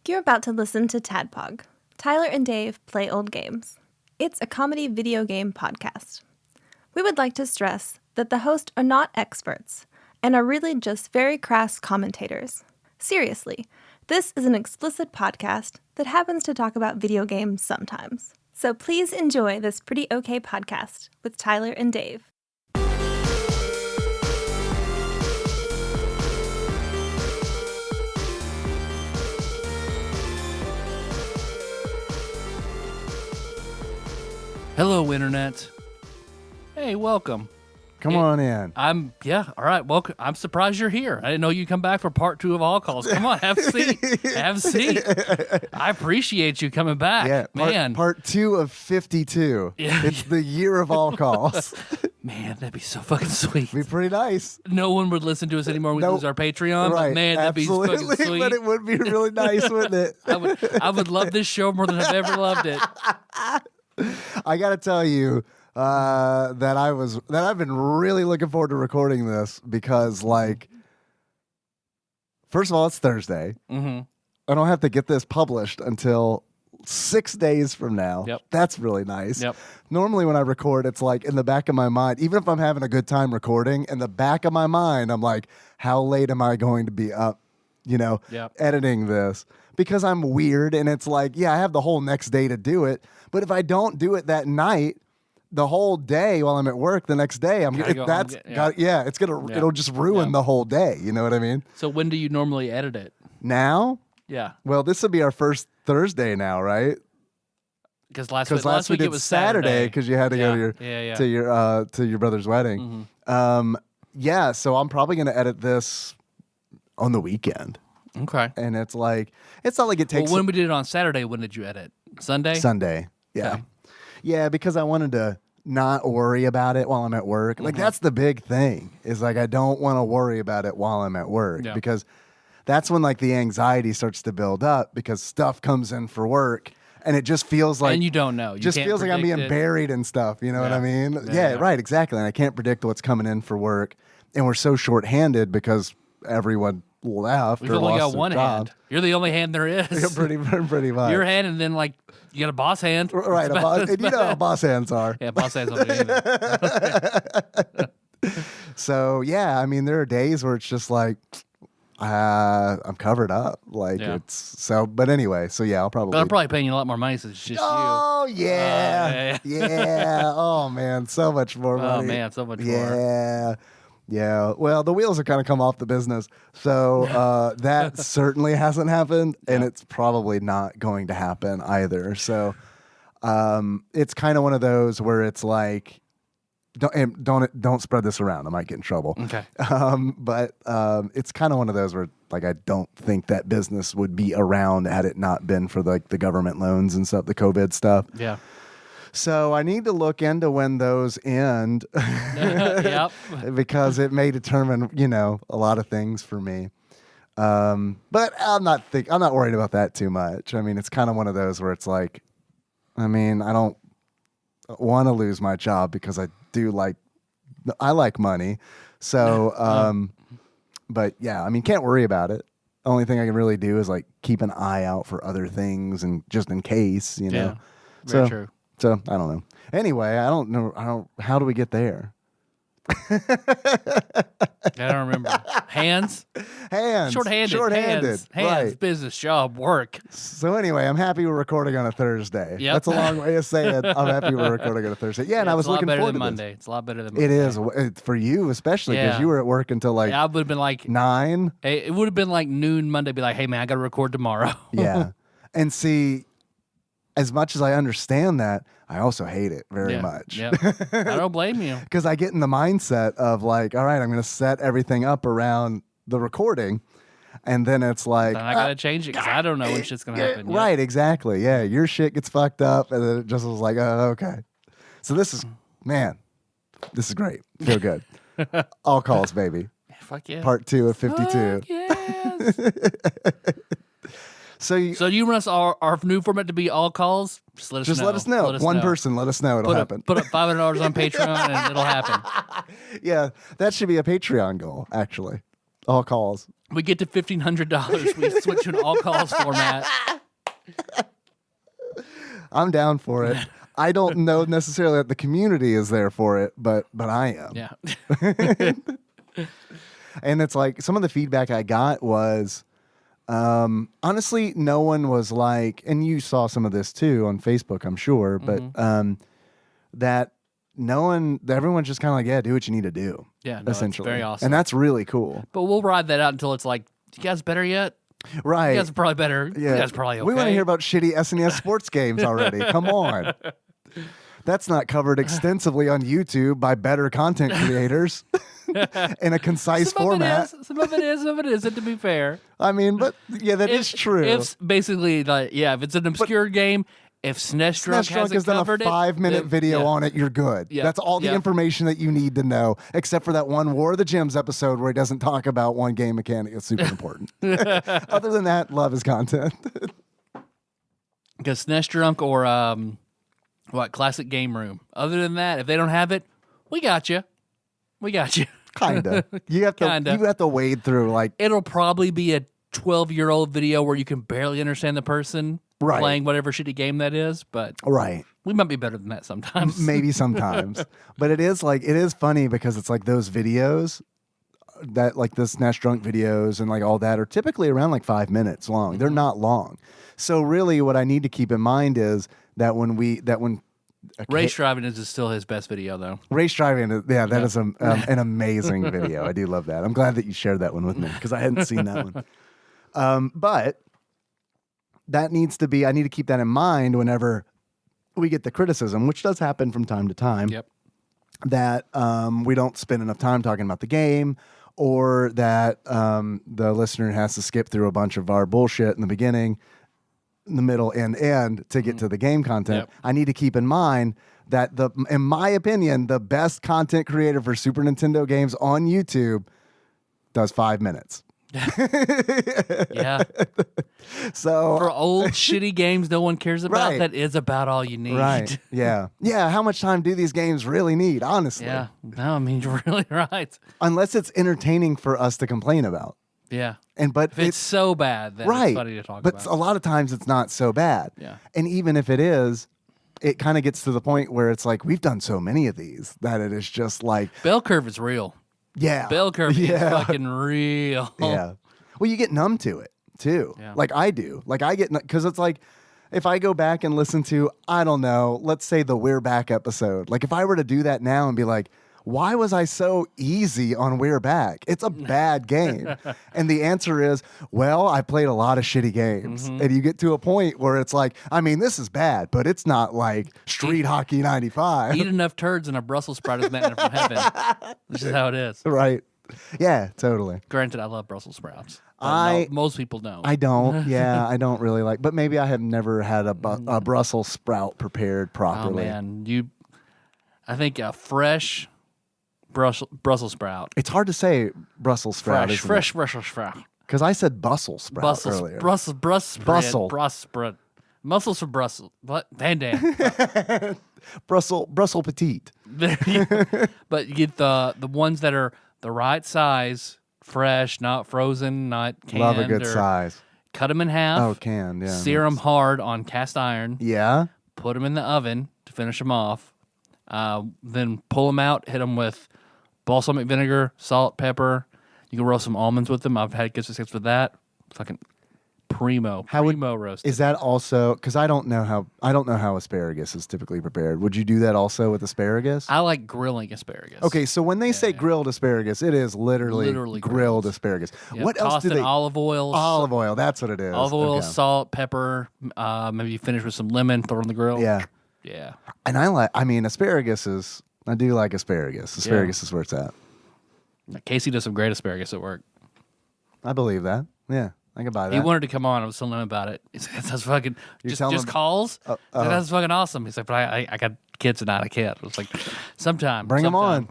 You're about to listen to TADPOG. Tyler and Dave play old games. It's a comedy video game podcast. We would like to stress that the hosts are not experts and are really just very crass commentators. Seriously, this is an explicit podcast that happens to talk about video games sometimes. So please enjoy this pretty okay podcast with Tyler and Dave. Hello, Internet. Hey, welcome. Come on in. All right, welcome. I'm surprised you're here. I didn't know you'd come back for part 2 of All Calls. Come on, have a seat. Have a seat. I appreciate you coming back. Yeah, man. Part 2 of 52. Yeah. It's the year of All Calls. Man, that'd be so fucking sweet. Be pretty nice. No one would listen to us anymore. We'd lose our Patreon. Right. But man, that'd Absolutely. be fucking sweet. But it would be really nice, wouldn't it? I would love this show more than I've ever loved it. I got to tell you that I've been really looking forward to recording this because, like, first of all, it's Thursday. Mm-hmm. I don't have to get this published until 6 days from now. Yep. That's really nice. Yep. Normally when I record, it's like in the back of my mind, even if I'm having a good time recording, in the back of my mind, I'm like, how late am I going to be up, Yep. editing this? Because I'm weird and it's like, yeah, I have the whole next day to do it. But if I don't do it that night, the whole day while I'm at work the next day, it'll just ruin the whole day. You know what I mean? So when do you normally edit it? Now? Yeah. Well, this will be our first Thursday now, right? Because last week it was Saturday because you had to go to your brother's wedding. Mm-hmm. So I'm probably going to edit this on the weekend. Okay. And it's not like it takes. Well, when we did it on Saturday, when did you edit? Sunday. Yeah. Okay. Yeah, because I wanted to not worry about it while I'm at work. Like that's the big thing. Is like I don't want to worry about it while I'm at work because that's when like the anxiety starts to build up because stuff comes in for work and it just feels like and you don't know. You feels like I'm being buried and stuff. You know what I mean? Yeah, right, exactly. And I can't predict what's coming in for work, and we're so short-handed because everyone left. We've or only lost got one their job. hand. You're the only hand there is. Yeah, pretty much. Your hand, and then like you got a boss hand. Right, and you know how boss hands are. Yeah, boss hands don't do anything. So yeah, I mean, there are days where it's just like I'm covered up, like it's so. But anyway, so yeah, But I'm probably paying you a lot more money since it's just Oh you. yeah, yeah. Oh man, so much more money. Oh man, so much more. Yeah. Yeah, well, the wheels have kind of come off the business, so that certainly hasn't happened, and it's probably not going to happen either. So it's kind of one of those where it's like, don't spread this around. I might get in trouble. Okay. But it's kind of one of those where like I don't think that business would be around had it not been for like the government loans and stuff, the COVID stuff. Yeah. So I need to look into when those end Yep. because it may determine, a lot of things for me. But I'm not worried about that too much. I mean, it's kind of one of those where it's like, I mean, I don't want to lose my job because I like money. So, but yeah, I mean, can't worry about it. The only thing I can really do is like keep an eye out for other things and just in case, Yeah. Very true. So I don't know. Anyway, I don't know. How do we get there? I don't remember. Hands. Short-handed. Hands. Right. Business, job, work. So anyway, I'm happy we're recording on a Thursday. Yep. That's a long way of saying I'm happy we're recording on a Thursday. Yeah, and I was looking forward to Monday. this. It's a lot better than Monday. It is for you, especially because you were at work until like I would have been like 9. It would have been like noon Monday. Be like, hey man, I got to record tomorrow. Yeah, and see, as much as I understand that, I also hate it very much. Yeah. I don't blame you. Because I get in the mindset of like, all right, I'm going to set everything up around the recording. And then it's like, then I got to change it because I don't know when shit's going to happen. Right, exactly. Yeah, your shit gets fucked up. And then it just was like, oh, okay. So this is great. Feel good. All calls, baby. Fuck yeah. Part 2 of 52. Fuck yes. So you want us our new format to be all calls? Just let us know. Let us know. One person, let us know. It'll happen. Put up $500 on Patreon and it'll happen. Yeah, that should be a Patreon goal, actually. All calls. We get to $1,500. We switch to an all calls format. I'm down for it. I don't know necessarily that the community is there for it, but I am. Yeah. And it's like some of the feedback I got was, honestly, no one was like, and you saw some of this too on Facebook, I'm sure, but that everyone's just kind of like, yeah, do what you need to do. Yeah, no, essentially. it's very awesome. And that's really cool. But we'll ride that out until it's like, you guys better yet? Right. You guys are probably better. Yeah. You guys are probably okay. We want to hear about shitty SNES sports games already. Come on. That's not covered extensively on YouTube by better content creators in a concise format. Some of it is, some of it isn't, to be fair. I mean, but yeah, that is true. If basically, like, yeah, if it's an obscure game, if SNES Drunk has done a 5-minute video on it, you're good. Yeah. That's all the information that you need to know, except for that one War of the Gems episode where he doesn't talk about one game mechanic. It's super important. Other than that, love his content. Because SNES Drunk or Classic Game Room. Other than that, if they don't have it, we got you. We got you. Kinda. You have to wade through like it'll probably be a 12-year-old video where you can barely understand the person playing whatever shitty game that is, but we might be better than that sometimes. Maybe sometimes. But it is funny because it's like those videos that like the SNES Drunk videos and like all that are typically around like 5 minutes long. They're not long. So really what I need to keep in mind is that when Race driving is still his best video, though. Race driving, that is an amazing video. I do love that. I'm glad that you shared that one with me because I hadn't seen that one. But that needs to be, I need to keep that in mind whenever we get the criticism, which does happen from time to time, that we don't spend enough time talking about the game, or that the listener has to skip through a bunch of our bullshit in the beginning, in the middle, and end to get to the game content. I need to keep in mind that in my opinion, the best content creator for Super Nintendo games on YouTube does 5 minutes. Yeah. So for old shitty games no one cares about, that is about all you need. Right. Yeah. Yeah. How much time do these games really need, honestly? Yeah. No, I mean, you're really right. Unless it's entertaining for us to complain about. Yeah. But if it's so bad that it's funny to talk about. But a lot of times it's not so bad. Yeah. And even if it is, it kind of gets to the point where it's like, we've done so many of these that it is just like... Bell curve is real. Yeah. Bell curve is fucking real. Yeah. Well, you get numb to it, too. Yeah. Like I do. Like I get... Because it's like, if I go back and listen to, I don't know, let's say the We're Back episode. Like if I were to do that now and be like, why was I so easy on We're Back? It's a bad game. And the answer is, well, I played a lot of shitty games. And you get to a point where it's like, I mean, this is bad, but it's not like Street Hockey 95. Eat enough turds and a Brussels sprout is manna from heaven. This is how it is. Right. Yeah, totally. Granted, I love Brussels sprouts. Most people don't. I don't. Yeah, I don't really like. But maybe I have never had a Brussels sprout prepared properly. Oh, man. I think a fresh... Brussels sprout. It's hard to say Brussels sprout. Fresh Brussels sprout. Because I said Brussels sprout earlier. Brussels spread. Muscles for Brussels. What? Van Dam. Brussels petite. But you get the ones that are the right size, fresh, not frozen, not canned. Love a good size. Cut them in half. Oh, canned, yeah. Sear them hard on cast iron. Yeah. Put them in the oven to finish them off. Then pull them out, hit them with balsamic vinegar, salt, pepper. You can roast some almonds with them. I've had good success with that. Fucking primo roast. Is that also because I don't know how asparagus is typically prepared? Would you do that also with asparagus? I like grilling asparagus. Okay, so when they say grilled asparagus, it is literally grilled asparagus. Yep. What else do they? Olive oil. Olive oil. That's what it is. Olive oil, salt, pepper. Maybe you finish with some lemon. Throw it on the grill. Yeah. Yeah. And asparagus is. I do like asparagus. Asparagus is where it's at. Casey does some great asparagus at work. I believe that. Yeah, I can buy that. He wanted to come on. I was telling him about it. He said, "That's fucking just calls." That's fucking awesome. He's like, "But I got kids tonight. I can't." I was like, "Sometime, bring them on."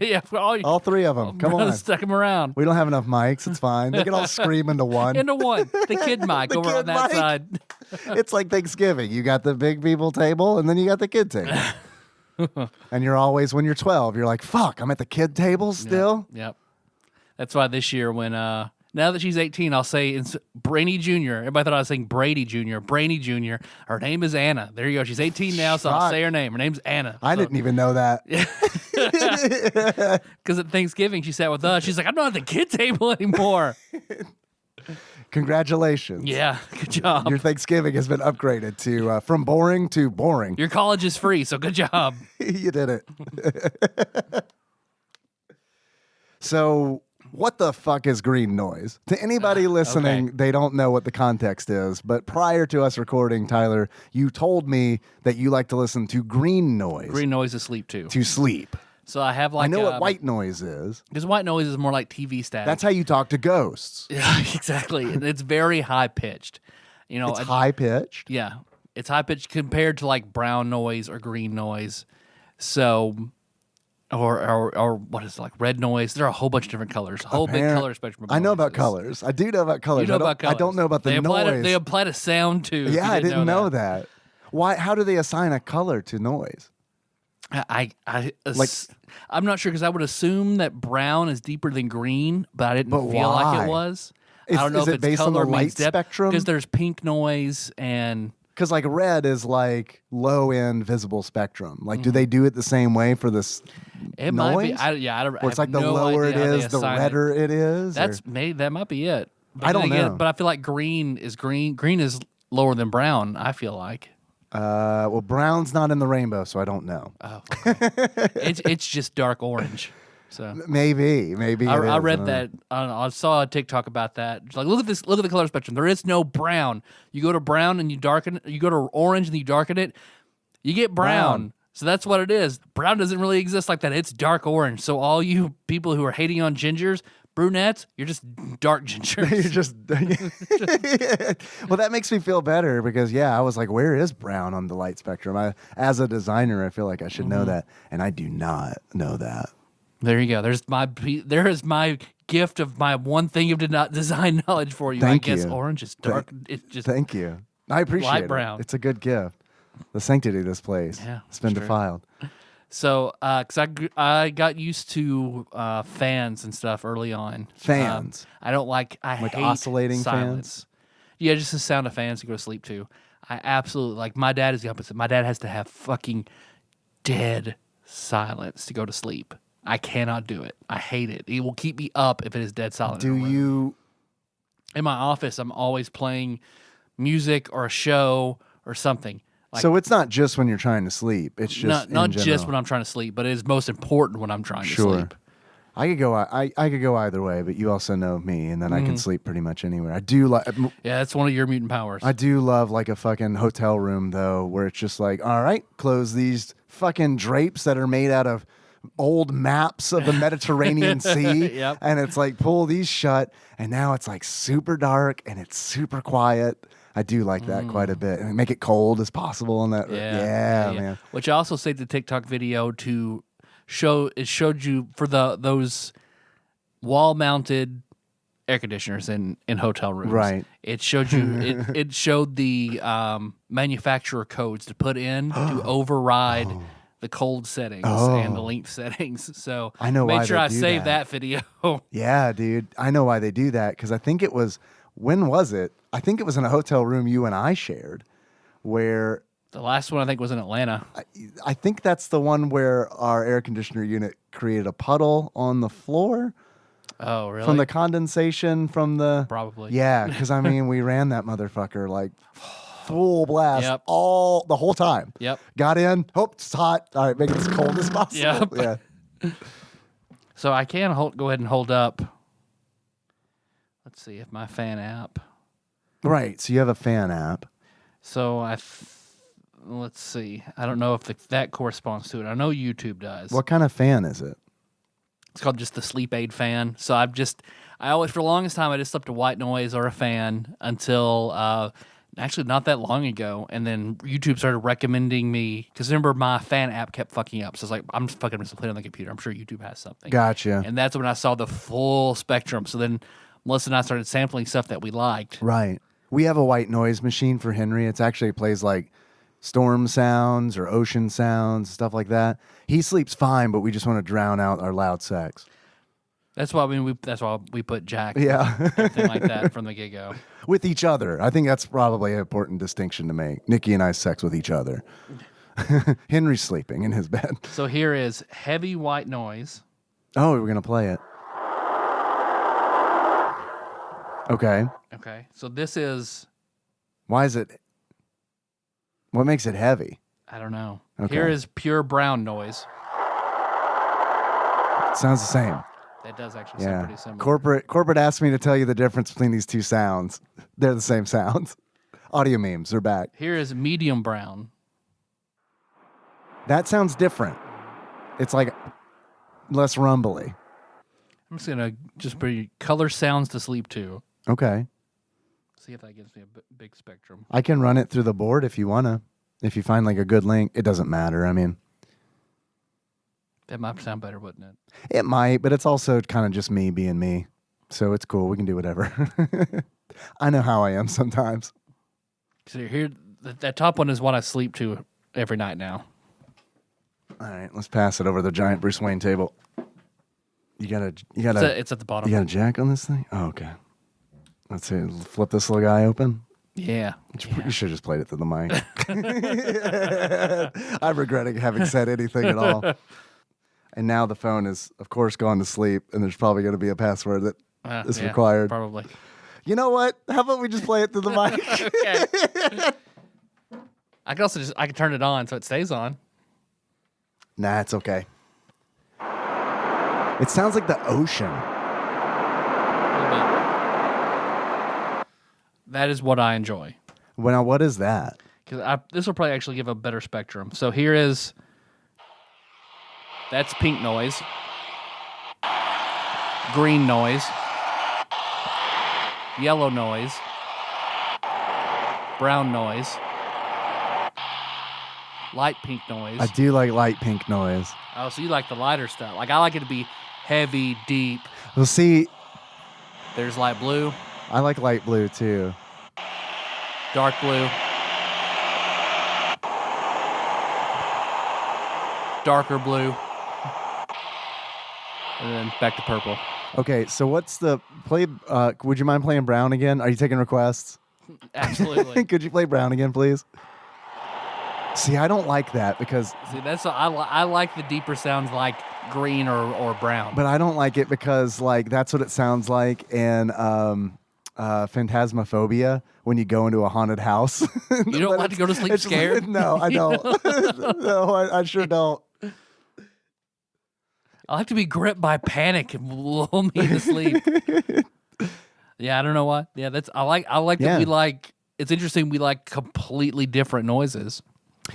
Yeah, all three of them. Come on, stuck them around. We don't have enough mics. It's fine. They can all scream into one. The kid mic over on that side. It's like Thanksgiving. You got the big people table, and then you got the kid table. And you're always, when you're 12, you're like, fuck, I'm at the kid table still? Yep. That's why this year when now that she's 18, I'll say it's Brainy Jr. Everybody thought I was saying Brady Jr. Brainy Jr. Her name is Anna. There you go. She's 18 now, so I'll say her name. Her name's Anna. I didn't even know that. Because at Thanksgiving, she sat with us. She's like, I'm not at the kid table anymore. Congratulations. Yeah, good job. Your Thanksgiving has been upgraded to from boring to boring. Your college is free, so good job. You did it. So, what the fuck is green noise? To anybody listening, okay. they don't know what the context is. But prior to us recording, Tyler, you told me that you like to listen to green noise Green noise is sleep too. to sleep. So I have like I know what white noise is. because white noise is more like TV static. That's how you talk to ghosts. Yeah, exactly. And it's very high pitched. You know, It's high pitched. yeah, it's high pitched compared to like brown noise or green noise. So, or what is it, like red noise? There are a whole bunch of different colors. A whole big color spectrum. Of I know about noises. colors. I do know about colors. You know about colors. I don't know about the noise. They apply to sound too. if Yeah, you I didn't know that. Why? How do they assign a color to noise? I'm not sure because I would assume that brown is deeper than green, but I didn't But feel like why? it was. Is- I don't know is if it it's based on color the means light depth, spectrum? because there's pink noise and Because like red is like low end visible spectrum. Like, do they do it the same way for this it noise? might be. I don't. Where it's I like have the no lower it idea how they is, the assign it. redder it is. That's or- maybe that might be it. But I then don't again, know. but I feel like green is green. Green is lower than brown. I feel like. well, brown's not in the rainbow, so I don't know. Oh, okay. it's just dark orange. So Maybe I it is. read don't know. that. I don't know, I saw a TikTok about that. It's like, look at this. Look at the color spectrum. There is no brown. You go to brown and you darken it. You go to orange and you darken it. You get brown. So that's what it is. Brown doesn't really exist like that. It's dark orange. So all you people who are hating on gingers, brunettes, you're just dark gingers. You're just well, that makes me feel better because I was like, where is brown on the light spectrum? As a designer, I feel like I should know that, and I do not know that. There you go. There is my gift of my one thing of design knowledge for you. Thank I guess you. orange is dark. It's just Thank you. I appreciate light it. brown. It's a good gift. The sanctity of this place. Yeah, It's been sure. defiled. so. Because I got used to fans and stuff early on. Fans? I don't like. I Like hate oscillating silence. Yeah, just the sound of fans to go to sleep to. I absolutely like. My dad is the opposite. My dad has to have fucking dead silence to go to sleep. I cannot do it. I hate it. It will keep me up if it is dead silent. Do you? In my office, I'm always playing music or a show or something. Like, So it's not just when you're trying to sleep. It's just not in just general. when I'm trying to sleep, but it is most important when I'm trying to Sure. sleep. I could go. I could go either way, but you also know me, and then I can sleep pretty much anywhere. I do like. Yeah, that's one of your mutant powers. I do love like a fucking hotel room though, where it's just like, all right, close these fucking drapes that are made out of old maps of the Mediterranean Sea, Yep. and it's like pull these shut, and now it's like super dark and it's super quiet. I do like that quite a bit, and make it cold as possible on that. Yeah, man. Which I also saved the TikTok video to show. It showed you for those wall-mounted air conditioners in hotel rooms. Right. It showed you. it showed the manufacturer codes to put in to override the cold settings and the length settings. So I know why made sure they I do saved that. that video. Yeah, dude. I know why they do that because I think it was. When was it? I think it was in a hotel room you and I shared, where The last one I think was in Atlanta. I think that's the one where our air conditioner unit created a puddle on the floor Oh, really? from the condensation from the. Probably. Yeah, because I mean, we ran that motherfucker like full blast Yep. the whole time. Yep. Got in. Hope it's hot. All right, make it as cold as possible. Yep. Yeah. So I can go ahead and hold up. Let's see if my fan app. Right. So you have a fan app. So let's see. I don't know if that corresponds to it. I know YouTube does. What kind of fan is it? It's called just the sleep aid fan. So I always, for the longest time, I just slept to white noise or a fan until actually not that long ago. And then YouTube started recommending me, because remember my fan app kept fucking up. So it's like, I'm just fucking just playing on the computer. I'm sure YouTube has something. Gotcha. And that's when I saw the full spectrum. So then Melissa and I started sampling stuff that we liked. Right. We have a white noise machine for Henry. It's actually plays like storm sounds or ocean sounds, stuff like that. He sleeps fine, but we just want to drown out our loud sex. That's why that's why we put Jack. Yeah. Everything like that from the get-go. With each other. I think that's probably an important distinction to make. Nikki and I sex with each other. Henry's sleeping in his bed. So here is heavy white noise. Oh, we're going to play it. Okay. Okay. So this is... Why is it... What makes it heavy? I don't know. Okay. Here is pure brown noise. Sounds the same. That does actually sound pretty similar. Corporate asked me to tell you the difference between these two sounds. They're the same sounds. Audio memes are back. Here is medium brown. That sounds different. It's like less rumbly. I'm just going to put color sounds to sleep to. Okay. See if that gives me a big spectrum. I can run it through the board if you want to. If you find like a good link. It doesn't matter. I mean... That might sound better, wouldn't it? It might, but it's also kind of just me being me. So it's cool. We can do whatever. I know how I am sometimes. So here, that top one is what I sleep to every night now. All right, let's pass it over the giant Bruce Wayne table. You gotta. It's at the bottom. You got a jack on this thing? Oh, okay. Let's see. Flip this little guy open. Yeah. You should have just played it through the mic. I'm regretting having said anything at all. And now the phone is, of course, gone to sleep, and there's probably going to be a password that is required. Probably. You know what? How about we just play it through the mic? Okay. I can also I can turn it on so it stays on. Nah, it's okay. It sounds like the ocean. That is what I enjoy. Well, now, what is that? Because this will probably actually give a better spectrum. So here is... That's pink noise. Green noise. Yellow noise. Brown noise. Light pink noise. I do like light pink noise. Oh, so you like the lighter stuff. Like, I like it to be heavy, deep. Well, see, There's light blue, I like light blue too. dark blue, darker blue, and then back to purple. Okay, so what's the play? Would you mind playing Brown again? Are you taking requests? Absolutely. Could you play Brown again, please? See, I don't like that because, See, that's I like the deeper sounds like green or brown. but I don't like it because like that's what it sounds like in Phantasmophobia when you go into a haunted house. You don't like to go to sleep scared? No, I don't. No, I sure don't. I like to be gripped by panic and lull me to sleep. Yeah, I don't know why. Yeah, I like Yeah. that we like. It's interesting. We like completely different noises.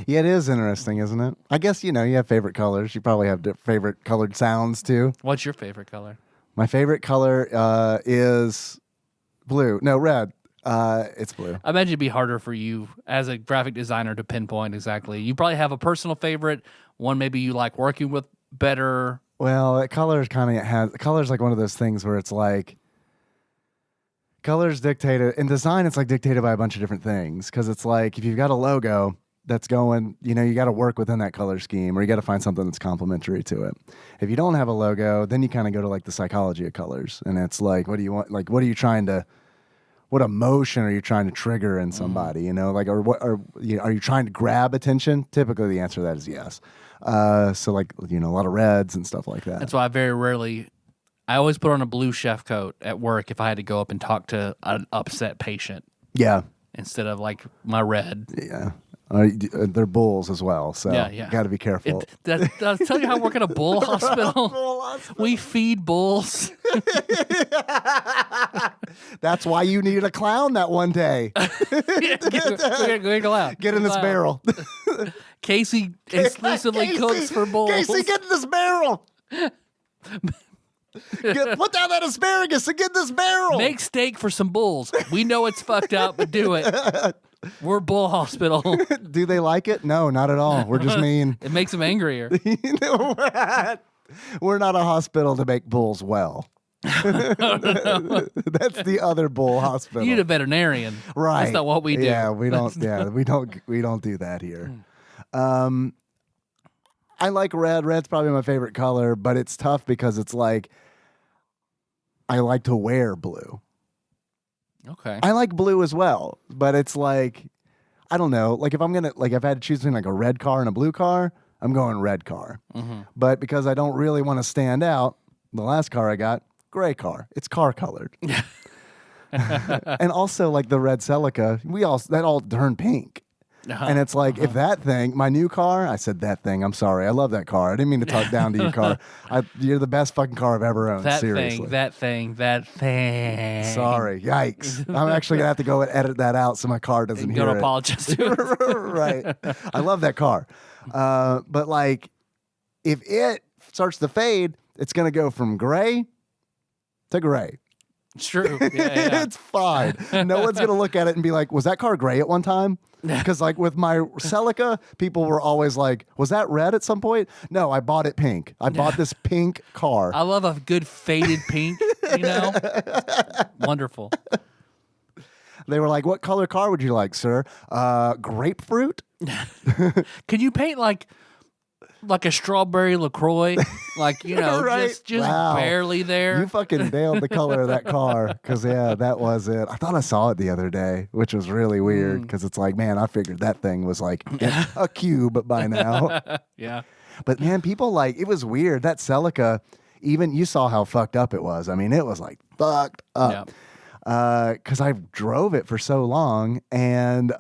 Yeah, it is interesting, isn't it? I guess, you have favorite colors. You probably have favorite colored sounds, too. What's your favorite color? My favorite color is blue. No, red. It's blue. I imagine it'd be harder for you as a graphic designer to pinpoint exactly. You probably have a personal favorite, one maybe you like working with better. Well, color's like one of those things where it's like colors dictated in design. It's like dictated by a bunch of different things because it's like if you've got a logo that's going, you got to work within that color scheme, or you got to find something that's complementary to it. If you don't have a logo, then you kind of go to like the psychology of colors, and it's like, what do you want? Like, what emotion are you trying to trigger in somebody? Like, or what are you trying to grab attention? Typically, the answer to that is yes. So like, a lot of reds and stuff like that. That's why I always put on a blue chef coat at work if I had to go up and talk to an upset patient. Yeah. Instead of like my red. Yeah. They're bulls as well, so yeah. got to be careful. Did I tell you how I work at a bull hospital? We feed bulls. That's why you needed a clown that one day. Go out. Get in this barrel. Casey exclusively cooks for bulls. Casey, get in this barrel. Put down that asparagus and get in this barrel. Make steak for some bulls. We know it's fucked up, but do it. We're Bull Hospital. Do they like it? No, not at all. We're just mean. It makes them angrier. We're not a hospital to make bulls well. That's the other bull hospital. You need a veterinarian. Right. That's not what we do. Yeah, we don't. Yeah, we don't do that here. I like red. Red's probably my favorite color, but it's tough because it's like I like to wear blue. Okay. I like blue as well, but it's like, I don't know. Like if I'm going to, like if I had to choose between like a red car and a blue car, I'm going red car. But because I don't really want to stand out, the last car I got, gray car. It's car colored. And also like the red Celica, that all turned pink. And it's like, if that thing, my new car, I said that thing, I'm sorry. I love that car. I didn't mean to talk down to your car. You're the best fucking car I've ever owned. Seriously. That thing. Sorry. Yikes. I'm actually going to have to go and edit that out so my car doesn't hear it. Apologize to it. Right. I love that car. But like, if it starts to fade, it's going to go from gray to gray. It's true. Yeah. It's fine. No one's going to look at it and be like, was that car gray at one time? Because like with my Celica, people were always like, was that red at some point? No, I bought it pink. I bought this pink car. I love a good faded pink, Wonderful. They were like, what color car would you like, sir? Grapefruit? Can you paint like a strawberry LaCroix? Like, Right? just Wow. barely there. You fucking nailed the color of that car. Because, yeah, that was it. I thought I saw it the other day, which was really weird. Because it's like, man, I figured that thing was like a cube by now. Yeah. But, man, people like, it was weird. That Celica, even you saw how fucked up it was. I mean, it was like fucked up. Because I drove it for so long and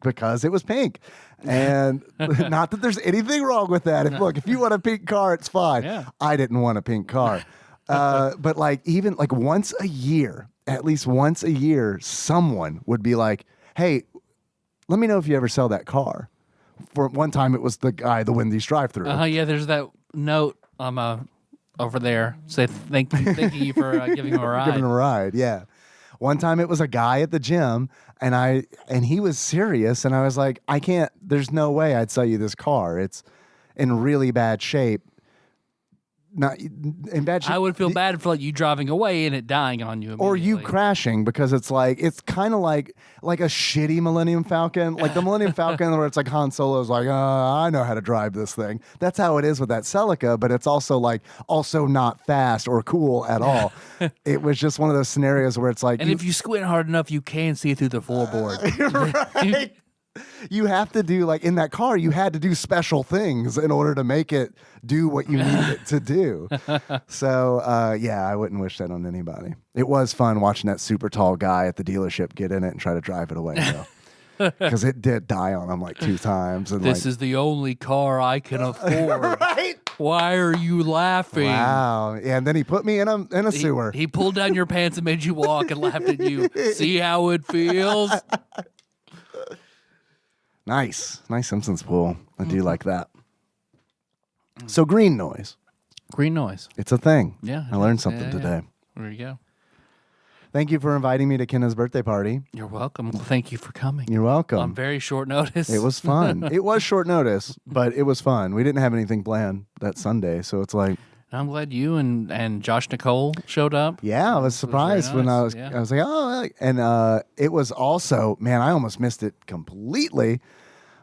because it was pink. And not that there's anything wrong with that. If you want a pink car, it's fine. Yeah. I didn't want a pink car. But like even like once a year, at least once a year, someone would be like, hey, let me know if you ever sell that car. For one time, it was the guy, the Wendy's drive-thru. Yeah, there's that note over there. Say thank you for giving him a ride. Giving him a ride, yeah. One time it was a guy at the gym and he was serious and I was like, there's no way I'd sell you this car. It's in really bad shape. Not in bad shape. I would feel bad for like you driving away and it dying on you or you immediately. crashing because it's kind of like a shitty Millennium Falcon, like the Millennium Falcon where it's like Han Solo's like, I know how to drive this thing. That's how it is with that Celica, but it's also not fast or cool at all. It was just one of those scenarios where it's like, and if you squint hard enough, you can see through the floorboard. Right. You have to do in that car, you had to do special things in order to make it do what you needed it to do. So, I wouldn't wish that on anybody. It was fun watching that super tall guy at the dealership get in it and try to drive it away, though. Because it did die on him 2 times. And this is the only car I can afford. Right? Why are you laughing? Wow. Yeah, and then he put me in a sewer. He pulled down your pants and made you walk and laughed at you. See how it feels? Nice Simpsons pool. I do like that. So green noise. Green noise. It's a thing. Yeah. I learned something today. There you go. Thank you for inviting me to Kenna's birthday party. You're welcome. Thank you for coming. You're welcome. On very short notice. It was fun. It was short notice, but it was fun. We didn't have anything planned that Sunday, so it's like, I'm glad you and Josh Nicole showed up. yeah, I was surprised when I was like, oh, and it was also, man, I almost missed it completely.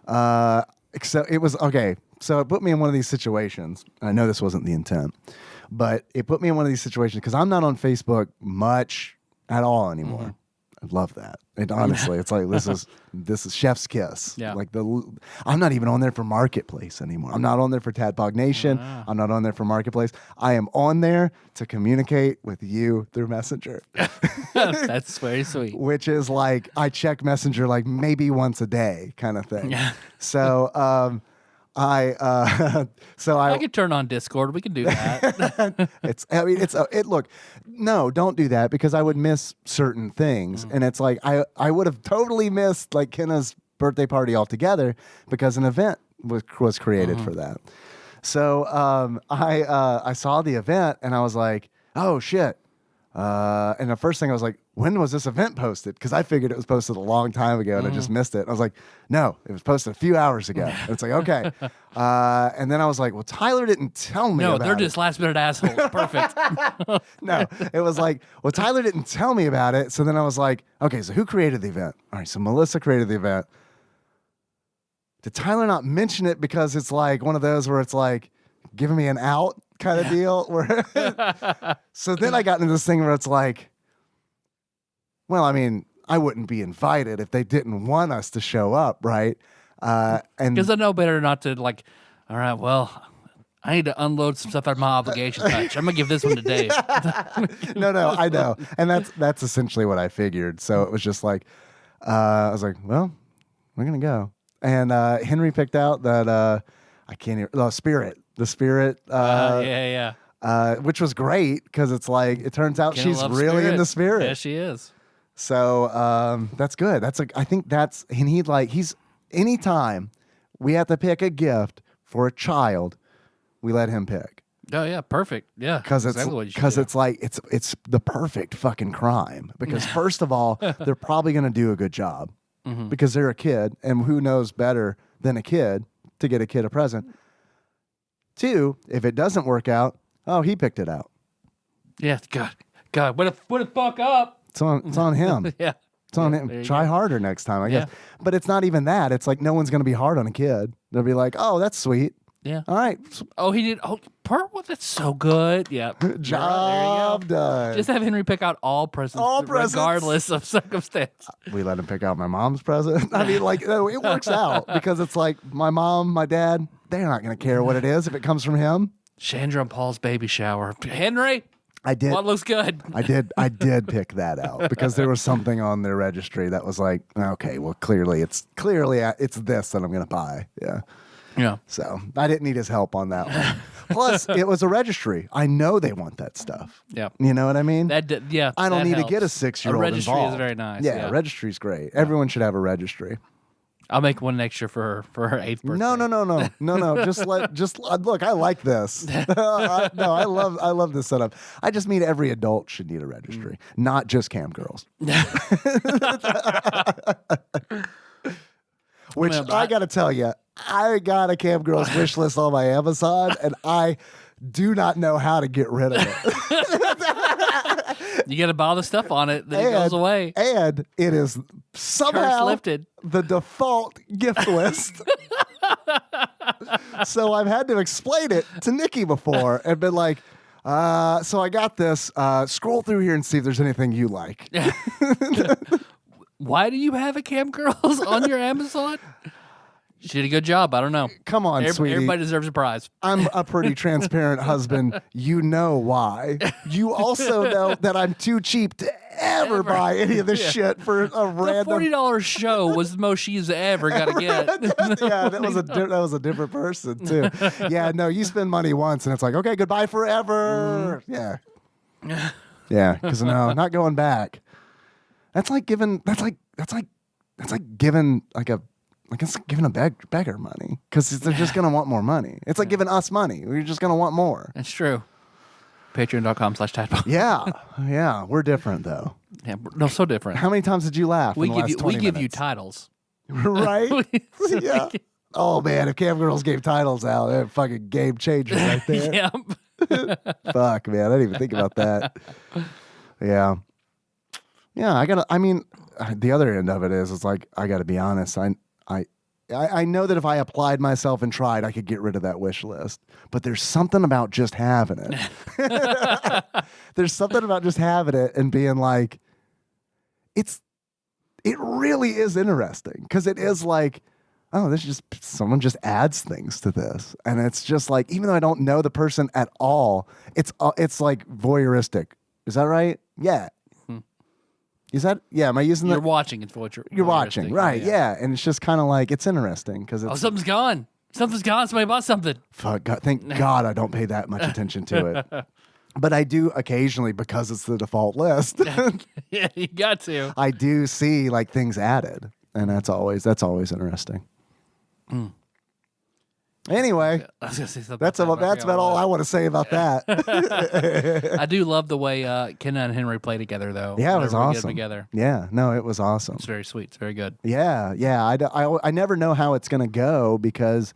Except it was okay. So it put me in one of these situations. I know this wasn't the intent, but it put me in one of these situations because I'm not on Facebook much at all anymore. I love that. And honestly, it's like this is chef's kiss. Yeah. I'm not even on there for Marketplace anymore. I'm not on there for TADPOG Nation. I'm not on there for Marketplace. I am on there to communicate with you through Messenger. That's very sweet. Which is I check Messenger maybe once a day kind of thing. Yeah. So I could turn on Discord. We can do that. look, no, don't do that because I would miss certain things. And it's I would have totally missed Kenna's birthday party altogether because an event was created for that. So I saw the event and I was like, oh shit. And the first thing I was like, when was this event posted? Because I figured it was posted a long time ago and I just missed it. I was like, no, it was posted a few hours ago. And it's like, okay. And then I was like, well, Tyler didn't tell me about they're it. just last minute assholes. Perfect. No, it was like, well, Tyler didn't tell me about it. So then I was like, okay, so who created the event? All right, so Melissa created the event. Did Tyler not mention it because it's one of those where it's giving me an out? kind of deal. So then I got into this thing where it's like, well, I mean, I wouldn't be invited if they didn't want us to show up, right? And Because I know better not to like. All right, well, I need to unload some stuff out of my obligation touch. I'm gonna give this one to Dave. no, I know, and that's essentially what I figured. So it was just like, I was like, well, we're gonna go, and Henry picked out that I can't hear the spirit, Yeah. which was great because it's like it turns out Kenna she's loves really into spirit. Yeah, she is. So that's good. That's like I think that's and he's anytime we have to pick a gift for a child, we let him pick. Oh yeah, perfect. Yeah, Because exactly it's like it's the perfect fucking crime. Because first of all, they're probably gonna do a good job because they're a kid, and who knows better than a kid to get a kid a present. Two, if it doesn't work out, oh, he picked it out. Yeah, God, what the fuck up? It's on him. Yeah, It's on there him. you Try go. harder next time, I Yeah. guess. But it's not even that. It's like no one's going to be hard on a kid. They'll be like, oh, that's sweet. Yeah. All right. Oh, he did. Oh, well, that's so good. Yeah. Job done. Just have Henry pick out all presents, All presents. regardless of circumstance. We let him pick out my mom's present. I mean, like, no, it works out because it's like my mom, my dad, they're not going to care what it is if it comes from him. Chandra and Paul's baby shower. Henry, I did. what looks good? I did pick that out because there was something on their registry that was like, okay, well, clearly it's this that I'm going to buy. Yeah. Yeah. So I didn't need his help on that one. Plus, it was a registry. I know they want that stuff. Yeah. You know what I mean? Yeah. I don't that need helps. to get a 6-year-old A registry involved. is very nice. Yeah, a registry's great. Everyone should have a registry. I'll make one extra for her 8th birthday. No. Just look. I like this. I love this setup. I just mean every adult should need a registry, not just cam girls. Which I got to tell you, I got a cam girls wish list on my Amazon, and I do not know how to get rid of it. You got to buy all the stuff on it, then it goes away. And it is somehow Curse lifted. the default gift list. So I've had to explain it to Nikki before and been like, so I got this. Scroll through here and see if there's anything you like. Why do you have a Cam Girls on your Amazon? She did a good job. I don't know. Come on, sweetie. Everybody deserves a prize. I'm a pretty transparent husband. You know why. You also know that I'm too cheap to ever buy any of this shit for a The random. $40 show was the most she's ever got to get. Yeah, that was a different person too. Yeah, no, you spend money once and it's like, okay, goodbye forever. Yeah, because no, not going back. That's like giving. That's like giving it's like giving a beggar money because they're just gonna want more money. It's like giving us money. We're just gonna want more. It's true. Patreon.com/TADPOG. Yeah, we're different though. Yeah, no, so different. How many times did you laugh? We in the last 20 give you minutes? titles. Right? Yeah. Oh man, if Cam Girls gave titles out, they're fucking game changer right there. Yeah. Fuck, man, I didn't even think about that. Yeah. I mean, the other end of it is, it's like, I gotta be honest. I know that if I applied myself and tried, I could get rid of that wish list. But there's something about just having it. There's something about just having it and being like, it really is interesting. Because it is like, oh, this is just, someone just adds things to this. And it's just like, even though I don't know the person at all, it's like voyeuristic. Is that right? Yeah. Is that, yeah, am I using that? You're watching. It's what You're watching, right, yeah. And it's just kind of like, it's interesting because it's... Oh, something's gone. Something's gone. Somebody bought something. Fuck, God, thank God I don't pay that much attention to it. But I do occasionally, because it's the default list. Yeah, you got to. I do see like things added. And that's always interesting. Anyway, I was gonna say something that's about all I want to say about that. I do love the way Kenna and Henry play together, though. Yeah, it was whenever we get awesome. together. Yeah, no, it was awesome. It's very sweet. It's very good. Yeah. I never know how it's going to go because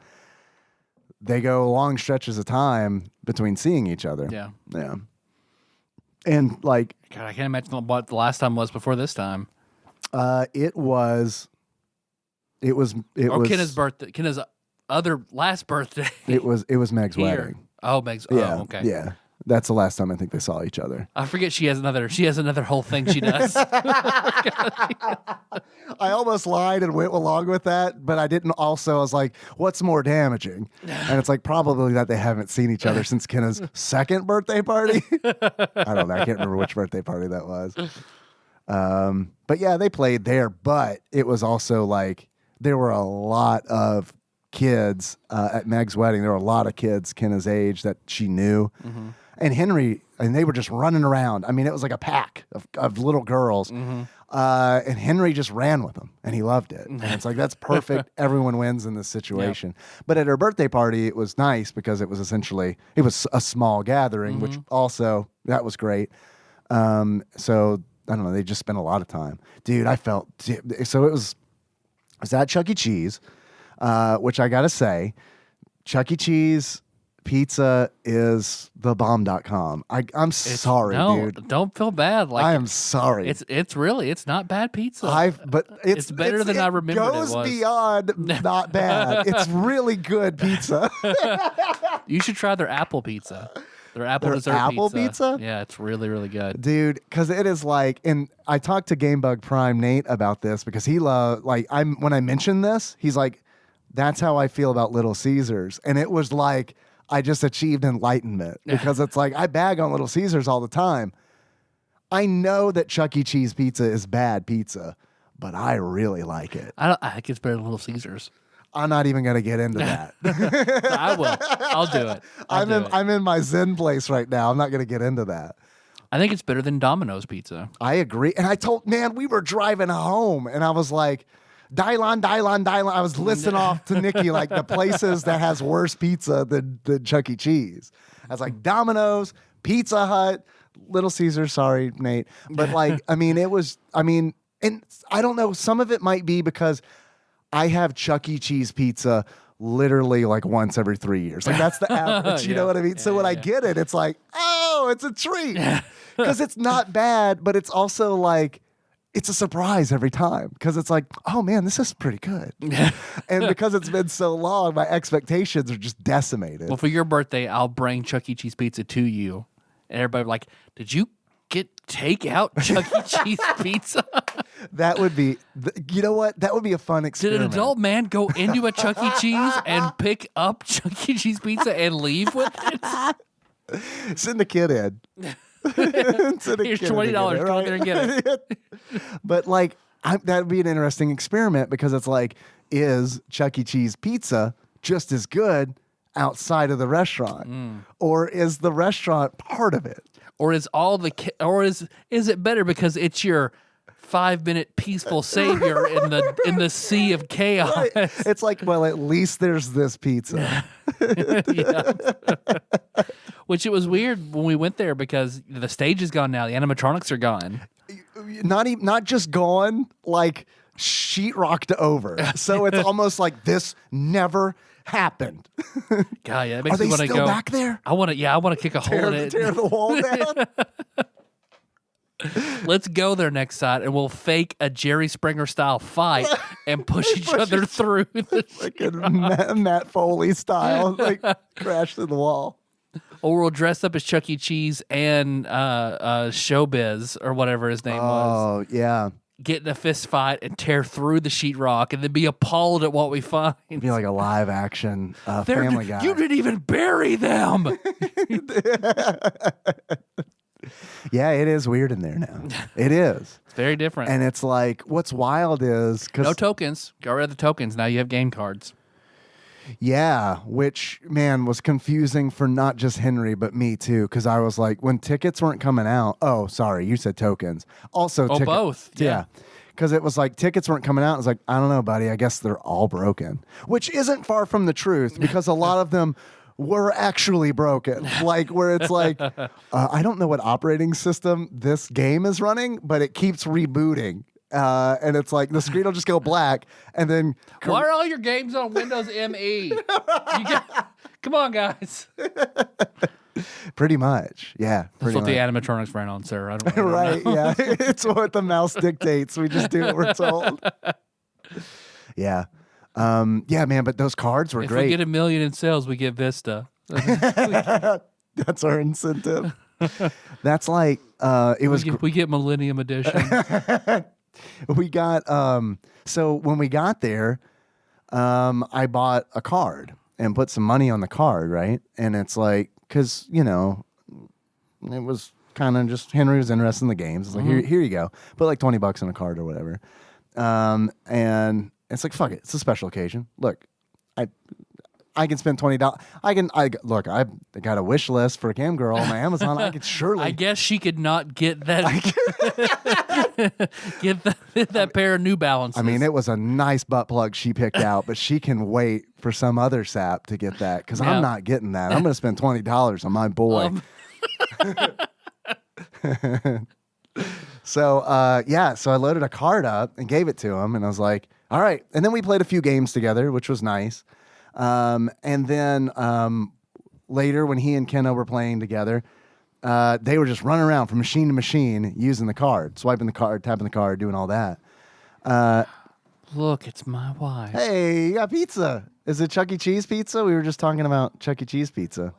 they go long stretches of time between seeing each other. Yeah. Yeah. And like, God, I can't imagine what the last time was before this time. it was Kenna's birthday. Kenna's last birthday. It was Meg's Here. wedding. Oh, Meg's. Yeah, Oh, okay. yeah. That's the last time I think they saw each other. I forget she has another whole thing she does. I almost lied and went along with that, but I didn't. Also, I was like, "What's more damaging?" And it's like probably that they haven't seen each other since Kenna's second birthday party. I don't know. I can't remember which birthday party that was. But yeah, they played there. But it was also like there were a lot of kids at Meg's wedding. There were a lot of kids Kenna's age that she knew. Mm-hmm. And Henry, and they were just running around. I mean, it was like a pack of little girls. Mm-hmm. And Henry just ran with them, and he loved it. And it's like, that's perfect. Everyone wins in this situation. Yep. But at her birthday party, it was nice because it was essentially, it was a small gathering, which also, that was great. So, I don't know, they just spent a lot of time. Dude, I felt, so it was at Chuck E. Cheese, which I got to say, Chuck E. Cheese pizza is thebomb.com. I'm sorry, dude. Don't feel bad. Like, I am sorry. It's not bad pizza. But it's better than I remembered it was. It goes beyond not bad. It's really good pizza. You should try their apple pizza. Their apple pizza? Yeah, it's really, really good. Dude, because it is like, and I talked to Gamebug Prime Nate about this because he loved, like, when I mentioned this, he's like, that's how I feel about Little Caesars. And it was like, I just achieved enlightenment because it's like I bag on Little Caesars all the time. I know that Chuck E. Cheese pizza is bad pizza, but I really like it. I think it's better than Little Caesars. I'm not even going to get into that. I will. I'll do it. I'm in my Zen place right now. I'm not going to get into that. I think it's better than Domino's pizza. I agree. And we were driving home and I was like, Dylon. I was listing off to Nikki like the places that has worse pizza than Chuck E. Cheese. I was like Domino's, Pizza Hut, Little Caesars. Sorry, Nate, but like and I don't know. Some of it might be because I have Chuck E. Cheese pizza literally like once every 3 years. Like that's the average. You know what I mean? So when I get it, it's like, oh, it's a treat because it's not bad, but it's also like. It's a surprise every time because it's like, oh man, this is pretty good. And because it's been so long, my expectations are just decimated. Well, for your birthday, I'll bring Chuck E. Cheese pizza to you. And everybody will be like, did you get takeout Chuck E. Cheese pizza? That would be, you know what? That would be a fun experiment. Did an adult man go into a Chuck E. Cheese and pick up Chuck E. Cheese pizza and leave with it? Send the kid in. Here's $20. Go in there and get it. But like, that would be an interesting experiment because it's like, is Chuck E. Cheese pizza just as good outside of the restaurant, or is the restaurant part of it, or is it better because it's your 5-minute peaceful savior in the sea of chaos? Right. It's like, well, at least there's this pizza. Which it was weird when we went there because the stage is gone now. The animatronics are gone. Not just gone, like sheetrocked over. So it's almost like this never happened. God, yeah, it makes me want to go back there. I want to kick a hole in it. Tear the wall down. Let's go there next side, and we'll fake a Jerry Springer style fight and push each other through. Like a Matt Foley style, like crash through the wall. Or we'll dress up as Chuck E. Cheese and Showbiz or whatever his name was. Oh, yeah. Get in a fist fight and tear through the sheetrock and then be appalled at what we find. It'd be like a live action Family Guy. You didn't even bury them. Yeah, it is weird in there now. It is. It's very different. And it's like, what's wild is... No tokens. Got rid of the tokens. Now you have game cards. Yeah, which, man, was confusing for not just Henry, but me too. Because I was like, when tickets weren't coming out... Oh, sorry, you said tokens. Also, both. Yeah. Because it was like, tickets weren't coming out. I was like, I don't know, buddy. I guess they're all broken. Which isn't far from the truth, because a lot of them... were actually broken. Like, where it's like, I don't know what operating system this game is running, but it keeps rebooting. And it's like the screen will just go black, and then why are all your games on Windows ME? Come on, guys. Pretty much, yeah. That's what the animatronics ran on, sir. I don't right? know. Yeah, it's what the mouse dictates. We just do what we're told. Yeah. Yeah, man, but those cards were great. If we get 1 million in sales, we get Vista. That's our incentive. That's like it was. We get Millennium Edition. We got so when we got there, I bought a card and put some money on the card, right? And it's like, because it was kind of just Henry was interested in the games. It's like, here you go, put like $20 on a card or whatever. And it's like, fuck it, it's a special occasion. Look, I can spend $20. I got a wish list for a cam girl on my Amazon. I could surely. I guess she could not get that. Get that pair of New Balances. I mean, it was a nice butt plug she picked out, but she can wait for some other sap to get that because I'm not getting that. I'm going to spend $20 on my boy. So I loaded a card up and gave it to him, and I was like, all right. And then we played a few games together, which was nice. And then later, when he and Kenna were playing together, they were just running around from machine to machine using the card, swiping the card, tapping the card, doing all that. Look, it's my wife. Hey, you got pizza. Is it Chuck E. Cheese pizza? We were just talking about Chuck E. Cheese pizza.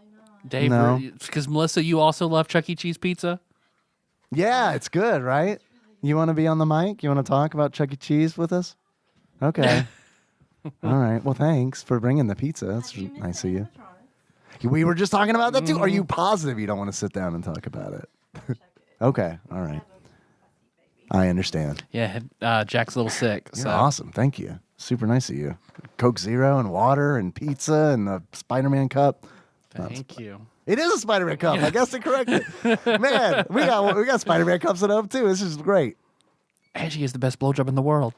Dave, No. because Melissa, you also love Chuck E. Cheese pizza? Yeah, it's good, right? You want to be on the mic? You want to talk about Chuck E. Cheese with us? Okay. All right. Well, thanks for bringing the pizza. That's nice of you. We were just talking about that too. Are you positive you don't want to sit down and talk about it? Okay. All right. I understand. Yeah, Jack's a little sick. You're So awesome. Thank you. Super nice of you. Coke Zero and water and pizza and the Spider-Man cup. thank you. It is a Spider-Man cup. I guess they corrected. Man, we got Spider-Man cups at home too. This is great. And she is the best blowjob in the world.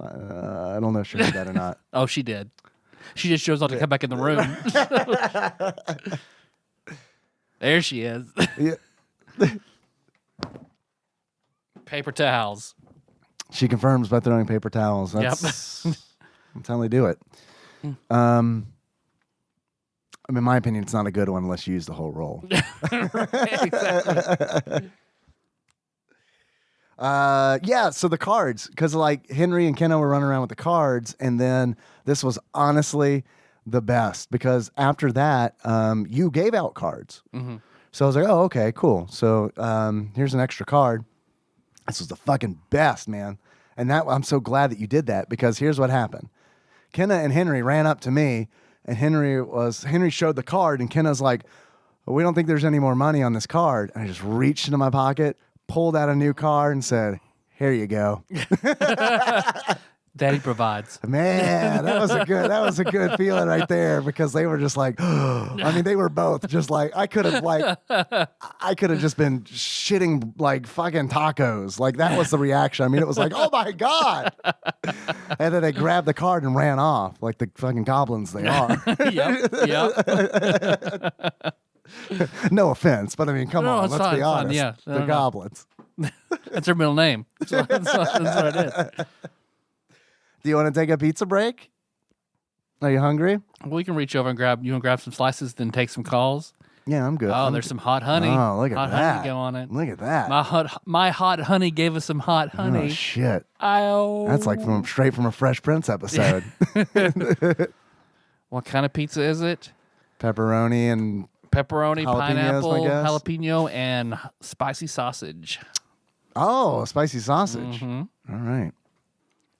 I don't know if she heard that or not. Oh, she did. She just chose not to come back in the room. There she is. Yeah. Paper towels. She confirms by throwing paper towels. That's how they do it. I mean, in my opinion, it's not a good one unless you use the whole roll. Exactly. So the cards, because like Henry and Kenna were running around with the cards, and then this was honestly the best because after that, you gave out cards. Mm-hmm. So I was like, oh, okay, cool. So here's an extra card. This was the fucking best, man. And I'm so glad that you did that because here's what happened. Kenna and Henry ran up to me, and Henry showed the card, and Kenna's like, well, we don't think there's any more money on this card. And I just reached into my pocket, pulled out a new card, and said, here you go. Daddy provides. Man, that was a good feeling right there because they were just like, I mean, they were both just like, I could have just been shitting like fucking tacos. Like that was the reaction. I mean, it was like, oh my God. And then they grabbed the card and ran off like the fucking goblins they are. Yep. No offense, but I mean, come on, it's let's fine, be it's fine, honest. yeah. They're goblins. That's her middle name. So that's what I did. Do you want to take a pizza break? Are you hungry? We can reach over and grab some slices, then take some calls. Yeah, I'm good. There's some hot honey. Oh, look at hot that. honey go on it. Look at that. My hot honey gave us some hot honey. Oh, shit. Oh. That's like straight from a Fresh Prince episode. What kind of pizza is it? Pepperoni and Pepperoni, jalapenos, pineapple, I guess. jalapeno, and spicy sausage. oh, spicy sausage. Mhm. All right.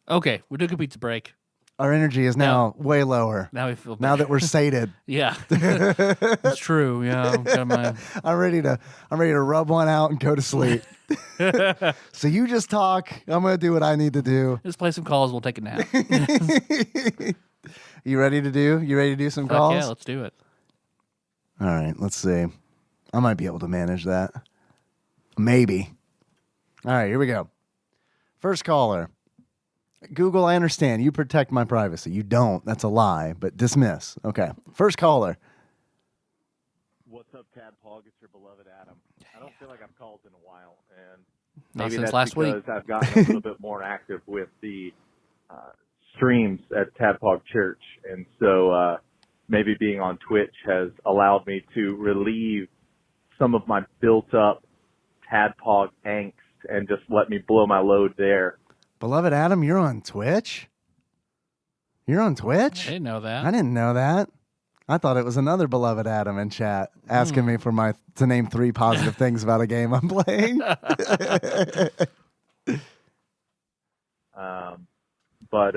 Okay, we took a pizza break. Our energy is now way lower. Now we feel Now better. that we're sated, Yeah, it's true. Yeah, got my- I'm ready to rub one out and go to sleep. So you just talk. I'm gonna do what I need to do. just play some calls. We'll take a nap. You ready to do some Fuck calls? yeah, let's do it. All right, let's see. I might be able to manage that. Maybe. All right, here we go. First caller. Google, I understand. You protect my privacy. You don't. That's a lie, but dismiss. Okay. First caller. What's up, TADPOG? It's your beloved Adam. I don't feel like I've called in a while, and Not maybe since that's last because week. I've gotten a little bit more active with the streams at TADPOG Church, and so maybe being on Twitch has allowed me to relieve some of my built-up TADPOG angst and just let me blow my load there. Beloved Adam, you're on Twitch? You're on Twitch? I didn't know that. I didn't know that. I thought it was another beloved Adam in chat asking me to name 3 positive things about a game I'm playing. But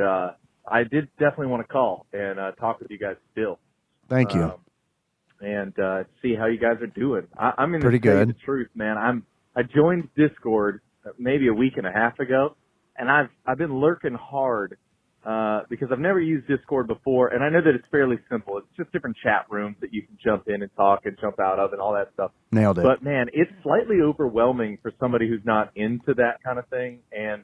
I did definitely want to call and talk with you guys still. Thank you. And see how you guys are doing. I'm going Pretty to tell you good. the truth, man. I joined Discord maybe a week and a half ago, and I've been lurking hard because I've never used Discord before, and I know that it's fairly simple. It's just different chat rooms that you can jump in and talk and jump out of and all that stuff. Nailed it. But man, it's slightly overwhelming for somebody who's not into that kind of thing, and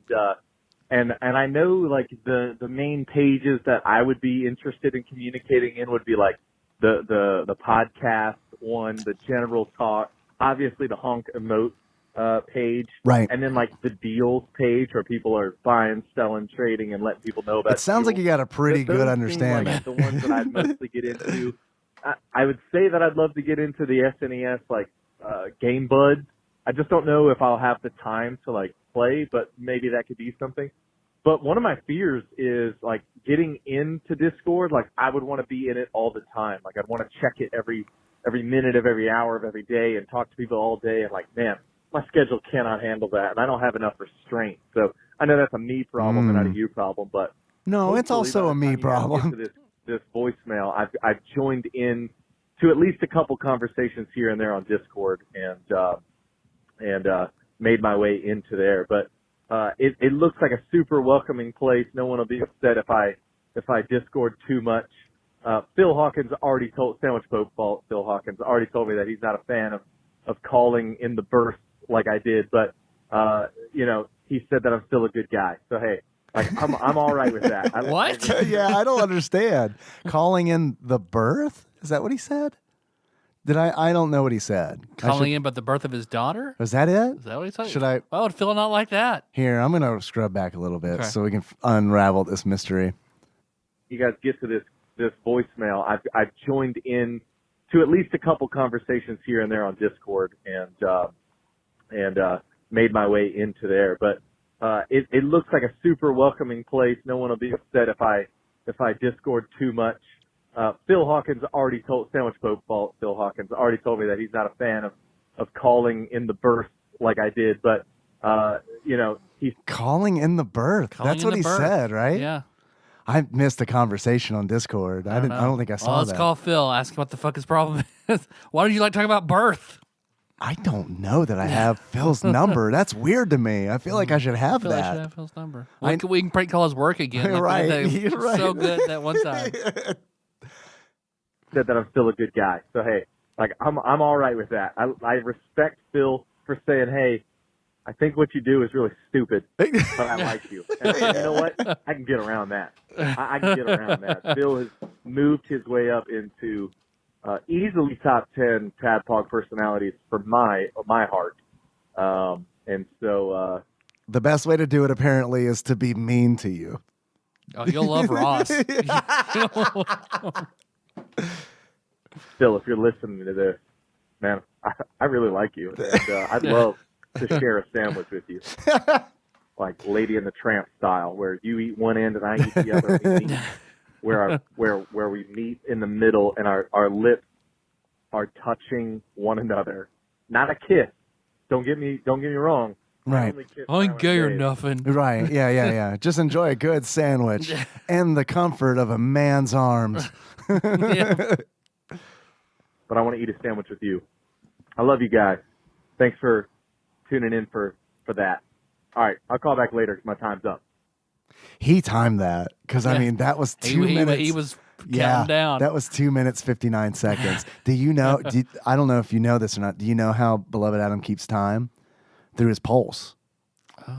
I know like the main pages that I would be interested in communicating in would be like the podcast one, the general talk, obviously the honk emote page, right, and then like the deals page where people are buying, selling, trading, and letting people know about. It sounds like you got a pretty good understanding. Like the ones that I'd mostly get into. I would say that I'd love to get into the SNES like Game Buds. I just don't know if I'll have the time to like play, but maybe that could be something. But one of my fears is like getting into Discord. Like I would want to be in it all the time. Like I'd want to check it every minute of every hour of every day and talk to people all day. And like, man, my schedule cannot handle that, and I don't have enough restraint. So I know that's a me problem and not a you problem. But no, it's also a me problem. This voicemail, I've joined in to at least a couple conversations here and there on Discord, and made my way into there. But it looks like a super welcoming place. No one will be upset if I Discord too much. Phil Hawkins already told Sandwich Pope Fault. Phil Hawkins already told me that he's not a fan of calling in the burst like I did, but he said that I'm still a good guy. So hey, like I'm all right with that. What? Yeah, I don't understand. Calling in the birth? Is that what he said? I don't know what he said. Calling in about the birth of his daughter? Was that it? Is that what he said? Should I? Why would Phil not like that? Here, I'm going to scrub back a little bit Okay. so we can unravel this mystery. You guys get to this voicemail. I've joined in to at least a couple conversations here and there on Discord, and made my way into there. But it looks like a super welcoming place. No one will be upset if I Discord too much. Phil Hawkins already told Sandwich Pope Fault. Phil Hawkins already told me that he's not a fan of calling in the birth like I did, but he's calling in the birth. That's what he said, right? Yeah. I missed a conversation on Discord. I don't think I saw let's that. call Phil. Ask him what the fuck his problem is. Why don't you like talking about birth? I don't know that I have Phil's number. That's weird to me. I feel like I should have I feel like I that. should have Phil's number. We can prank call his work again. Like Right. You're right. so good that one time. said that I'm still a good guy. So hey, like I'm all right with that. I respect Phil for saying, hey, I think what you do is really stupid, but I like you. And you know what? I can get around that. I can get around that. Phil has moved his way up into easily top 10 TADPOG personalities for my heart. And so the best way to do it apparently is to be mean to you. Oh, you'll love Ross. Phil, if you're listening to this, man, I really like you. And I'd love to share a sandwich with you. Like Lady and the Tramp style, where you eat one end and I eat the other. We meet, where we meet in the middle and our lips are touching one another. Not a kiss. Don't get me wrong. Right. I ain't gay or nothing. Right. Yeah. Just enjoy a good sandwich and the comfort of a man's arms. Yeah. But I want to eat a sandwich with you. I love you guys. Thanks for tuning in for that. All right. I'll call back later because my time's up. He timed that because, I mean, that was 2 minutes. He was counting down. That was 2 minutes, 59 seconds. Do you know? I don't know if you know this or not. Do you know how Beloved Adam keeps time? Through his pulse.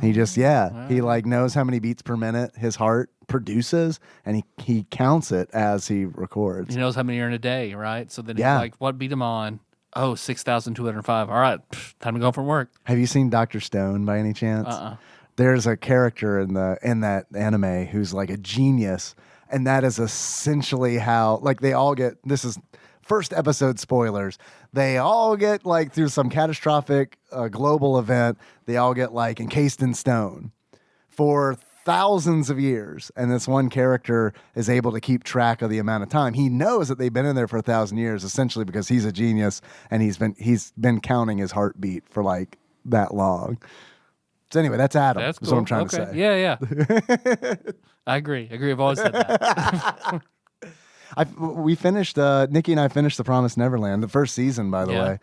He just, he like knows how many beats per minute his heart produces, and he counts it as he records. He knows how many are in a day, right? So then he's like, what beat him on? Oh, 6,205. All right, time to go from work. Have you seen Dr. Stone by any chance? There's a character in that anime who's like a genius, and that is essentially how, like, they all get, this is first episode spoilers, they all get like through some catastrophic global event, they all get like encased in stone for thousands of years, and this one character is able to keep track of the amount of time. He knows that they've been in there for 1,000 years, essentially because he's a genius and he's been counting his heartbeat for like that long. So anyway, that's Adam. That's That's cool. what I'm trying to say. Yeah. I agree. I've always said that. We finished. Nikki and I finished The Promised Neverland, the first season, by the way.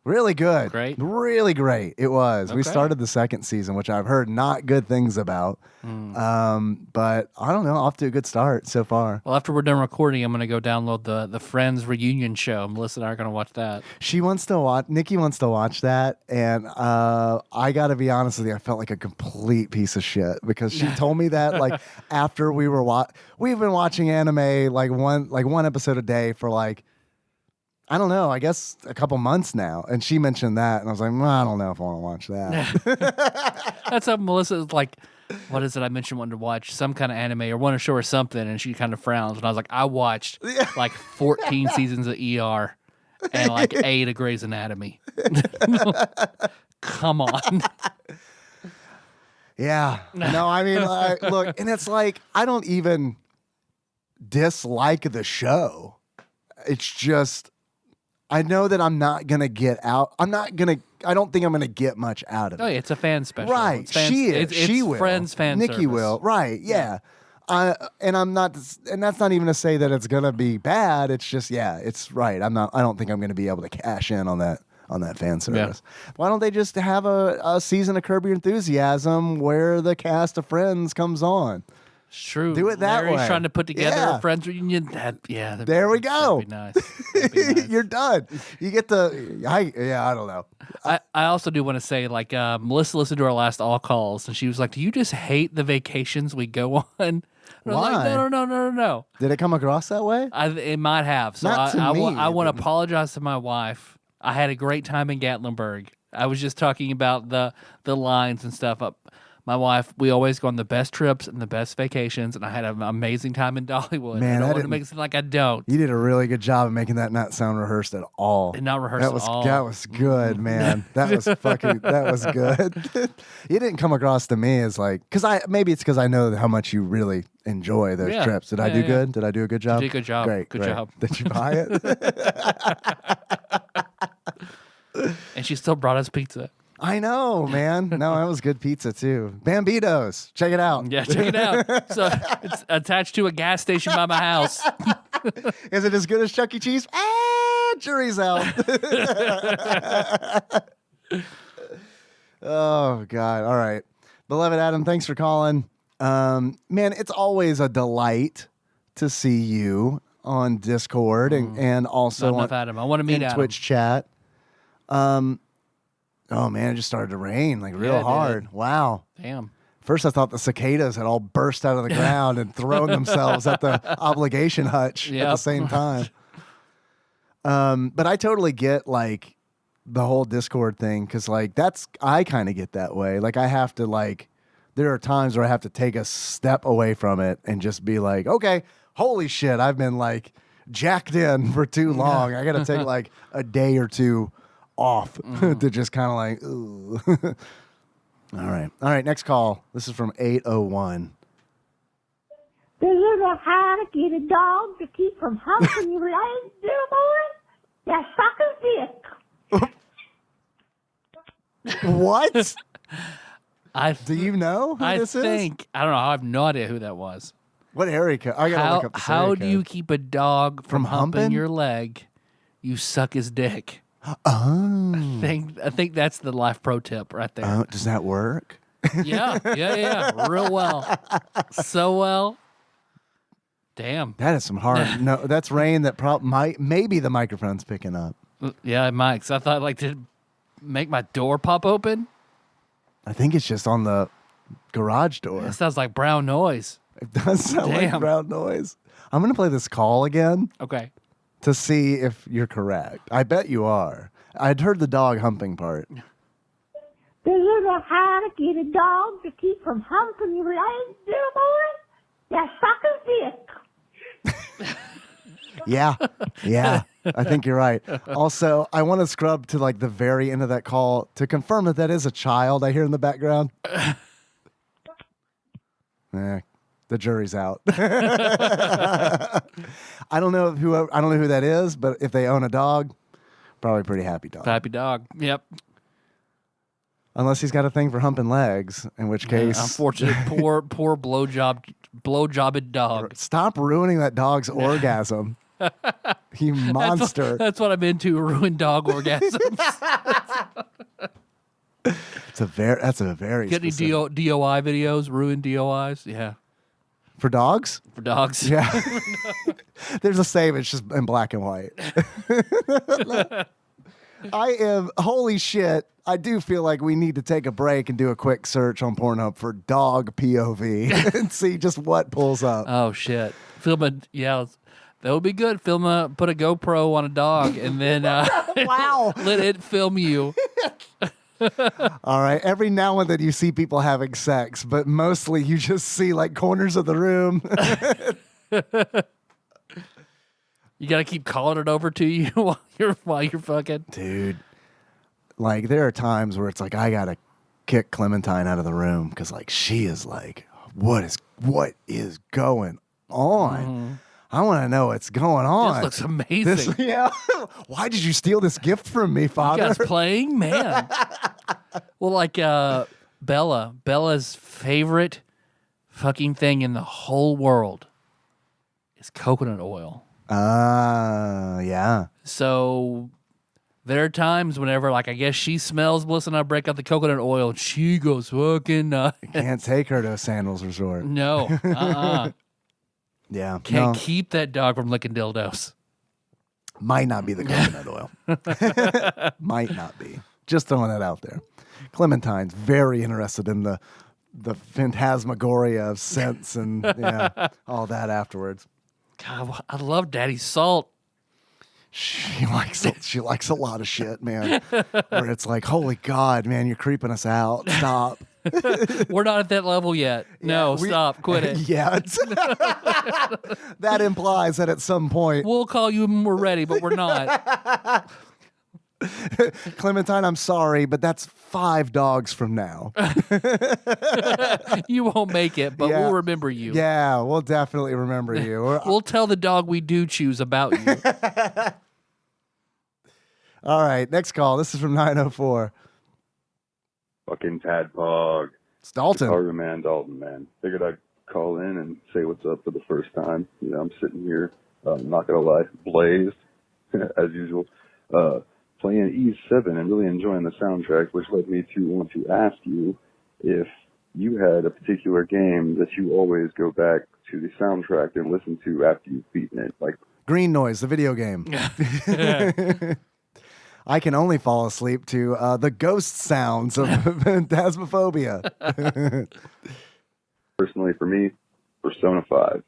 Really good. Great. Really great. It was. We Okay. started the second season, which I've heard not good things about. But I don't know. Off to a good start so far. Well, after we're done recording, I'm going to go download the Friends reunion show. Melissa and I are going to watch that. She wants to watch. Nikki wants to watch that, and I got to be honest with you. I felt like a complete piece of shit because she told me that like after we've been watching anime like one episode a day for like, I don't know, I guess a couple months now. And she mentioned that, and I was like, I don't know if I want to watch that. That's how Melissa's like, what is it? I mentioned wanting to watch some kind of anime or want to show her something, and she kind of frowns. And I was like, I watched like 14 seasons of ER and like 8 of Grey's Anatomy. Come on. Yeah. No, I mean, look, and it's like, I don't even dislike the show. It's just, I know that I'm not going to get out. I don't think I'm going to get much out of it. Oh, yeah, it's a fan special. Right. It's fans, She is. It's She will. Friends fan Nikki service. will. Right. Yeah. And I'm not, and that's not even to say that it's going to be bad. It's just, yeah, it's right. I don't think I'm going to be able to cash in on that fan service. Why don't they just have a season of Curb Your Enthusiasm where the cast of Friends comes on? It's true. Do it that Larry's way. trying to put together Yeah. a Friends reunion. There we go. That'd be nice. That'd be nice. You're done. You get I don't know. I also do want to say, like, Melissa listened to our last all calls, and she was like, "Do you just hate the vacations we go on?" And I was Why? like, no. Did it come across that way? It might have. So Not to I me, want to but- apologize to my wife. I had a great time in Gatlinburg. I was just talking about the lines and stuff. My wife, we always go on the best trips and the best vacations, and I had an amazing time in Dollywood. Man, I don't that want to didn't- make it seem like I don't. You did a really good job of making that not sound rehearsed at all. And not rehearsed That was at all. that was good, man. That was good. You didn't come across to me as like, maybe it's because I know how much you really enjoy those Yeah. trips. Did I Yeah, do yeah. good? Did I do a good job? did a good job. Great, Good great. job. Did you buy it? And she still brought us pizza. I know, man. No, that was good pizza too. Bambitos, check it out. Yeah, check it out. So it's attached to a gas station by my house. Is it as good as Chuck E. Cheese? Jury's out. Oh, God. All right. Beloved Adam, thanks for calling. Man, it's always a delight to see you on Discord and also Not enough Adam. I want to meet in Adam. Twitch chat. Oh, man, it just started to rain like real Yeah, it hard. did. Wow. Damn. First, I thought the cicadas had all burst out of the ground and thrown themselves at the obligation hutch at the Yep. same time. But I totally get like the whole Discord thing because like I kind of get that way. Like I have to like there are times where I have to take a step away from it and just be like, okay, holy shit, I've been like jacked in for too long. I got to take like a day or two off to just kind of like, ooh. All right. Next call. This is from 801. Do you know how to get a dog to keep from humping your legs, little boy? You suck his dick. What? I Do you know who I this is? think I don't know. I have no idea who that was. What area code? I gotta look up this How area do you code. keep a dog from humping humping? your leg? You suck his dick. Oh. I think that's the life pro tip right there. Oh, does that work? Yeah. Real well. So well. Damn. That is some hard. No, that's rain that maybe the microphone's picking up. Yeah, it might. 'Cause I thought, like, did it make my door pop open? I think it's just on the garage door. That sounds like brown noise. It does sound like Damn. brown noise. I'm gonna play this call again Okay. to see if you're correct. I bet you are. I'd heard the dog humping part. Do you know how to get a dog to keep from humping your legs, little boy? You suck his dick. Yeah. I think you're right. Also, I want to scrub to like the very end of that call to confirm that is a child I hear in the background. The jury's out. I don't know who that is, but if they own a dog, probably a pretty happy dog. Happy dog. Yep. Unless he's got a thing for humping legs, in which case, unfortunate, poor blowjobbed dog. Stop ruining that dog's orgasm. You monster. That's what I'm into, ruin dog orgasms. That's a very Get any specific. DOI videos, ruin DOIs? Yeah. For dogs? For dogs. Yeah. There's a save, it's just in black and white. Holy shit. I do feel like we need to take a break and do a quick search on Pornhub for dog POV and see just what pulls up. Oh, shit. That would be good. Put a GoPro on a dog and then Wow. let it film you. All right. Every now and then you see people having sex, but mostly you just see like corners of the room. You got to keep calling it over to you while you're fucking. Dude, like there are times where it's like I got to kick Clementine out of the room because like she is like, what is going on? Mm-hmm. I want to know what's going on. This looks amazing. Yeah. Why did you steal this gift from me, You Father? guys playing? Man. Well, like Bella's favorite fucking thing in the whole world is coconut oil. Yeah. So there are times whenever, like, I guess she smells bliss and I break out the coconut oil and she goes fucking Can't take her to a sandals resort. No. Yeah. Can't no. keep that dog from licking dildos. Might not be the coconut oil. Might not be. Just throwing that out there. Clementine's very interested in the phantasmagoria of scents and all that afterwards. God, I love Daddy's salt. She likes a lot of shit, man. Where it's like, holy God, man, you're creeping us out. Stop. We're not at that level yet. No, stop. Quit it. Yeah. That implies that at some point, We'll call you when we're ready, but we're not. Clementine, I'm sorry, but that's 5 dogs from now. You won't make it, but Yeah. we'll remember you. Yeah, we'll definitely remember you. We'll tell the dog we do choose about you. All right, next call. This is from 904. Fucking TADPOG. It's Dalton. Cargo man, Dalton, man. Figured I'd call in and say what's up for the first time. You know, I'm sitting here, not gonna lie, blazed, as usual, playing E7 and really enjoying the soundtrack, which led me to want to ask you if you had a particular game that you always go back to the soundtrack and listen to after you've beaten it. Like Green Noise, the video game. I can only fall asleep to the ghost sounds of Phantasmophobia. Personally, for me, Persona 5.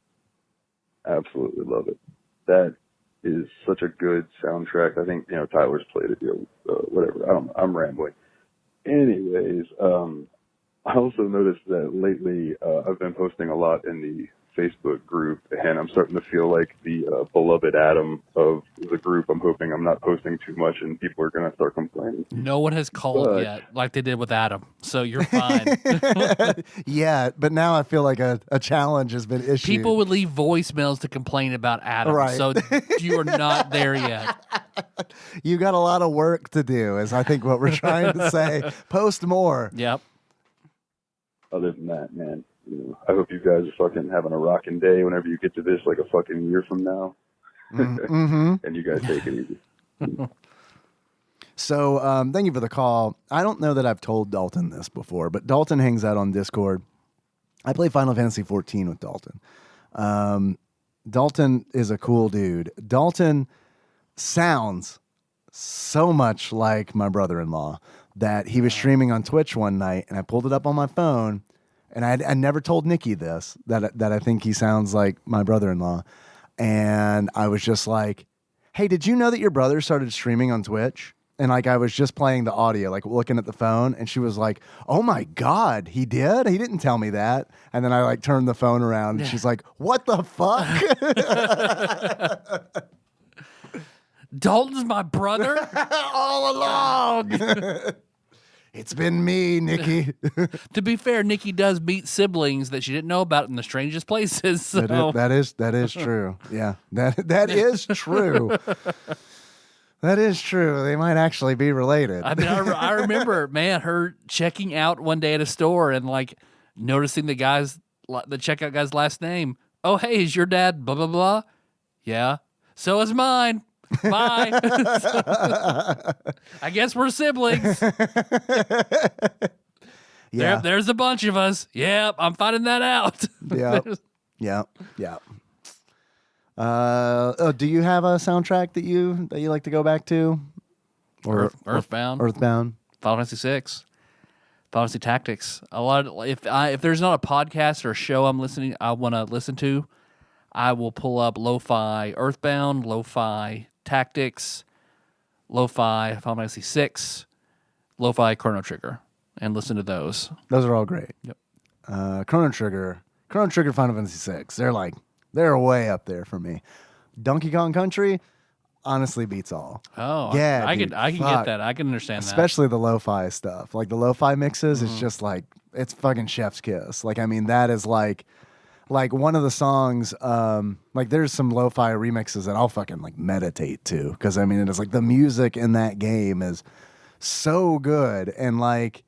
Absolutely love it. That is such a good soundtrack. I think, Tyler's played it, whatever. I don't know. I'm rambling. Anyways, I also noticed that lately I've been posting a lot in the Facebook group, and I'm starting to feel like the beloved Adam of the group. I'm hoping I'm not posting too much and people are going to start complaining. No one has called yet, like they did with Adam, so you're fine. Yeah, but now I feel like a challenge has been issued. People would leave voicemails to complain about Adam, Right. so you are not there yet. You got a lot of work to do, is I think what we're trying to say. Post more. Yep. Other than that, man, I hope you guys are fucking having a rocking day whenever you get to this, like a fucking year from now. Mm-hmm. And you guys take it easy. So thank you for the call. I don't know that I've told Dalton this before, but Dalton hangs out on Discord. I play Final Fantasy 14 with Dalton. Dalton is a cool dude. Dalton sounds so much like my brother-in-law that he was streaming on Twitch one night, and I pulled it up on my phone, and I never told Nikki this, that I think he sounds like my brother-in-law. And I was just like, hey, did you know that your brother started streaming on Twitch? And like I was just playing the audio, like looking at the phone, and she was like, "Oh my God, he did? He didn't tell me that." And then I like turned the phone around, and she's like, "What the fuck?" Dalton's my brother. All along. It's been me, Nikki. To be fair, Nikki does meet siblings that she didn't know about in the strangest places. So. That is true. Yeah, that is true. That is true. They might actually be related. I mean, I remember, man, her checking out one day at a store and like noticing the checkout guy's last name. Oh, hey, is your dad blah blah blah? Yeah, so is mine. Bye. I guess we're siblings. Yeah, There's a bunch of us. Yep, I'm finding that out. yeah. Do you have a soundtrack that you like to go back to? Or Earthbound. Earthbound. Final Fantasy 6. Final Fantasy Tactics. A lot. If there's not a podcast or a show I want to listen to, I will pull up Lo-Fi Earthbound, Lo-Fi Tactics, Lo-Fi Final Fantasy 6, Lo-Fi Chrono Trigger, and listen to those. Those are all great. Yep. Chrono Trigger, Final Fantasy 6. They're way up there for me. Donkey Kong Country honestly beats all. Oh, yeah, I dude, can get that. I can understand especially the lo-fi stuff. Like the lo-fi mixes, it's just like it's fucking chef's kiss. Like I mean, that is like one of the songs. Like there's some lo-fi remixes that I'll fucking like meditate to because I mean, it's like the music in that game is so good and like.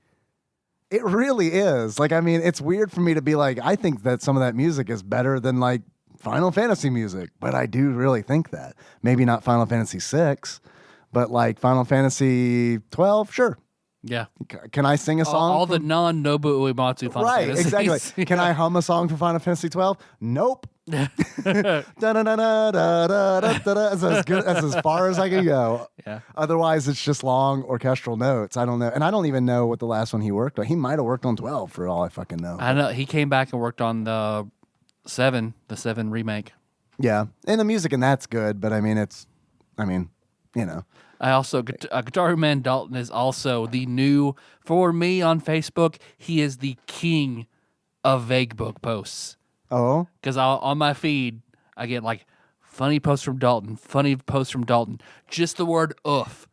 It really is. Like, I mean, it's weird for me to be like, I think that some of that music is better than like Final Fantasy music, but I do really think that. Maybe not Final Fantasy 6, but like Final Fantasy 12, sure. Yeah. Can I sing a song? All the non-Nobu Uematsu Final Right, Fantasies. exactly. Can I hum a song for Final Fantasy 12? Nope. That's as good. That's as far as I can go. Yeah. Otherwise, it's just long orchestral notes. I don't know, and I don't even know what the last one he worked on. He might have worked on 12 for all I fucking know. I know he came back and worked on the 7 remake. Yeah, and the music and that's good, but I mean, you know. I also Guitar Man Dalton is also the new for me on Facebook. He is the king of vague book posts. Oh, Because on my feed, I get like funny posts from Dalton, just the word oof.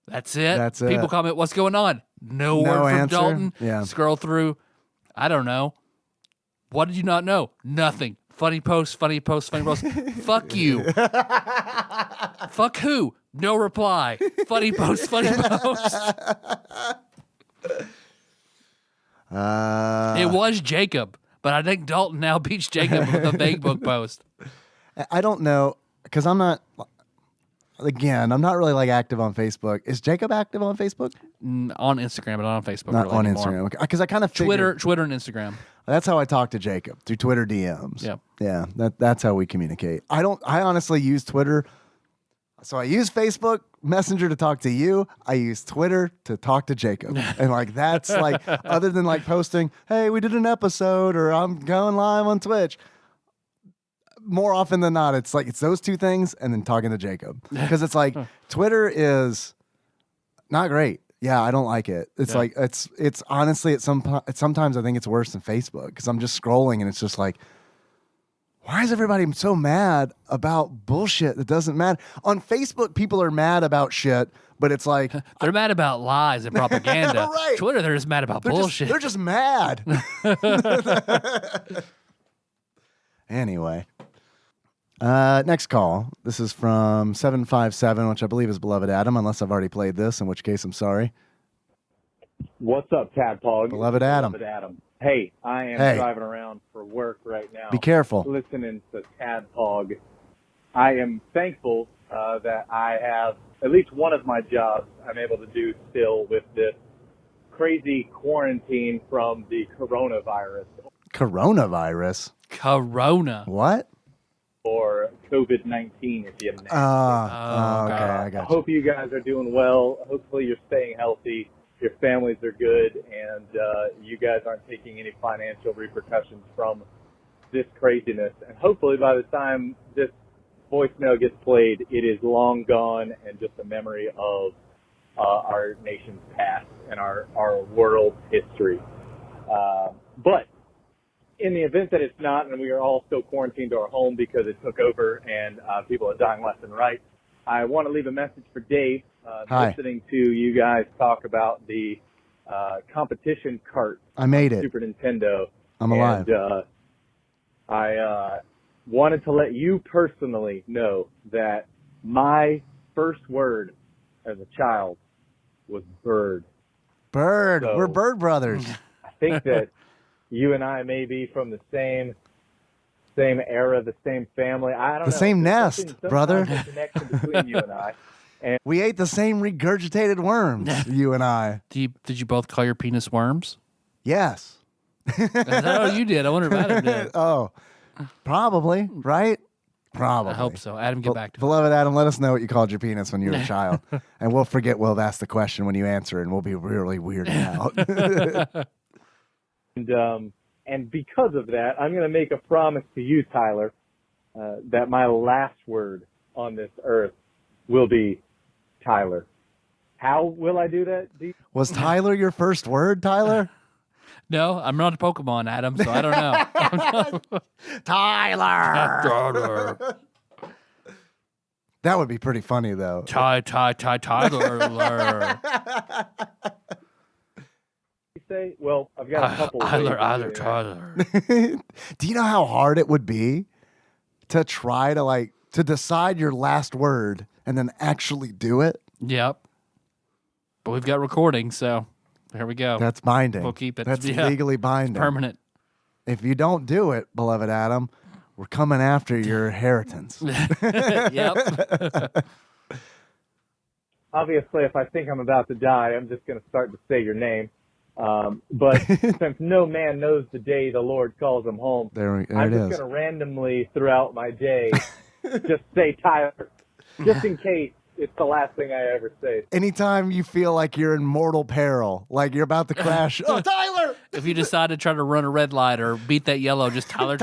That's it. That's it. People comment, what's going on? No No word from answer? Dalton. Yeah. Scroll through. I don't know. What did you not know? Nothing. Funny post. Fuck you. Fuck who? No reply. Funny post. It was Jacob. But I think Dalton now beats Jacob with a vague book post. I don't know because I'm not really like active on Facebook. Is Jacob active on Facebook? On Instagram, but not on Facebook. Not really on anymore. Instagram because I kind of Twitter and Instagram. That's how I talk to Jacob through Twitter DMs. Yep. Yeah, that's how we communicate. I honestly use Twitter. So I use Facebook Messenger to talk to you. I use Twitter to talk to Jacob. And like that's like other than like posting, "Hey, we did an episode," or "I'm going live on Twitch." More often than not, it's those two things and then talking to Jacob. Because it's like Twitter is not great. Yeah, I don't like it. It's like it's honestly sometimes I think it's worse than Facebook because I'm just scrolling and it's just like, why is everybody so mad about bullshit that doesn't matter? On Facebook, people are mad about shit, but it's like they're mad about lies and propaganda. Right. Twitter, they're just mad about bullshit. They're just mad. Anyway. Next call. This is from 757, which I believe is Beloved Adam, unless I've already played this, in which case I'm sorry. What's up, Tadpog? Beloved Adam. Beloved Adam. Hey, I am driving around for work right now. Be careful. Listening to Tadpog. I am thankful that I have at least one of my jobs I'm able to do still with this crazy quarantine from the coronavirus. Coronavirus? Corona. What? Or COVID-19, if you know. Okay, I got I you. hope you guys are doing well. Hopefully you're staying healthy. Your families are good, and you guys aren't taking any financial repercussions from this craziness. And hopefully by the time this voicemail gets played, it is long gone and just a memory of our nation's past and our world history. But in the event that it's not, and we are all still quarantined to our home because it took over and people are dying left and right, I want to leave a message for Dave. Hi. Listening to you guys talk about the competition cart I made on it. Super Nintendo. I'm alive. And I wanted to let you personally know that my first word as a child was bird. Bird. So- We're bird brothers. I think that you and I may be from the same era, the same family. I don't know. The same There's nest, some brother. kind of connection between you and I. We ate the same regurgitated worms, you and I. Did you both call your penis worms? Yes. Oh, you did. I wonder if Adam did. Oh, probably, right? Probably. I hope so. Adam, get back to me. Beloved Adam, let us know what you called your penis when you were a child. And we'll forget we'll have asked the question when you answer, and we'll be really weirded out. And because of that, I'm going to make a promise to you, Tyler, that my last word on this earth will be Tyler. How will I do that? Was Tyler your first word, Tyler? No, I'm not a Pokemon, Adam, so I don't know. Tyler! That would be pretty funny, though. Tyler. Say? Well, I've got a couple. ways of doing that. Tyler. Do you know how hard it would be to try to decide your last word and then actually do it? Yep. But we've got recording, so here we go. That's binding. We'll keep it. That's Yeah. legally binding. Permanent. If you don't do it, beloved Adam, we're coming after your inheritance. Yep. Obviously, if I think I'm about to die, I'm just going to start to say your name. But since no man knows the day the Lord calls him home, There I'm it just is. going to randomly throughout my day just say Tyler, just in case it's the last thing I ever say. Anytime you feel like you're in mortal peril, like you're about to crash, oh, Tyler! If you decide to try to run a red light or beat that yellow, just Tyler.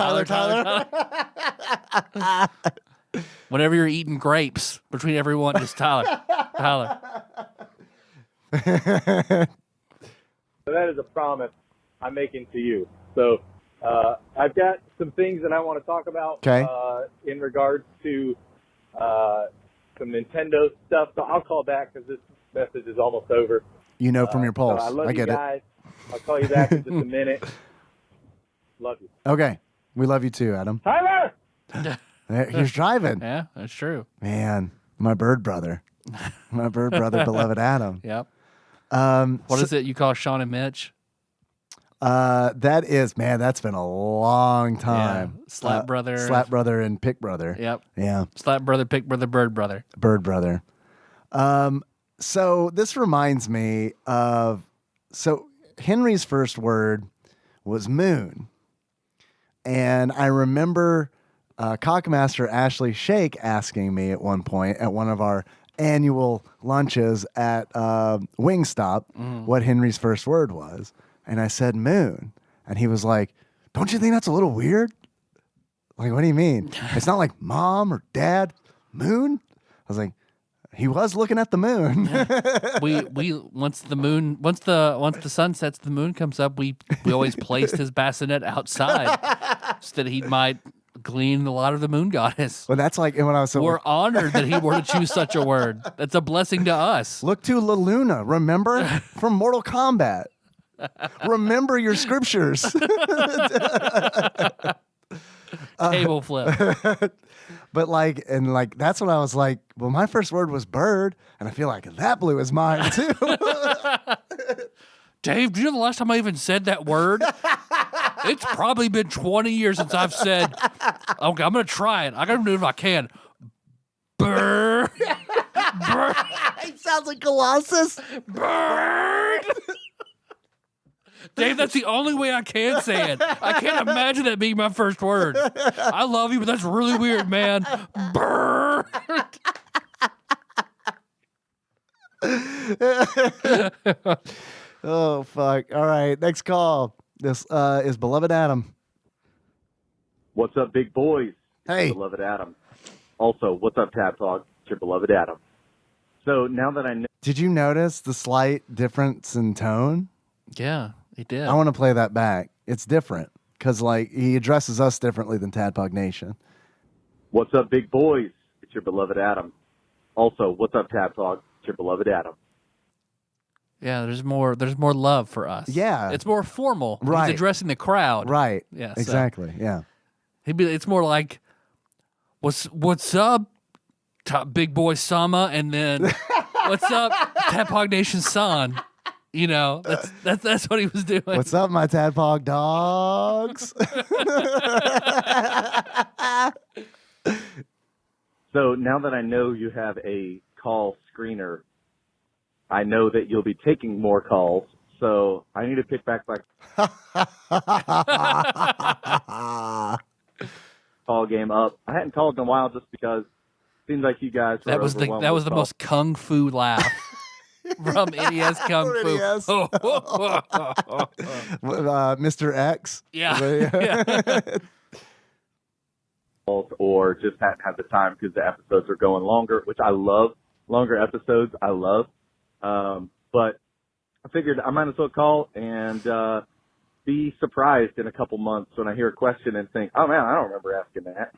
Whenever you're eating grapes between everyone, just Tyler. So that is a promise I'm making to you. So I've got some things that I want to talk about in regards to some Nintendo stuff. So I'll call back because this message is almost over. You know from your pulse. So I love I you get guys. I'll call you back in just a minute. Love you. it. Okay. We love you too, Adam. Tyler! He's driving. Yeah, that's true. Man, my bird brother. My bird brother, beloved Adam. Yep. What is it you call Sean and Mitch? That is, man, that's been a long time. Yeah. Slap brother. Slap brother and pick brother. Yep. Yeah. Slap brother, pick brother, bird brother. Bird brother. So this reminds me of, so Henry's first word was moon. And I remember Cockmaster Ashley Shake asking me at one point at one of our annual lunches at Wingstop what Henry's first word was. And I said moon. And he was like, don't you think that's a little weird? Like, what do you mean? It's not like mom or dad. Moon? I was like, he was looking at the moon. we once the sun sets, the moon comes up. We always placed his bassinet outside so that he might glean a lot of the moon goddess. Well, that's like when I was so. We're honored that he were to choose such a word. That's a blessing to us. Look to La Luna, remember? From Mortal Kombat. Remember your scriptures. Table flip. But that's when I was like, well, my first word was bird, and I feel like that blew his mind too. Dave, do you know the last time I even said that word? It's probably been 20 years since I've said, okay, I'm going to try it. I got to do it if I can. Bird. Bird. It sounds like Colossus. Bird. Dave, that's the only way I can say it. I can't imagine that being my first word. I love you, but that's really weird, man. Bird. Oh, fuck. All right, next call. This is beloved Adam. What's up, big boys? Hey. It's your beloved Adam. Also, what's up, TADPOG? It's your beloved Adam. So now that I know. Did you notice the slight difference in tone? Yeah, he did. I want to play that back. It's different because he addresses us differently than Tadpog Nation. What's up, big boys? It's your beloved Adam. Also, what's up, TADPOG? It's your beloved Adam. Yeah, there's more love for us. Yeah. It's more formal. Right. He's addressing the crowd. Right. Yeah, so Exactly. Yeah. it's more like, what's up, top big boy Sama, and then what's up, TADPOG Nation San. You know, that's what he was doing. What's up, my Tadpog dogs? So now that I know you have a call screener, I know that you'll be taking more calls. So I need to pick back my call game up. I hadn't called in a while just because it seems like you guys were that was the most kung fu laugh from NES Kung From Fu. NES. Mr. X. Yeah. or just hadn't had the time because the episodes are going longer, which I love. Longer episodes, I love. But I figured I might as well call and be surprised in a couple months when I hear a question and think, oh, man, I don't remember asking that.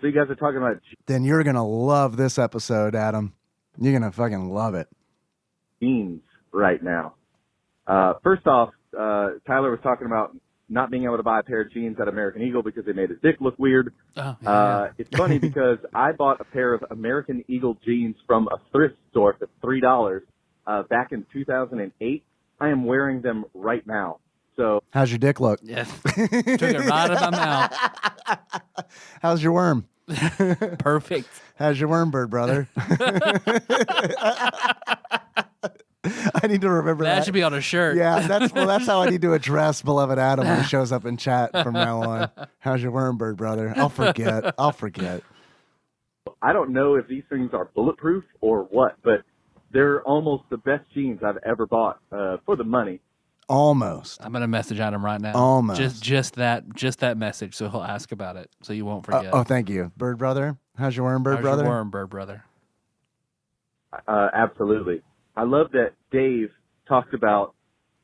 So you guys are talking about Then you're going to love this episode, Adam. You're going to fucking love it. jeans right now. First off, Tyler was talking about not being able to buy a pair of jeans at American Eagle because they made his dick look weird. Oh, yeah. It's funny because I bought a pair of American Eagle jeans from a thrift store for $3 back in 2008. I am wearing them right now. So How's your dick look? Yes. Took it right out of my mouth. How's your worm? Perfect. How's your worm bird, brother? I need to remember that. That should be on a shirt. Yeah, that's how I need to address beloved Adam when he shows up in chat from now on. How's your worm bird, brother? I'll forget. I don't know if these things are bulletproof or what, but they're almost the best jeans I've ever bought for the money. Almost. I'm gonna message Adam right now. Almost. Just that message, so he'll ask about it, so you won't forget. Thank you, bird brother. How's your worm bird, How's brother? your worm, bird brother? Absolutely. I love that Dave talked about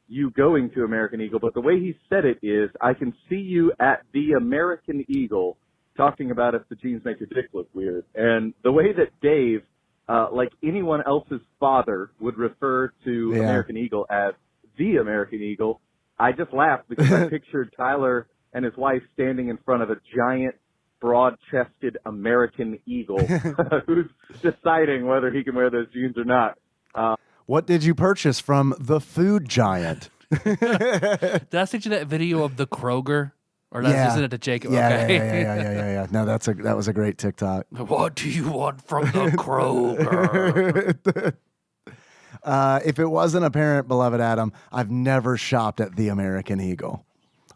you going to American Eagle, but the way he said it is, I can see you at the American Eagle talking about if the jeans make your dick look weird. And the way that Dave, like anyone else's father, would refer to American Eagle as the American Eagle, I just laughed because I pictured Tyler and his wife standing in front of a giant, broad-chested American Eagle who's deciding whether he can wear those jeans or not. What did you purchase from the food giant? Did I send you that video of the Kroger? Or did I send it to Jacob? Yeah, Okay. yeah. No, that was a great TikTok. What do you want from the Kroger? If it wasn't apparent, beloved Adam, I've never shopped at the American Eagle.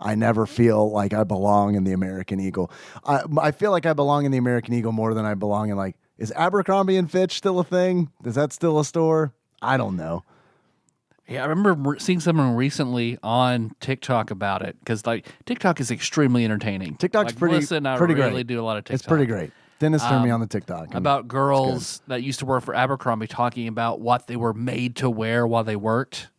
I never feel like I belong in the American Eagle. I feel like I belong in the American Eagle more than I belong in, like, is Abercrombie and Fitch still a thing? Is that still a store? I don't know. Yeah, I remember seeing someone recently on TikTok about it because, like, TikTok is extremely entertaining. TikTok's like, pretty, Melissa and I pretty really great. do a lot of TikTok. It's pretty great. Dennis turned me on the TikTok. About girls that used to work for Abercrombie talking about what they were made to wear while they worked,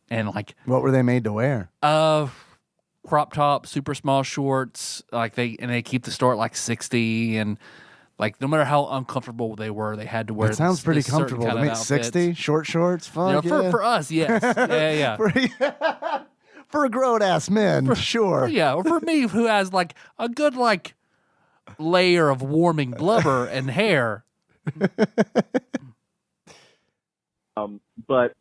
and like what were they made to wear? Crop top, super small shorts. Like they keep the store at like 60 and. Like, no matter how uncomfortable they were, they had to wear. It sounds pretty this certain comfortable. kind To of me, 60 short shorts. Fuck for us, yes, yeah. For grown ass men, sure. Or for me, who has like a good like layer of warming blubber and hair. But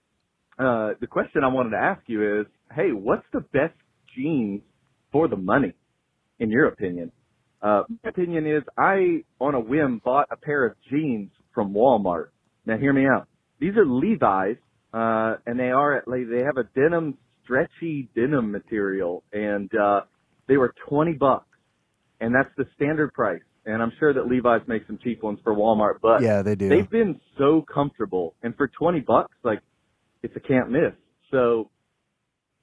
the question I wanted to ask you is, hey, what's the best jeans for the money, in your opinion? My opinion is I, on a whim, bought a pair of jeans from Walmart. Now, hear me out. These are Levi's, and they have a stretchy denim material, and they were $20, and that's the standard price. And I'm sure that Levi's makes some cheap ones for Walmart, but yeah, they do. They've been so comfortable, and for $20, like, it's a can't miss. So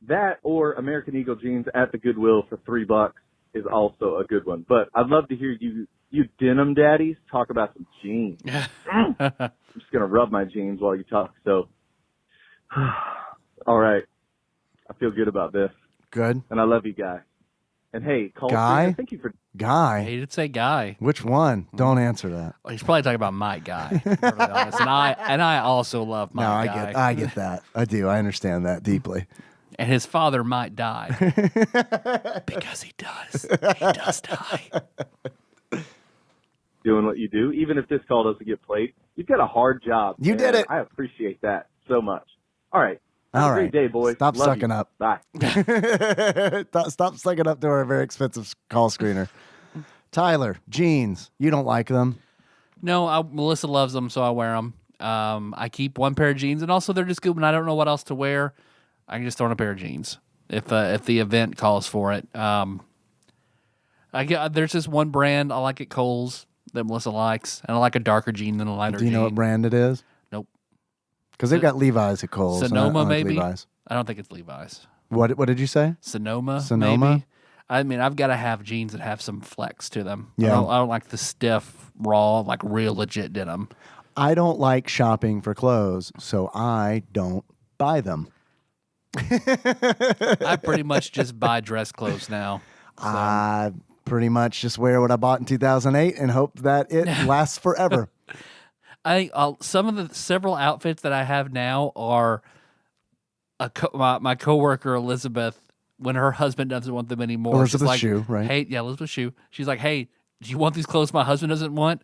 that or American Eagle jeans at the Goodwill for $3 is also a good one. But I'd love to hear you denim daddies talk about some jeans. I'm just going to rub my jeans while you talk. So, all right. I feel good about this. Good. And I love you guys. And hey, call Guy? screener, thank you for Guy. He did say Guy. Which one? Don't answer that. He's probably talking about my Guy. To be perfectly honest. And I also love my No, Guy. I get that. I do. I understand that deeply. And his father might die because he does. He does die. doing what you do. Even if this call doesn't get played, you've got a hard job. You did it. I appreciate that so much. All right. Have All a right. great day, boys. Stop Love sucking you. up. Bye. Stop sucking up to our very expensive call screener. Tyler, jeans. You don't like them. No, Melissa loves them, so I wear them. I keep one pair of jeans, and also they're just good when I don't know what else to wear. I can just throw in a pair of jeans if the event calls for it. There's this one brand I like at Kohl's that Melissa likes, and I like a darker jean than a lighter jean. Do you know what brand it is? Nope. Because they've got Levi's at Kohl's. and I Sonoma, like maybe? Levi's. I don't think it's Levi's. What did you say? Sonoma, Sonoma? maybe. I mean, I've got to have jeans that have some flex to them. Yeah. I don't like the stiff, raw, like real legit denim. I don't like shopping for clothes, so I don't buy them. I pretty much just buy dress clothes now. So. I pretty much just wear what I bought in 2008 and hope that it lasts forever. I think some of the several outfits that I have now are my coworker Elizabeth. When her husband doesn't want them anymore, Elizabeth she's like, Shue, right? Hey, yeah, Elizabeth Shue. She's like, hey, do you want these clothes my husband doesn't want?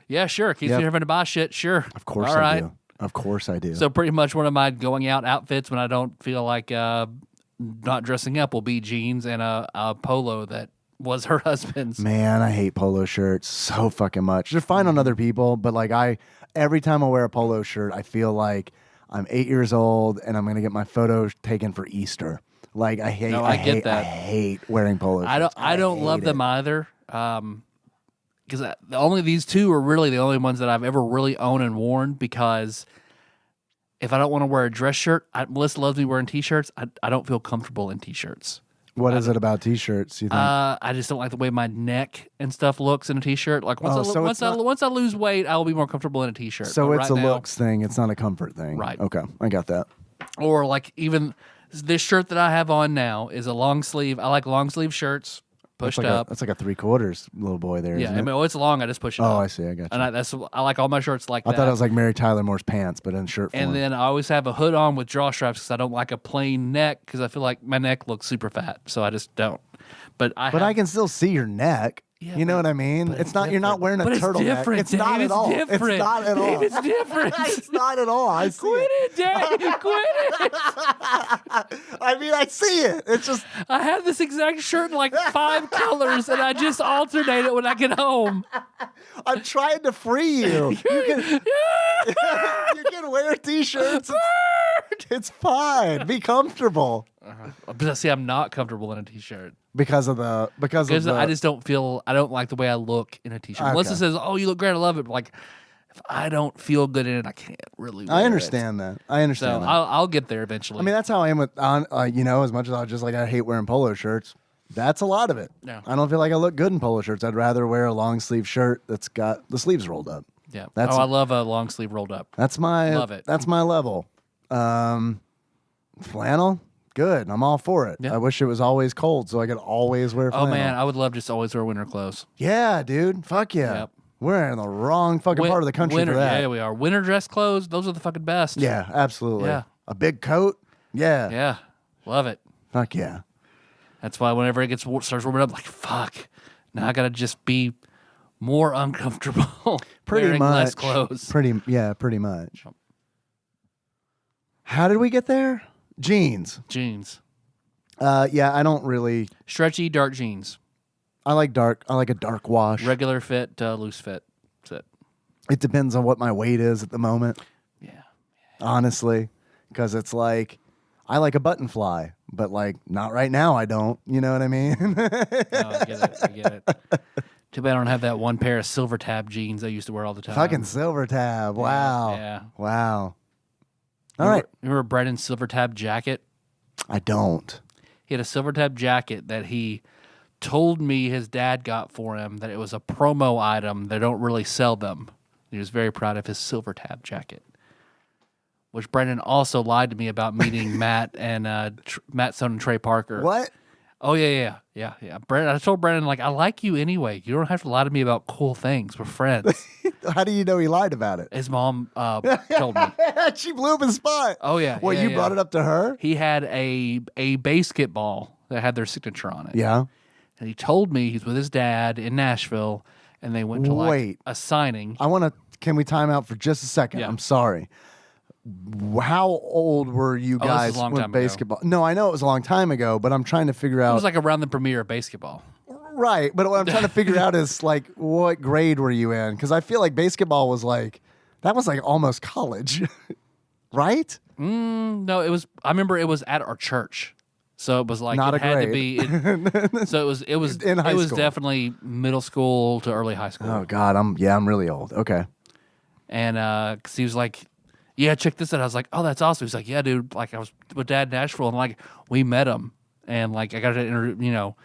Yeah, sure. Keeps me having to buy shit. Sure. Of course All I right. do. Of course I do. So pretty much one of my going out outfits when I don't feel like not dressing up will be jeans and a polo that was her husband's. Man, I hate polo shirts so fucking much. They're fine on other people, but like every time I wear a polo shirt, I feel like I'm 8 years old and I'm gonna get my photo taken for Easter. Like I hate. No, I get that. I hate wearing polo shirts. I don't love hate them it. either. Because only these two are really the only ones that I've ever really owned and worn. Because if I don't want to wear a dress shirt, Melissa loves me wearing t-shirts. I don't feel comfortable in t-shirts. What is it about t-shirts? You think? I just don't like the way my neck and stuff looks in a t-shirt. Like once Oh, I lose weight, I will be more comfortable in a t-shirt. so But it's right a now- looks thing. It's not a comfort thing. Right. Okay, I got that. Or like even this shirt that I have on now is a long sleeve. I like long sleeve shirts pushed up. That's like a 3/4 little boy there. Yeah, isn't I it? mean, it's long. I just push it up. Oh, I see. I got you. And I like all my shirts like I that. thought it was like Mary Tyler Moore's pants, but in shirt form. And then I always have a hood on with drawstraps because I don't like a plain neck because I feel like my neck looks super fat. So I just don't. But I can still see your neck. Yeah, you know but- what I mean? but It's it's not. You're not wearing a But it's turtleneck. different, It's not Dave. at It's all. different. It's not at all. Dave, it's different. It's not at all. I see Quit it, Dave. Quit it. I mean, I see it. It's just. I have this exact shirt in like 5 colors, and I just alternate it when I get home. I'm trying to free you. You can. You can wear t-shirts. It's fine. Be comfortable. But see, I'm not comfortable in a t-shirt Because of the. Because I just don't feel. I don't like the way I look in a t-shirt. Okay. Melissa says, "Oh, you look great. I love it." But like, if I don't feel good in it, I can't really. Wear I it. understand that. I So understand that. I'll get there eventually. I mean, that's how I am with as much as I hate wearing polo shirts. That's a lot of it. Yeah. I don't feel like I look good in polo shirts. I'd rather wear a long sleeve shirt that's got the sleeves rolled up. yeah. that's- I love a long sleeve rolled up. That's my Love it. That's my level. Flannel, good. I'm all for it. Yeah. I wish it was always cold so I could always wear Oh flannel. man, I would love just to always wear winter clothes. Yeah, dude. Fuck yeah. Yep. We're in the wrong fucking part of the country winter, for that. Yeah, we are. Winter dress clothes, those are the fucking best. Yeah, absolutely. Yeah. A big coat. Yeah. Yeah. Love it. Fuck yeah. That's why whenever it starts warming up, like fuck, now I gotta just be more uncomfortable. Pretty wearing much. less clothes. Pretty much. How did we get there? Jeans. Jeans, Yeah, I don't really. stretchy dark jeans, I like dark. I like a dark wash. regular fit, loose fit. That's it. It depends on what my weight is at the moment, Yeah. honestly, because it's like I like a button fly, but like not right now. I don't. You know what I mean? No, I get it. I get it. Too bad I don't have that one pair of silver tab jeans I used to wear all the time. Fucking silver tab. Wow. Yeah. Wow. All right. Remember Brendan's silver tab jacket? I don't. He had a silver tab jacket that he told me his dad got for him, that it was a promo item. They don't really sell them. He was very proud of his silver tab jacket, which Brendan also lied to me about meeting Matt and Matt Stone and Trey Parker. What? Oh yeah. Brandon, I told Brandon, like, I like you anyway. You don't have to lie to me about cool things. We're friends. How do you know he lied about it? His mom told me. She blew up his spot. Oh yeah. Well, yeah, you yeah. brought it up to her? He had a basketball that had their signature on it. Yeah. And he told me he's with his dad in Nashville, and they went to like Wait. a signing. Can we time out for just a second? Yeah. I'm sorry. How old were you Oh, this guys was a long when time ago. basketball? No, I know it was a long time ago, but I'm trying to figure It out. was like around the premiere of basketball. Right, but what I'm trying to figure out is like, what grade were you in? Because I feel like basketball was like, that was like almost college, right? No, it was. I remember it was at our church, so it was like Not it a had to grade. be. So it was In high it was school. definitely middle school to early high school. Oh God, I'm really old. Okay. And because he was like, yeah, check this out. I was like, oh, that's awesome. He's like, yeah, dude. Like I was with Dad in Nashville, and like we met him, and like I got to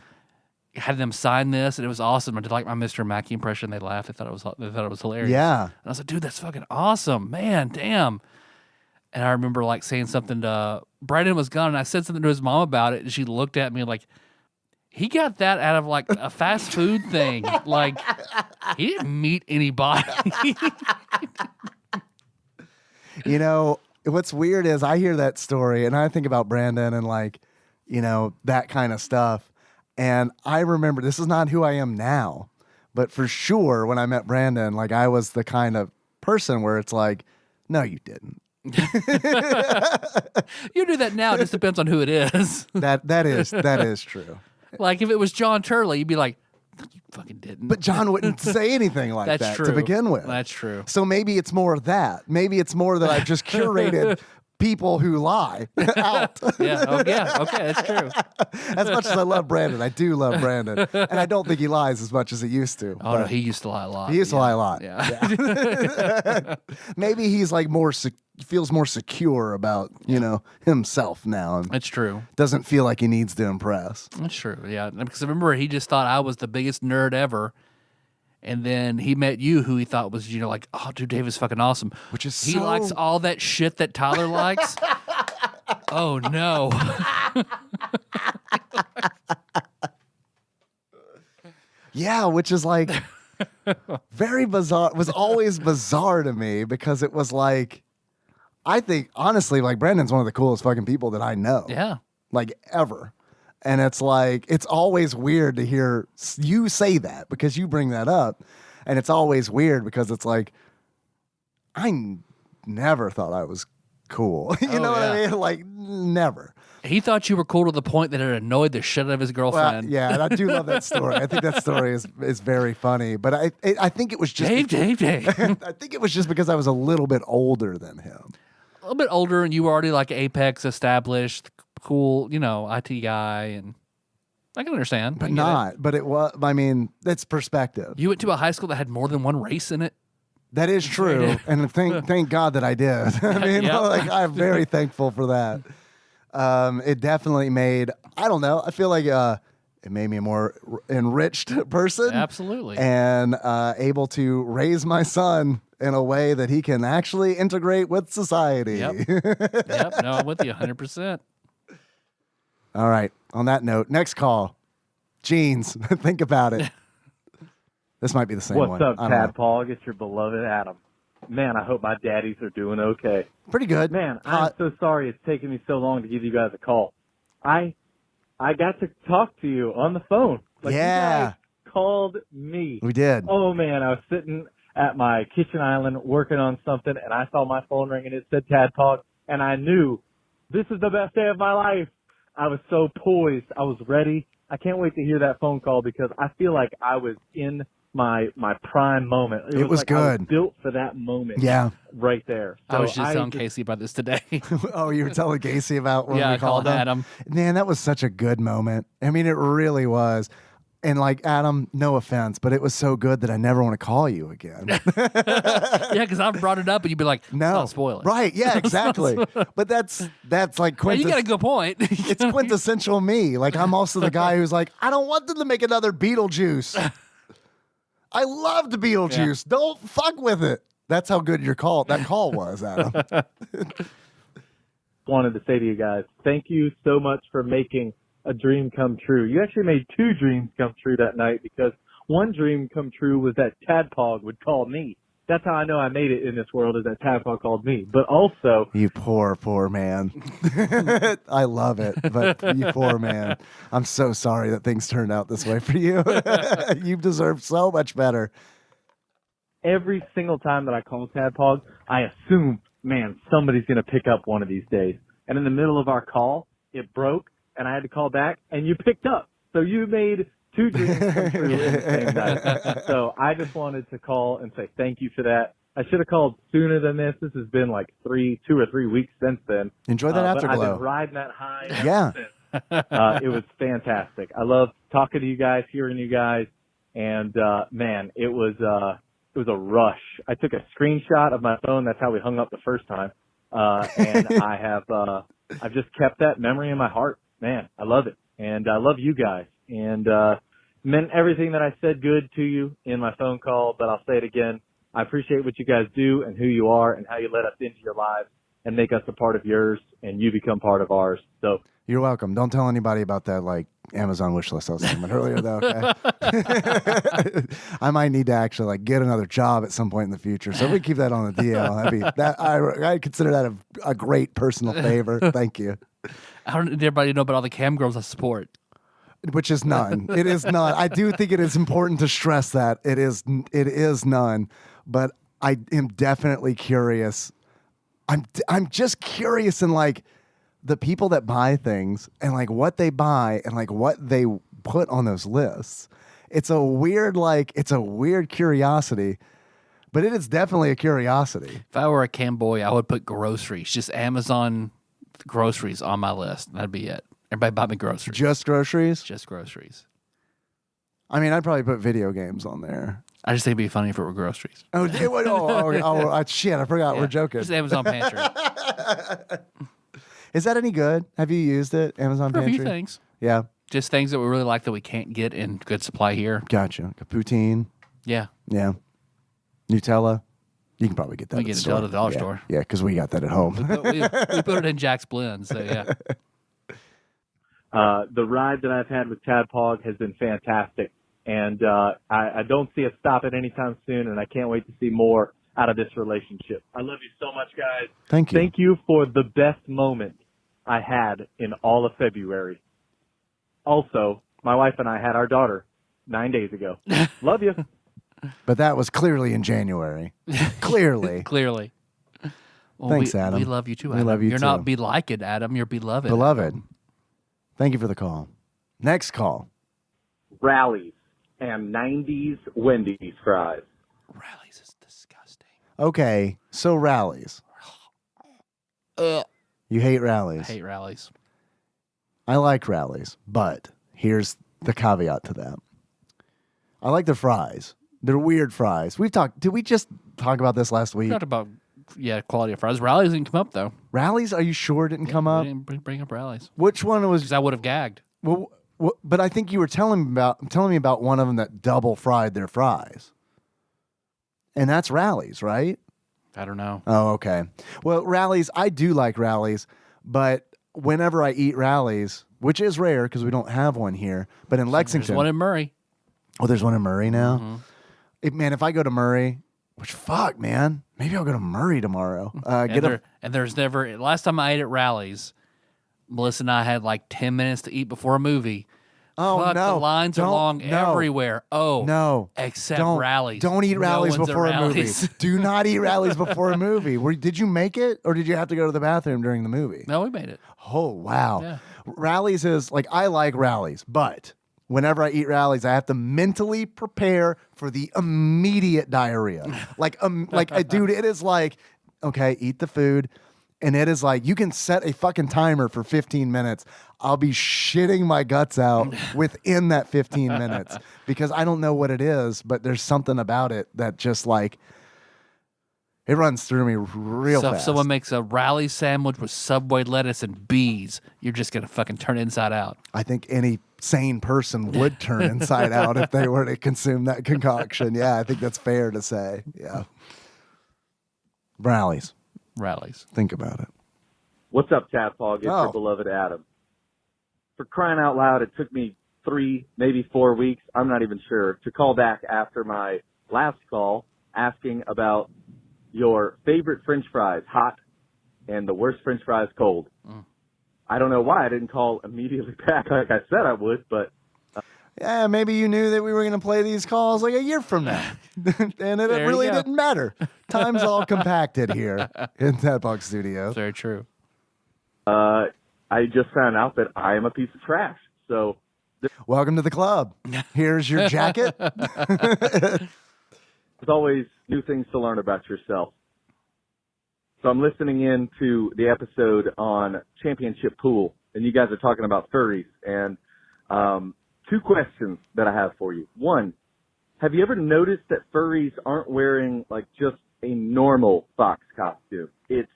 had them sign this, and it was awesome. I did like my Mr. Mackey impression. They laughed. They thought it was hilarious. Yeah. And I was like, dude, that's fucking awesome, man. Damn. And I remember like saying something to Brandon was gone, and I said something to his mom about it, and she looked at me like, he got that out of like a fast food thing. Like he didn't meet anybody. You know, what's weird is I hear that story and I think about Brandon and like, that kind of stuff. And I remember this is not who I am now, but for sure when I met Brandon, like I was the kind of person where it's like, no, you didn't. You do that now. It just depends on who it is. That is true. Like if it was John Turley, you'd be like, you fucking didn't. But John wouldn't say anything like That's that true. to begin with. That's true. So maybe it's more of that. Maybe it's more that I've just curated people who lie out. Yeah. Oh, yeah. Okay. That's true. As much as I love Brandon, I do love Brandon. And I don't think he lies as much as he used to. Oh, no. He used to lie a lot. He used to lie a lot. Yeah. Maybe he's like feels more secure about, himself now and That's true. doesn't feel like he needs to impress. That's true. Yeah. Because I remember he just thought I was the biggest nerd ever. And then he met you, who he thought was, like, oh, dude, Dave is fucking awesome. Which is he so- likes all that shit that Tyler likes. Oh, no. Yeah, which is like very bizarre. Was always bizarre to me because it was like, I think honestly, like Brandon's one of the coolest fucking people that I know. Yeah. Like ever. And it's like, it's always weird to hear you say that because you bring that up. And it's always weird because it's like, never thought I was cool. You know what I mean? Like, never. He thought you were cool to the point that it annoyed the shit out of his girlfriend. Well, yeah, and I do love that story. I think that story is very funny. But I think it was just Dave. I think it was just because I was a little bit older than him. A little bit older, and you were already like Apex established, cool, IT guy, and I can understand. But not. But it was, I mean, that's perspective. You went to a high school that had more than one race in it. That is true. And thank God that I did. I mean, Yep. like, I'm very thankful for that. It definitely made, I don't know, I feel like it made me a more enriched person. Absolutely. And able to raise my son in a way that he can actually integrate with society. Yep. Yep. No, I'm with you 100%. All right. On that note, next call. Jeans. Think about it. This might be the same one. What's up, I don't know. TADPOG? It's your beloved Adam. Man, I hope my daddies are doing okay. Pretty good. Man, I'm so sorry it's taken me so long to give you guys a call. I got to talk to you on the phone. Like, Yeah. You guys called me. We did. Oh, man, I was sitting at my kitchen island working on something, and I saw my phone ring, and it said TADPOG, and I knew this is the best day of my life. I was so poised. I was ready. I can't wait to hear that phone call because I feel like I was in my prime moment. It was like I was good. built for that moment. Yeah. Right there. I So was just telling Casey about this today. Oh, you were telling Casey about when Yeah, we I called called him? Adam. Man, that was such a good moment. I mean, it really was. And like, Adam, no offense, but it was so good that I never want to call you again. Yeah, because I brought it up, and you'd be like, No. "Not spoil it." Right. Yeah, exactly. But that's like Well, you got a good point. it's quintessential me. Like, I'm also the guy who's like, I don't want them to make another Beetlejuice. I loved Beetlejuice. Don't fuck with it. That's how good that call was, Adam. wanted to say to you guys, thank you so much for making a dream come true. You actually made 2 dreams come true that night, because one dream come true was that TADPOG would call me. That's how I know I made it in this world, is that TADPOG called me. But also, You poor man. I love it, but you poor man. I'm so sorry that things turned out this way for you. You deserve so much better. every single time that I call TADPOG, I assume, man, somebody's going to pick up one of these days. And in the middle of our call, it broke, and I had to call back, and you picked up. So you made 2 dreams come true in the same night. So I just wanted to call and say thank you for that. I should have called sooner than this. This has been like 2 or 3 weeks since then. Enjoy that But I've afterglow. been riding that high ever Yeah. since. It was fantastic. I love talking to you guys, hearing you guys, and man, it was a rush. I took a screenshot of my phone. That's how we hung up the first time, and I've just kept that memory in my heart. Man, I love it, and I love you guys, and meant everything that I said good to you in my phone call. But I'll say it again. I appreciate what you guys do and who you are and how you let us into your lives and make us a part of yours, and you become part of ours. So. You're welcome. Don't tell anybody about that like Amazon wish list I was talking about earlier, though. Okay? I might need to actually like get another job at some point in the future, so if we keep that on the DL. That'd be that. I consider that a great personal favor. Thank you. I don't need everybody to know about all the cam girls I support. Which is none. It is not. I do think it is important to stress that it is none. But I am definitely curious. I'm just curious in like the people that buy things and like what they buy and like what they put on those lists. It's a weird curiosity, but it is definitely a curiosity. If I were a cam boy, I would put groceries, just Amazon groceries on my list. That'd be it. Everybody buy me groceries. Just groceries? Just groceries. I mean, I'd probably put video games on there. I just think it'd be funny if it were groceries. Oh, shit, I forgot. Yeah, We're joking. Just Amazon Pantry. Is that any good? Have you used it, Amazon For a Pantry? few things. Yeah. Just things that we really like that we can't get in good supply here. Gotcha. Like a poutine. Yeah. Yeah. Nutella. You can probably get that We at get the it store. at the dollar Yeah. store. Yeah, because we got that at home. we put it in Jack's Blend, so yeah. The ride that I've had with TADPOG has been fantastic, and I don't see it stopping anytime soon, and I can't wait to see more out of this relationship. I love you so much, guys. Thank you. Thank you for the best moment I had in all of February. Also, my wife and I had our daughter 9 days ago. Love you. But that was clearly in January. Clearly. Clearly. Well, Thanks, Adam. We love you too, We Adam. love you You're too. not be like it, Adam. You're beloved. Beloved. Thank you for the call. Next call. Rallies and 90s Wendy's fries. Rallies is disgusting. Okay, so rallies. You hate I rallies. hate rallies. I like rallies, but here's the caveat to that. I like the fries. They're weird fries. Did we just talk about this last We week? talked about quality of fries. Rallies didn't come up though. Rallies, are you sure it didn't come We up? didn't bring up rallies Which one was because I would have gagged. well, but I think you were telling me about one of them that double fried their fries. And that's rallies, right? I don't know. Oh, okay. Well, rallies, I do like rallies, but whenever I eat rallies, which is rare because we don't have one here, but in Lexington. There's one in Murray. Oh, there's one in Murray now? Mhm. If I go to Murray, which fuck, man, maybe I'll go to Murray tomorrow. And there's never. Last time I ate at rallies, Melissa and I had like 10 minutes to eat before a movie. Oh, Fuck, no. the lines are Don't- long no. everywhere. Oh, No. except Don't, rallies. Don't eat No rallies one's at before a movie. rallies. Do not eat rallies before a movie. Did you make it or did you have to go to the bathroom during the movie? No, we made it. Oh, wow. Yeah. Rallies is like, I like rallies, but whenever I eat rallies, I have to mentally prepare for the immediate diarrhea. Dude, it is like, okay, eat the food. And it is like, you can set a fucking timer for 15 minutes. I'll be shitting my guts out within that 15 minutes because I don't know what it is, but there's something about it that just like, it runs through me real So if fast. someone makes a rally sandwich with Subway lettuce and bees, you're just gonna fucking turn inside out. I think any sane person would turn inside out if they were to consume that concoction. Yeah, I think that's fair to say. Yeah. Rallies. Rallies. Think about it. What's up, TADPOG? It's Oh. your beloved Adam. for crying out loud, it took me 3, maybe 4 weeks, I'm not even sure, to call back after my last call asking about your favorite French fries, hot, and the worst French fries, cold. I don't know why I didn't call immediately back like I said I would, but Yeah, maybe you knew that we were going to play these calls like a year from now. And it There you really go. didn't matter. Time's all compacted here in TADPOG Studio. Very true. I just found out that I am a piece of trash. So Welcome to the club. Here's your jacket. there's always new things to learn about yourself. So I'm listening in to the episode on Championship Pool, and you guys are talking about furries. And 2 questions that I have for you. 1, have you ever noticed that furries aren't wearing like just a normal fox costume? It's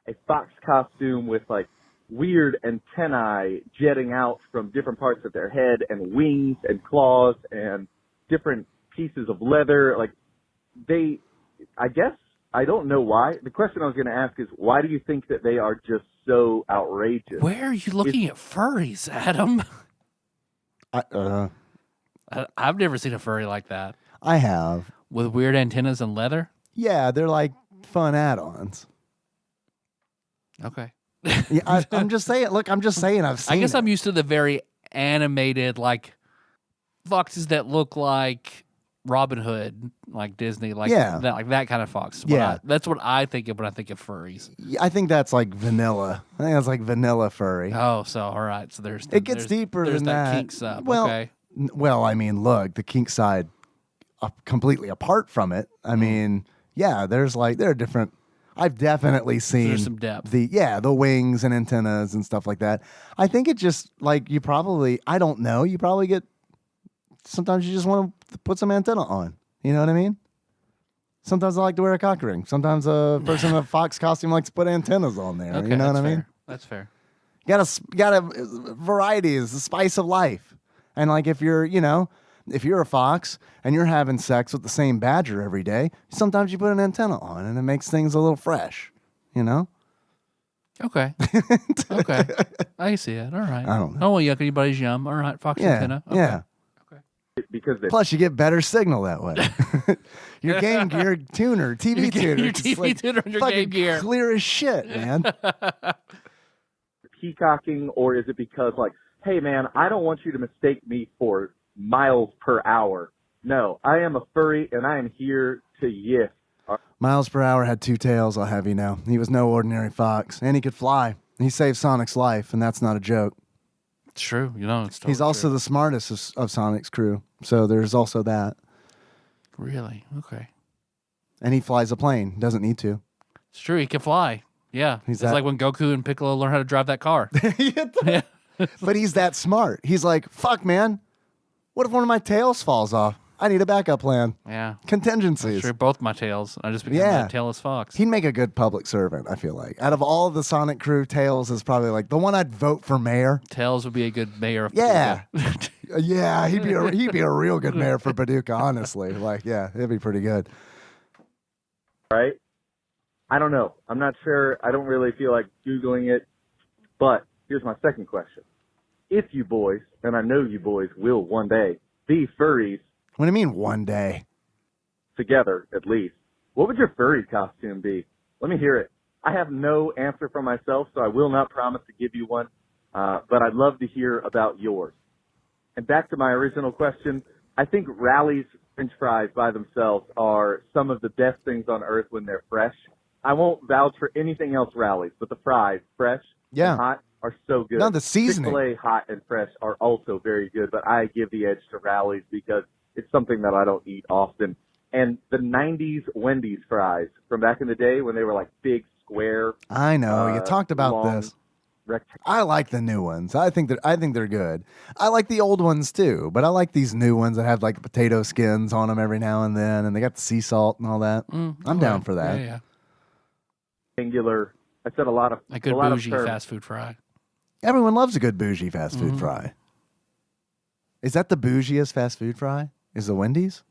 a fox costume with like weird antennae jetting out from different parts of their head and wings and claws and different pieces of leather. Like I guess, I don't know why. The question I was going to ask is, why do you think that they are just so outrageous? Where are you looking at furries, Adam? I've never seen a furry like that. I have. With weird antennas and leather? Yeah, they're like fun add-ons. Okay. Yeah, I'm just saying. Look, I'm just saying. I've seen. I guess it. I'm used to the very animated, like, foxes that look like Robin Hood, like Disney, like that kind of fox. Yeah. That's what I think of when I think of furries. I think that's like vanilla. I think that's like vanilla furry. Oh, so all right. So there's It gets deeper there's than that that. kink sub. Well, Okay. Well, I mean, look, the kink side, completely apart from it. I mean, yeah, there are different. I've definitely seen There's some depth. The wings and antennas and stuff like that. I think it just like I don't know. You probably get. Sometimes you just want to put some antenna on. You know what I mean? Sometimes I like to wear a cock ring. Sometimes a person in a fox costume likes to put antennas on there. Okay, you know what that's I mean? fair. That's fair. You gotta variety is the spice of life. And like if you're a fox and you're having sex with the same badger every day, sometimes you put an antenna on and it makes things a little fresh, you know? Okay. Okay. I see it. All right. I don't know. Oh, well, yuck, anybody's yum. All right. Fox antenna. Okay. Yeah. Because they Plus you get better signal that way. Your Game Gear tuner, TV tuner. Your just TV like tuner and your fucking Game Gear. clear as shit, man. peacocking, or is it because like, hey man, I don't want you to mistake me for miles per hour. No, I am a furry and I am here to yiff. Miles per hour had 2 tails, I'll have you know. He was no ordinary fox, and he could fly. He saved Sonic's life, and that's not a joke. It's true. You know, it's totally He's also true. the smartest of Sonic's crew, so there's also that. Really? Okay. And he flies a plane, doesn't need to. It's true. He can fly. Yeah. He's it's that- like when Goku and Piccolo learn how to drive that car. Yeah. But he's that smart. He's like, fuck, man. What if one of my tails falls off? I need a backup plan. Yeah. Contingencies. Sure, both my tails. I just became Yeah. a tailless fox. He'd make a good public servant, I feel like. Out of all the Sonic crew, Tails is probably like the one I'd vote for mayor. Tails would be a good mayor of Yeah. Paducah. Yeah, he'd be a real good mayor for Paducah, honestly. Like, yeah, it'd be pretty good. Right? I don't know. I'm not sure. I don't really feel like Googling it. But here's my second question. If you boys, and I know you boys will one day, be furries What do you mean one day? together at least, what would your furry costume be? Let me hear it. I have no answer for myself, so I will not promise to give you one, but I'd love to hear about yours. And back to my original question, I think Rally's French fries by themselves are some of the best things on earth when they're fresh. I won't vouch for anything else Rally's, but the fries, fresh Yeah. and hot, are so good. No, the seasoning. Chick-fil-A hot and fresh are also very good, but I give the edge to Rally's because it's something that I don't eat often. And the 90s Wendy's fries from back in the day when they were like big square. I know. You talked about long this. rectangle. I like the new ones. I think they're good. I like the old ones too, but I like these new ones that have like potato skins on them every now and then, and they got the sea salt and all that. I'm down for that. Yeah. Angular. I said a lot of A good lot bougie of terms. fast food fry. Everyone loves a good bougie fast food fry. Is that the bougiest fast food fry? Is the Wendy's?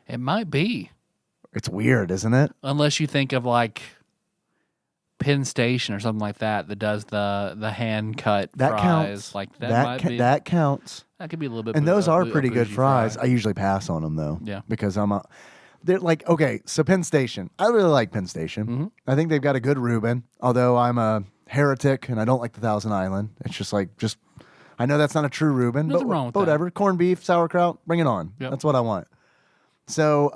It might be. It's weird, isn't it? Unless you think of like Penn Station or something like that does the hand cut That fries. counts. Like that That counts. That could be a little bit. And those are a pretty good bougie fries. fry. I usually pass on them though. Yeah. Because they're like, okay, so Penn Station. I really like Penn Station. Mm-hmm. I think they've got a good Reuben, although I'm a heretic and I don't like the Thousand Island. It's just I know that's not a true Reuben, Nothing but wrong with whatever. Corned beef, sauerkraut, bring it on. Yep. That's what I want. So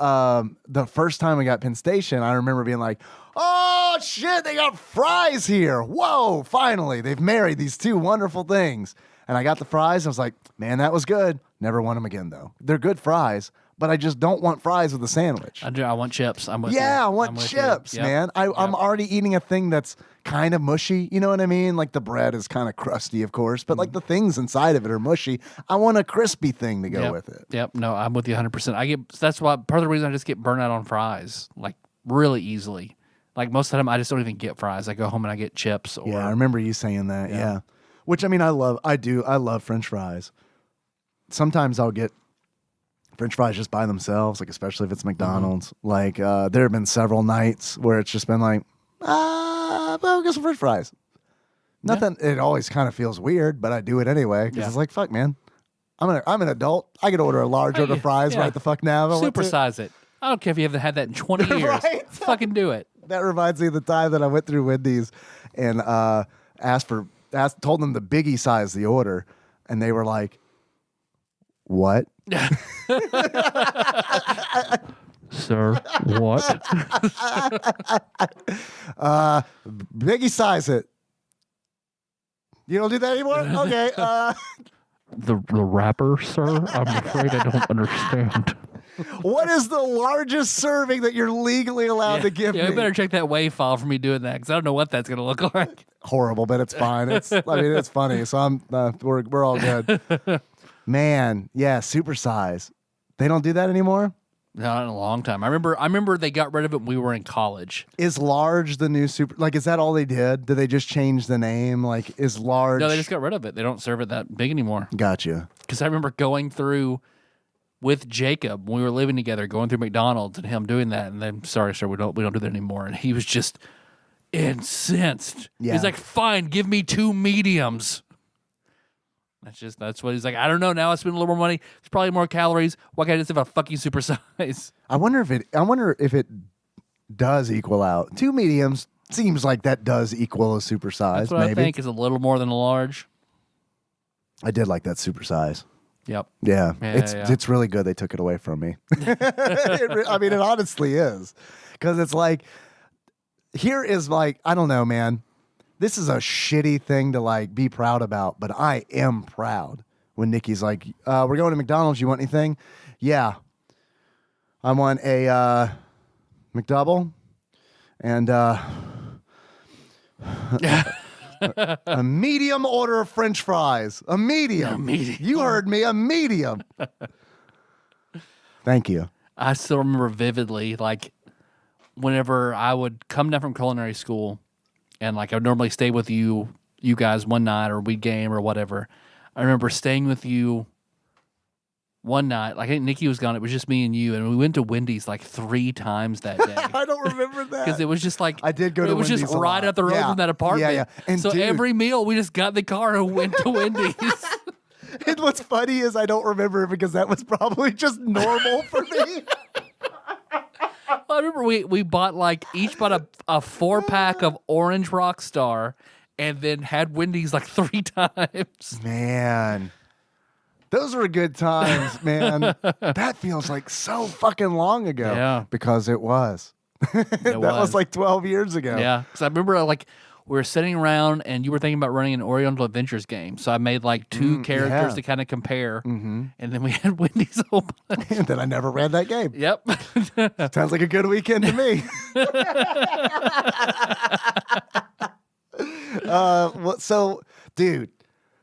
the first time we got Penn Station, I remember being like, oh shit, they got fries here. Whoa, finally. They've married these two wonderful things. And I got the fries. I was like, man, that was good. Never want them again, though. They're good fries, but I just don't want fries with a sandwich. I want chips. I'm with you. Yeah, I want I'm with chips, you. Yep. man. I'm already eating a thing that's kind of mushy. You know what I mean? Like the bread is kind of crusty, of course, but like the things inside of it are mushy. I want a crispy thing to go Yep. with it. Yep. No, I'm with you 100%. That's why part of the reason I just get burnt out on fries, like really easily. Like most of the time, I just don't even get fries. I go home and I get chips. Or, Yeah, I remember you saying that. Yeah. Which I mean, I love French fries. Sometimes I'll get French fries just by themselves, like especially if it's McDonald's. Like there have been several nights where it's just been like, I'll get some French fries. Nothing. It always kind of feels weird, but I do it anyway because it's like, fuck, man. I'm an adult. I can order a large order of fries right the fuck now. Supersize it. I don't care if you haven't had that in 20 years. Right? Fucking do it. That reminds me of the time that I went through Wendy's and told them the biggie size the order, and they were like, "What?" Sir, what? Biggie size it. You don't do that anymore? Okay. The wrapper, sir? I'm afraid I don't understand. What is the largest serving that you're legally allowed to give Yeah, me? you better check that WAV file for me doing that because I don't know what that's going to look like. Horrible, but it's fine. It's funny. So we're all good. Man, yeah, supersize. They don't do that anymore? Not in a long time. I remember they got rid of it when we were in college. Is large the new super? Like, is that all they did? Did they just change the name? Like, is large? No, they just got rid of it. They don't serve it that big anymore. Gotcha. Because I remember going through with Jacob when we were living together, going through McDonald's and him doing that, and then sorry, sir, we don't do that anymore. And he was just incensed. Yeah. He's like, fine, give me 2 mediums. That's what he's like. I don't know. Now I spend a little more money. It's probably more calories. Why can't I just have a fucking supersize? I wonder if it does equal out. 2 mediums seems like that does equal a supersize. That's what maybe. I think is a little more than a large. I did like that supersize. Yep. Yeah, Yeah. it's really good. They took it away from me. I mean, it honestly is, because it's like, here is like, I don't know, man. This is a shitty thing to like be proud about, but I am proud when Nikki's like, "We're going to McDonald's. You want anything?" Yeah, I want a McDouble and a medium order of French fries. A medium. A medium. You heard me. A medium. Thank you. I still remember vividly, like, whenever I would come down from culinary school and, like, I would normally stay with you guys one night or we'd game or whatever. I remember staying with you one night. Like, I think Nikki was gone. It was just me and you. And we went to Wendy's, like, 3 times that day. I don't remember that. Because it was just like, I did go to it was Wendy's just a right lot. up the road Yeah. from that apartment. Yeah. And so dude, every meal, we just got in the car and went to Wendy's. and what's funny is I don't remember it because that was probably just normal for me. I remember we bought each bought a 4-pack of Orange Rockstar and then had Wendy's like 3 times. Man, those were good times, man. That feels like so fucking long ago. Yeah. Because it was. That was like 12 years ago. Yeah, because I remember we were sitting around and you were thinking about running an Oriental Adventures game. So I made like 2 characters yeah. to kind of compare, and then we had Wendy's open. And then I never ran that game. Yep. Sounds like a good weekend to me. So, dude,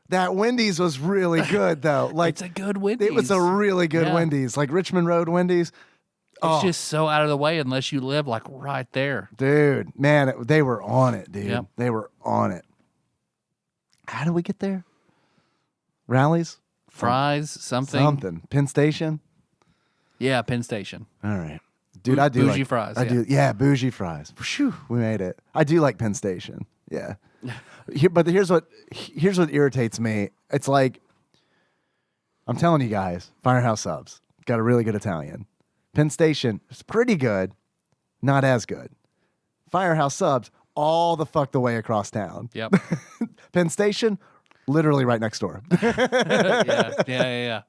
that Wendy's was really good, though. Like, It's a good Wendy's. it was a really good Yeah. Wendy's, like Richmond Road Wendy's. It's just so out of the way unless you live like right there. Dude, man, they were on it, dude. Yep. They were on it. How did we get there? Rallies? Fries, something. Penn Station? Yeah, Penn Station. All right. Dude, I do bougie like fries. I do, yeah, bougie fries. Phew, we made it. I do like Penn Station. Yeah, but here's what irritates me. It's like I'm telling you guys, Firehouse Subs got a really good Italian. Penn Station is pretty good, not as good. Firehouse Subs all the fuck the way across town. Yep. Penn Station, literally right next door. Yeah.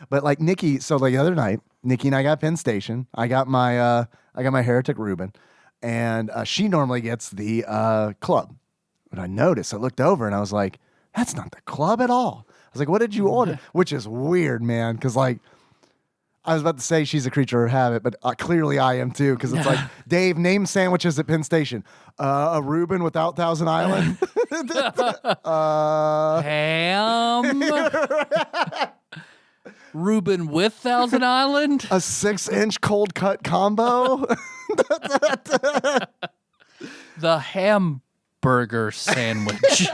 But like Nikki, so like the other night, Nikki and I got Penn Station. I got my Heretic Reuben, and she normally gets the club. But I noticed, I looked over and I was like, that's not the club at all. I was like, what did you order? Which is weird, man, because like I was about to say she's a creature of habit, but clearly I am too, because it's like, Dave, name sandwiches at Penn Station. A Reuben without Thousand Island. Ham. Reuben with Thousand Island. A 6-inch cold cut combo. The hamburger sandwich.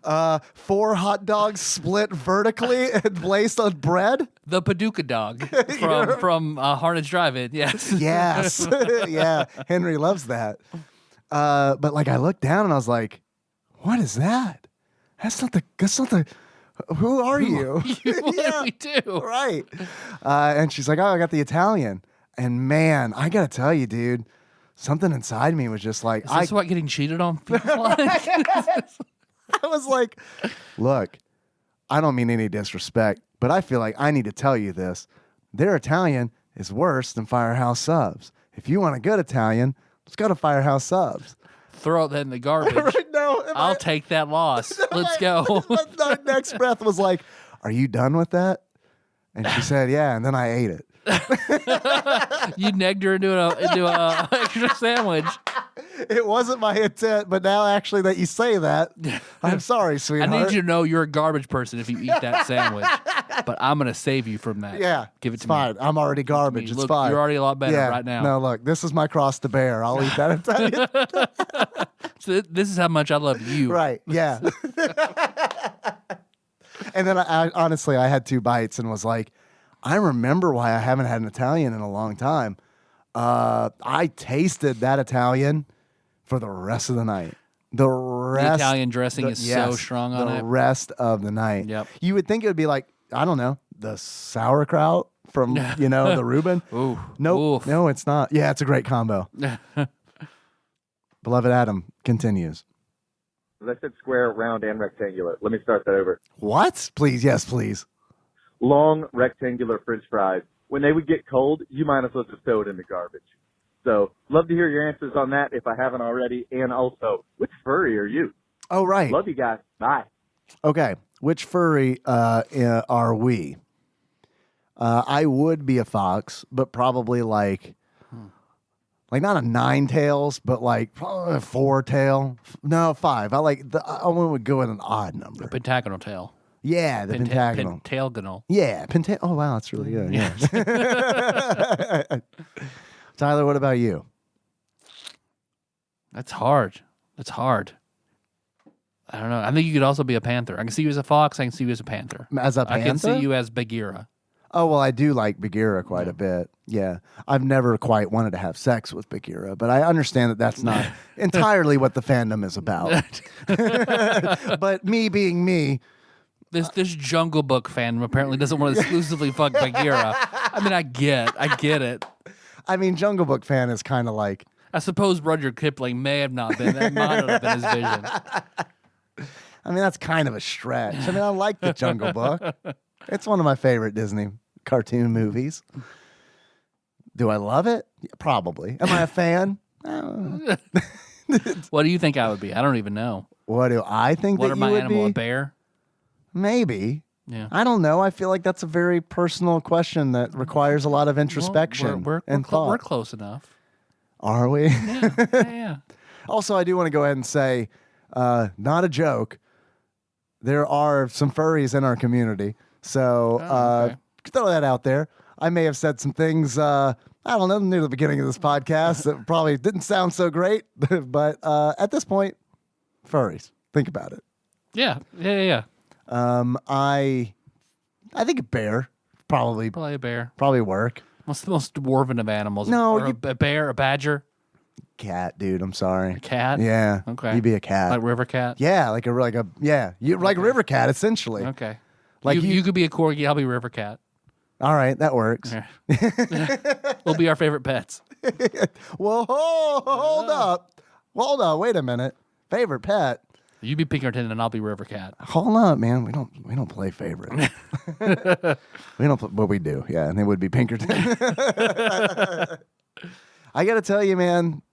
4 hot dogs split vertically and placed on bread. The Paducah dog from Harnage Drive-In. Yes. Yes. Yeah. Henry loves that. But like I looked down and I was like, what is that? That's not the who are you? What do we do? Right. And she's like, oh, I got the Italian. And man, I got to tell you, dude, something inside me was just like, Is this what getting cheated on feels like? I was like, look, I don't mean any disrespect, but I feel like I need to tell you this. Their Italian is worse than Firehouse Subs. If you want a good Italian, let's go to Firehouse Subs. Throw that in the garbage. Right, no, I'll take that loss. Let's go. My next breath was like, are you done with that? And she said, yeah, and then I ate it. You negged her into a extra sandwich. It wasn't my intent, but now actually that you say that, I'm sorry, I sweetheart. need you to know you're a garbage person if you eat that sandwich. But I'm going to save you from that. Yeah. Give it it's to fine. me. I'm already garbage. It's Look, fine. You're already a lot better right now. No, look, this is my cross to bear. I'll eat that Italian. So this is how much I love you. Right. Yeah. And then I honestly, I had 2 bites and was like, I remember why I haven't had an Italian in a long time. I tasted that Italian for the rest of the night. The Italian dressing is so strong on it. The rest of the night. Yep. You would think it would be like, I don't know, the sauerkraut from, the Reuben. Ooh. Nope. Oof. No, it's not. Yeah, it's a great combo. Beloved Adam continues. I said square, round, and rectangular. Let me start that over. What? Please, yes, please. Long rectangular French fries. When they would get cold, you might as well just throw it in the garbage. So, love to hear your answers on that if I haven't already. And also, which furry are you? Oh, right. Love you guys. Bye. Okay. Which furry are we? I would be a fox, but probably like not a 9 tails, but like probably a 4 tail. No, 5. I would go with an odd number. A pentagonal tail. Yeah, the pentagonal. Pentagonal. Yeah, oh wow, that's really good. Yeah. Tyler, what about you? That's hard. I don't know. I think you could also be a panther. I can see you as a fox. I can see you as a panther. As a panther? I can see you as Bagheera. Oh, well, I do like Bagheera quite a bit. Yeah. I've never quite wanted to have sex with Bagheera, but I understand that that's not entirely what the fandom is about. But me being me. This Jungle Book fandom apparently doesn't want to exclusively fuck Bagheera. I mean, I get it. I mean, Jungle Book fan is kind of like. I suppose Rudyard Kipling may have not been. That might not have been his vision. I mean, that's kind of a stretch. I mean, I like the Jungle Book. It's one of my favorite Disney cartoon movies. Do I love it? Yeah, probably. Am I a fan? What do you think I would be? I don't even know. What do I think What that are you my would animal? be? A bear? Maybe. Yeah. I don't know. I feel like that's a very personal question that requires a lot of introspection and thought. We're close enough. Are we? Yeah. Also, I do want to go ahead and say, not a joke. There are some furries in our community. So okay. throw that out there. I may have said some things, I don't know, near the beginning of this podcast that probably didn't sound so great. But at this point, furries. Think about it. Yeah. I think a bear probably a bear. probably work. What's the most dwarven of animals? No, Or a bear, a badger, Cat, dude. I'm sorry. a cat. Yeah. Okay. You'd be a cat. Like river cat. Yeah, like a river cat essentially. Okay. Like you could be a corgi. I'll be river cat. All right, that works. Yeah. We'll be our favorite pets. Well, hold up. Wait a minute. Favorite pet. You be Pinkerton and I'll be river cat. Hold up, man. We don't play favorite. We don't, but we do. Yeah, and it would be Pinkerton. I got to tell you, man.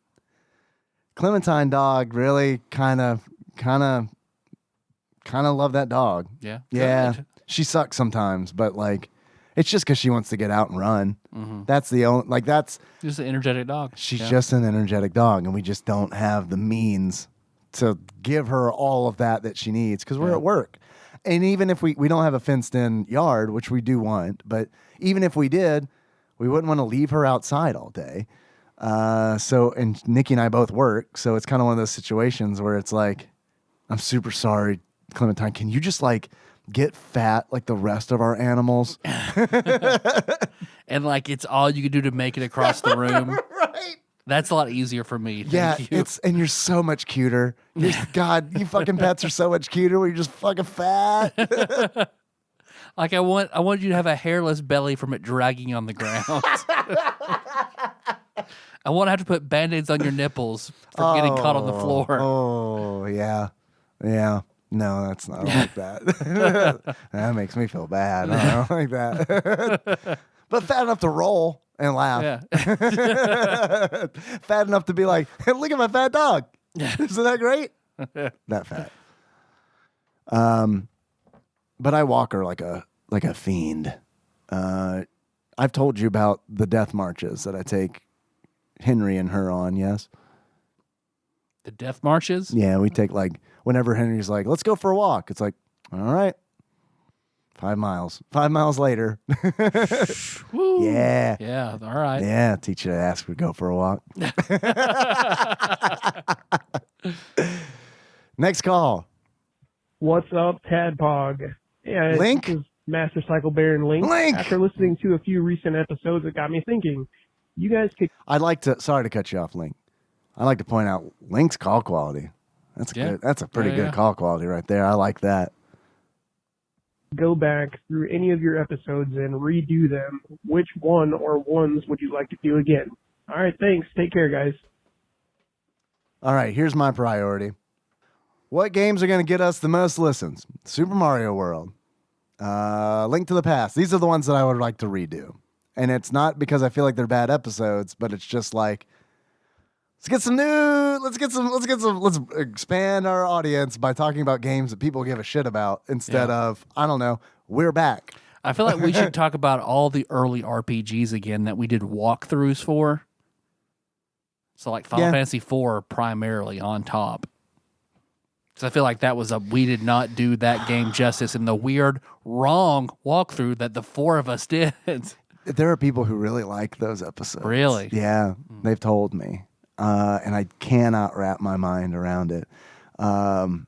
Clementine dog really kind of love that dog. Yeah. Yeah. Good. She sucks sometimes, but like, it's just because she wants to get out and run. Mm-hmm. That's the only, like, that's, Just an energetic dog. she's Yeah. just an energetic dog, and we just don't have the means to give her all of that she needs because we're Yeah. at work. And even if we don't have a fenced in yard, which we do want, but even if we did, we wouldn't want to leave her outside all day. And Nikki and I both work. So it's kind of one of those situations where it's like, I'm super sorry, Clementine. Can you just like get fat like the rest of our animals? And like it's all you can do to make it across the room. Right. That's a lot easier for me. Yeah, Thank you. and you're so much cuter. God, you fucking pets are so much cuter when you're just fucking fat. Like I want you to have a hairless belly from it dragging you on the ground. I want to have to put band-aids on your nipples from getting caught on the floor. Oh, yeah. Yeah. No, that's not like that. That makes me feel bad. I don't like that. But fat enough to roll and laugh. Yeah. Fat enough to be like, hey, look at my fat dog. Isn't that great? That fat. But I walk her like a fiend. I've told you about the death marches that I take Henry and her on, yes? The death marches? Yeah, we take like, whenever Henry's like, let's go for a walk. It's like, all right, 5 miles. 5 miles later. Woo. Yeah. Yeah, all right. Yeah, teach you to ask to go for a walk. Next call. What's up, TADPOG? Yeah, Link? This is Master Cycle Baron Link. Link! After listening to a few recent episodes, it got me thinking. You guys could I'd like to, sorry to cut you off, Link. I'd like to point out Link's call quality. That's Yeah. good. That's a pretty Yeah, good yeah. call quality right there. I like that. go back through any of your episodes and redo them. Which one or ones would you like to do again? All right, thanks. Take care, guys. All right, here's my priority. What games are going to get us the most listens? Super Mario World, Link to the Past. These are the ones that I would like to redo. And it's not because I feel like they're bad episodes, but it's just like, let's expand our audience by talking about games that people give a shit about instead of, I don't know, we're back. I feel like we should talk about all the early RPGs again that we did walkthroughs for. So like Final Yeah. Fantasy IV primarily on top. So I feel like that was we did not do that game justice in the weird, wrong walkthrough that the four of us did. There are people who really like those episodes. Really? Yeah, they've told me. And I cannot wrap my mind around it.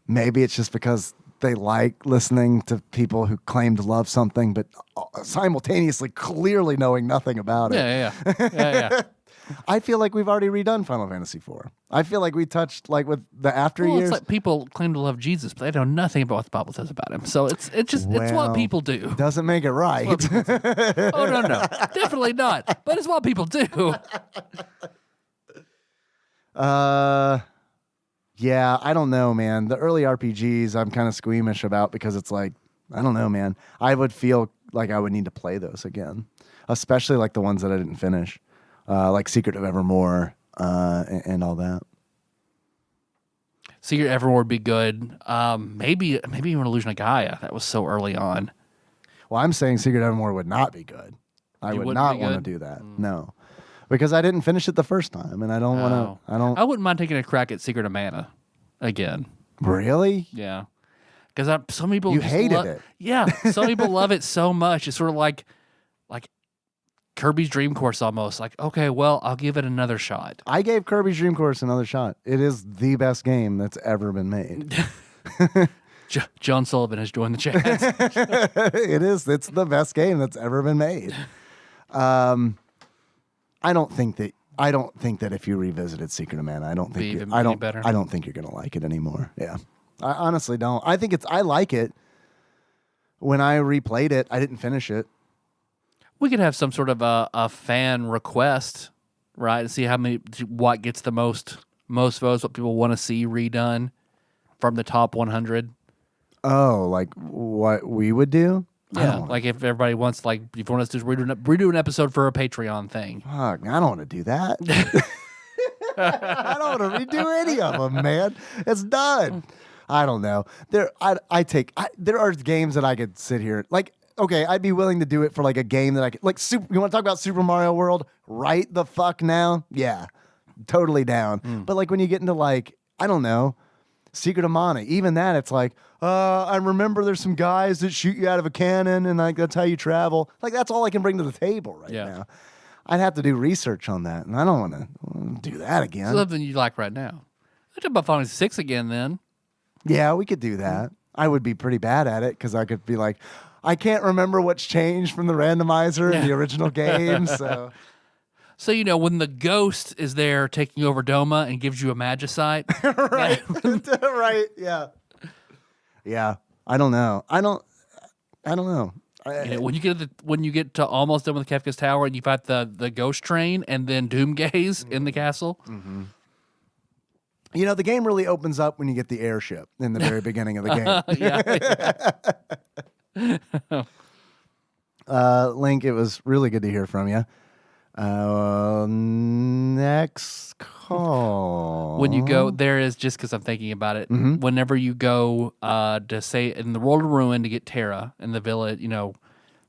Maybe it's just because they like listening to people who claim to love something, but simultaneously clearly knowing nothing about it. Yeah. I feel like we've already redone Final Fantasy IV. I feel like we touched like with the after Well, years. it's like people claim to love Jesus, but they know nothing about what the Bible says about him. So it's it's Well, what people do. Doesn't make it right. Oh no, definitely not. But it's what people do. Yeah, I don't know, man. The early RPGs I'm kind of squeamish about because it's like, I don't know, man. I would feel like I would need to play those again, especially like the ones that I didn't finish, like Secret of Evermore and all that. Secret Evermore would be good. Maybe even Illusion of Gaia. That was so early on. Well, I'm saying Secret Evermore would not be good. I You would wouldn't not be want to good? do that. No, because I didn't finish it the first time, and I don't want Oh. to. I don't I wouldn't mind taking a crack at Secret of Mana again. really. Yeah, because some people You just hated it. Yeah, some people love it so much. It's sort of like Kirby's Dream Course almost. Like, okay, well, I'll give it another shot. I gave Kirby's Dream Course another shot. It is the best game that's ever been made. John Sullivan has joined the chat. It is. It's the best game that's ever been made. I don't think that if you revisited Secret of Mana, I don't think you're gonna like it anymore. Yeah, I honestly don't. I like it. When I replayed it, I didn't finish it. We could have some sort of a fan request, right? To see what gets the most votes, what people want to see redone from the top 100. Oh, like what we would do? Yeah, like if everybody wants, like, if you want us to redo an episode for a Patreon thing. Fuck, I don't want to do that. I don't want to redo any of them, man. It's done. I don't know. There are games that I could sit here like. Okay, I'd be willing to do it for like a game that I could like. You want to talk about Super Mario World right the fuck now? Yeah, totally down. But like when you get into like I don't know, Secret of Mana, even that, it's like I remember there's some guys that shoot you out of a cannon and like that's how you travel. Like that's all I can bring to the table right now. I'd have to do research on that, and I don't want to do that again. Something you like right now. Let's talk about Final Fantasy VI again then. Yeah, we could do that. I would be pretty bad at it because I could be like, I can't remember what's changed from the randomizer in the original game. So, when the ghost is there taking over Doma and gives you a Magicite. right, right, yeah. Yeah, I don't know. I don't know. When you get to almost done with Kefka's Tower and you fight the ghost train and then Doomgaze in the castle. Mm-hmm. The game really opens up when you get the airship in the very beginning of the game. Link, it was really good to hear from you. Next call. When you go, there is, just because I'm thinking about it, whenever you go to say in the World of Ruin to get Terra and the village, the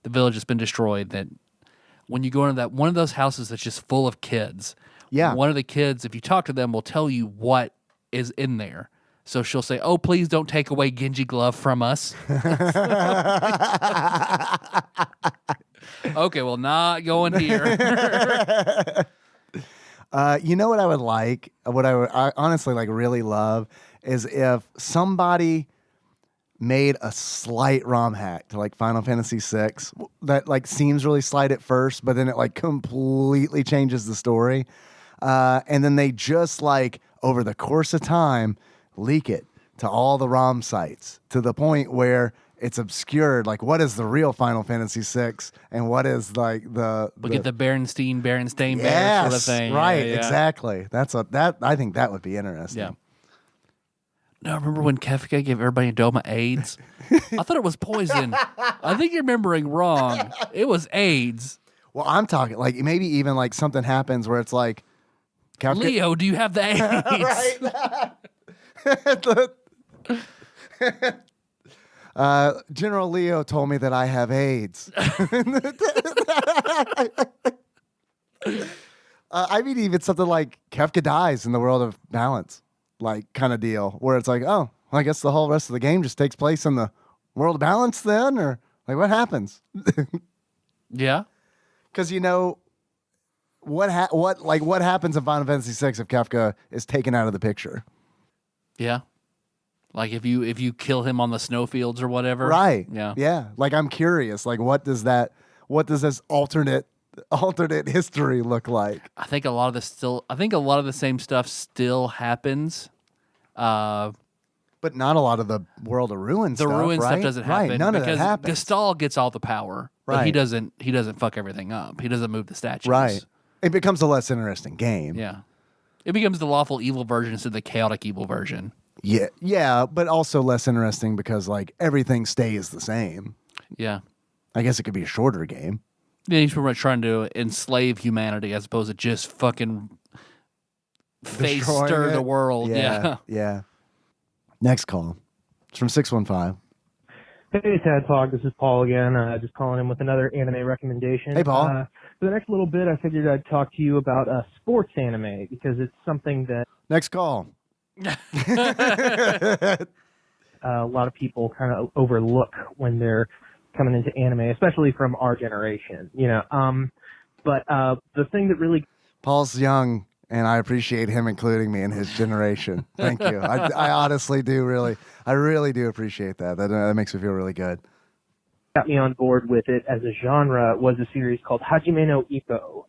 village has been destroyed, that when you go into that one of those houses that's just full of kids, one of the kids, if you talk to them, will tell you what is in there. So she'll say, "Oh, please don't take away Genji Glove from us." Okay, well, not going here. You know what I would like? What I honestly really love is if somebody made a slight ROM hack to like Final Fantasy VI that like seems really slight at first, but then it like completely changes the story, and then they just like over the course of time leak it to all the ROM sites to the point where it's obscured. Like, what is the real Final Fantasy VI, and what is like we get the Berenstain Bear sort of thing, right? Yeah. Exactly. I think that would be interesting. Yeah. No, remember when Kefka gave everybody in Doma AIDS? I thought it was poison. I think you're remembering wrong. It was AIDS. Well, I'm talking like maybe even like something happens where it's like, Kefka, Leo, do you have the AIDS? General Leo told me that I have AIDS. I mean, even something like Kefka dies in the world of balance, like kind of deal, where it's like, oh, well, I guess the whole rest of the game just takes place in the world of balance then, or like what happens? Yeah, because what happens in Final Fantasy VI if Kefka is taken out of the picture? Yeah. Like if you kill him on the snowfields or whatever. Right. Yeah. Yeah. Like I'm curious, like what does this alternate history look like? I think a lot of the same stuff still happens. But not a lot of the World of Ruin stuff. The Ruin right? stuff doesn't happen. Right. None of that because happens. Gestal gets all the power. Right. But he doesn't fuck everything up. He doesn't move the statues. Right. It becomes a less interesting game. Yeah. It becomes the lawful evil version instead of the chaotic evil version. Yeah, yeah, but also less interesting because like everything stays the same. Yeah, I guess it could be a shorter game. Yeah, he's pretty much trying to enslave humanity as opposed to just fucking stir the world. Yeah, yeah. Next call. It's from 615. Hey, TADPOG, this is Paul again. Just calling in with another anime recommendation. Hey, Paul. For the next little bit, I figured I'd talk to you about sports anime because it's something that Next call. a lot of people kind of overlook when they're coming into anime, especially from our generation. But the thing that really Paul's young and I appreciate him including me in his generation. Thank you. I honestly do I really do appreciate that. That makes me feel really good. Got me on board with it as a genre was a series called Hajime no Ippo.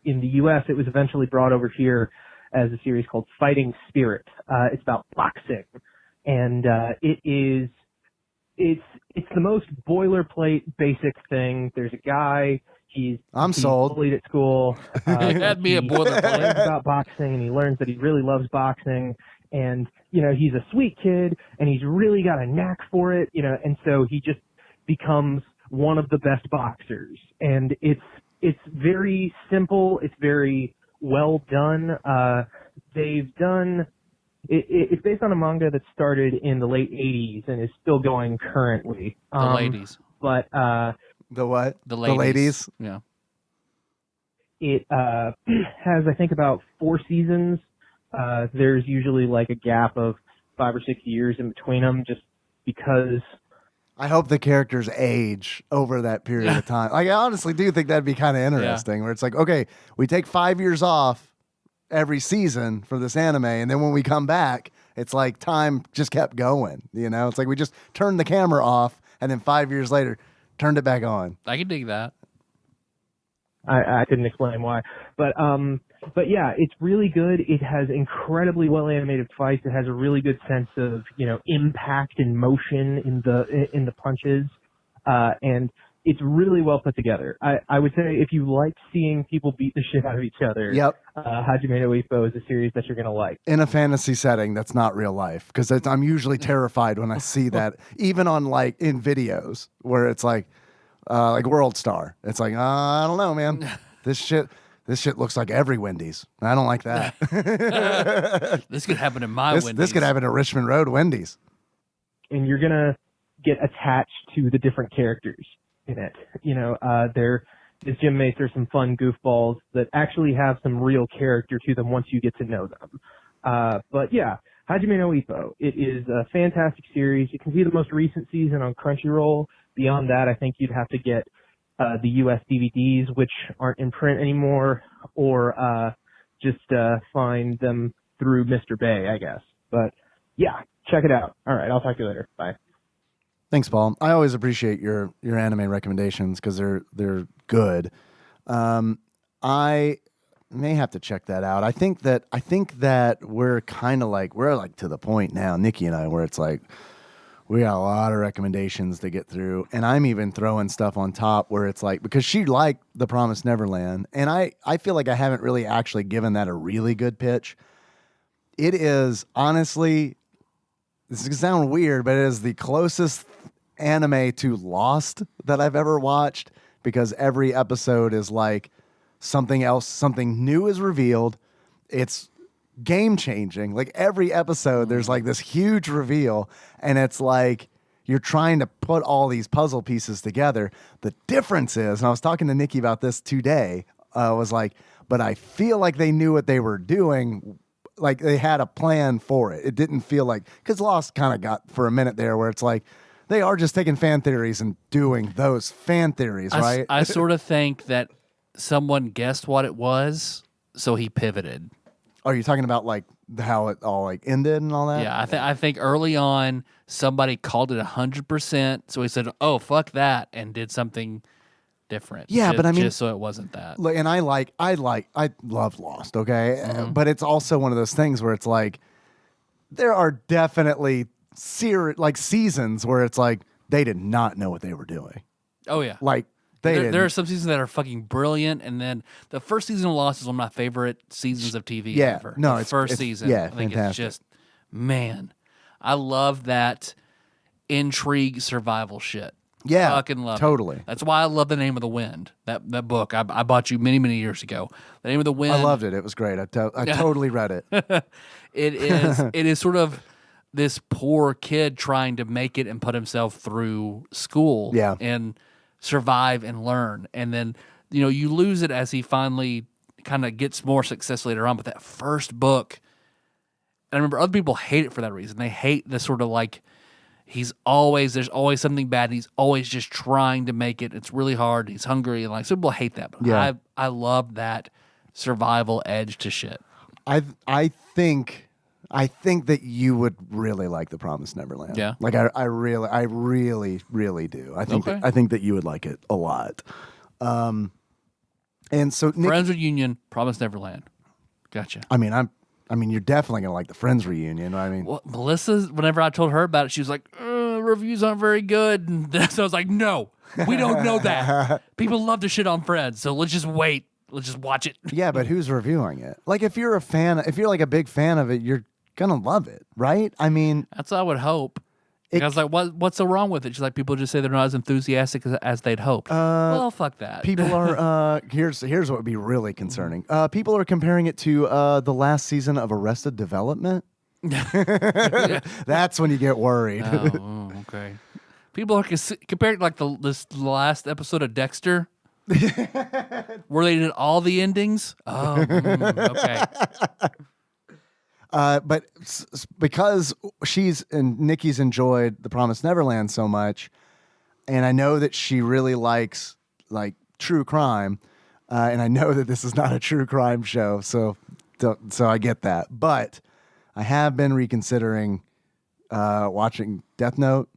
In the U.S., it was eventually brought over here as a series called Fighting Spirit. It's about boxing, and it's the most boilerplate basic thing. There's a guy. He's sold. bullied at school. Had me a He boilerplate. learns about boxing, and he learns that he really loves boxing. And he's a sweet kid, and he's really got a knack for it. And so he just becomes one of the best boxers. And it's very simple. It's very well done. They've done. It's based on a manga that started in the late 80s and is still going currently. The ladies. But The what? The ladies. The ladies? Yeah. it has, I think, about 4 seasons. There's usually like a gap of 5 or 6 years in between them just because... I hope the characters age over that period of time. Like, I honestly do think that'd be kind of interesting, where it's like, okay, we take 5 years off every season for this anime, and then when we come back, it's like time just kept going. It's like we just turned the camera off, and then 5 years later, turned it back on. I can dig that. I couldn't explain why, but yeah, it's really good. It has incredibly well animated fights. It has a really good sense of impact and motion in the punches, and it's really well put together. I would say if you like seeing people beat the shit out of each other, Hajime no Ippo is a series that you're gonna like. In a fantasy setting, that's not real life, because I'm usually terrified when I see that, even on like in videos where it's like World Star. It's like, I don't know, man. This shit looks like every Wendy's. I don't like that. This could happen in my Wendy's. This could happen at Richmond Road Wendy's. And you're gonna get attached to the different characters in it. As Jim Mace, there's some fun goofballs that actually have some real character to them once you get to know them. But yeah, Hajime no Ippo. It is a fantastic series. You can see the most recent season on Crunchyroll. Beyond that, I think you'd have to get the US DVDs, which aren't in print anymore, or just find them through Mr. Bay, I guess. But yeah, check it out. All right, I'll talk to you later. Bye. Thanks, Paul. I always appreciate your anime recommendations because they're good. I may have to check that out. I think that we're kind of like to the point now, Nikki and I, where it's like we got a lot of recommendations to get through, and I'm even throwing stuff on top where it's like, because she liked The Promised Neverland, and I feel like I haven't really actually given that a really good pitch. It is honestly, this is gonna sound weird, but it is the closest anime to Lost that I've ever watched, because every episode is like something else, something new is revealed. It's game changing. Like every episode, there's like this huge reveal, and it's like you're trying to put all these puzzle pieces together. The difference is, and I was talking to Nikki about this today, was like, but I feel like they knew what they were doing. Like they had a plan for it. It didn't feel like, because Lost kind of got for a minute there where it's like, they are just taking fan theories and doing those fan theories, right? I sort of think that someone guessed what it was, so he pivoted. Are you talking about like how it all like ended and all that? Yeah, I think early on somebody called it 100%, so he said, "Oh, fuck that," and did something different. Yeah, but I mean, just so it wasn't that. And I love Lost, okay, but it's also one of those things where it's like there are definitely seasons where it's like they did not know what they were doing. Oh yeah, like there are some seasons that are fucking brilliant, and then the first season of Lost is one of my favorite seasons of TV ever. No, it's first season. Yeah, I think fantastic. it's just, man, I love that intrigue survival shit. Yeah, fucking love totally. It. That's why I love The Name of the Wind. That book I bought you many years ago. The Name of the Wind. I loved it. It was great. I totally read it. It is sort of this poor kid trying to make it and put himself through school. Yeah. And survive and learn, and then you lose it as he finally kind of gets more success later on. But that first book, and I remember other people hate it for that reason. They hate the sort of like there's always something bad. He's always just trying to make it. It's really hard. He's hungry, and like some people hate that. But yeah. I love that survival edge to shit. I think that you would really like The Promised Neverland. Yeah. Like I really do. I think Okay. I think that you would like it a lot. And so Nick, Friends reunion, Promised Neverland. Gotcha. I mean, you're definitely gonna like the Friends reunion. I mean, Well, Melissa's, whenever I told her about it, she was like, reviews aren't very good. And so I was like, no, we don't know that. People love to shit on Friends, so let's just wait. Let's just watch it. yeah, but who's reviewing it? Like, if you're like a big fan of it, you're gonna love it, right? I mean, That's what I would hope. I was like, what's so wrong with it? She's like, people just say they're not as enthusiastic as they'd hope. Well, fuck that. people are here's what would be really concerning. People are comparing it to the last season of Arrested Development. That's when you get worried. Oh, okay. People are comparing like this last episode of Dexter, where they did all the endings. Oh, okay. But because Nikki's enjoyed The Promised Neverland so much, and I know that she really likes like true crime, and I know that this is not a true crime show, so I get that. But I have been reconsidering watching Death Note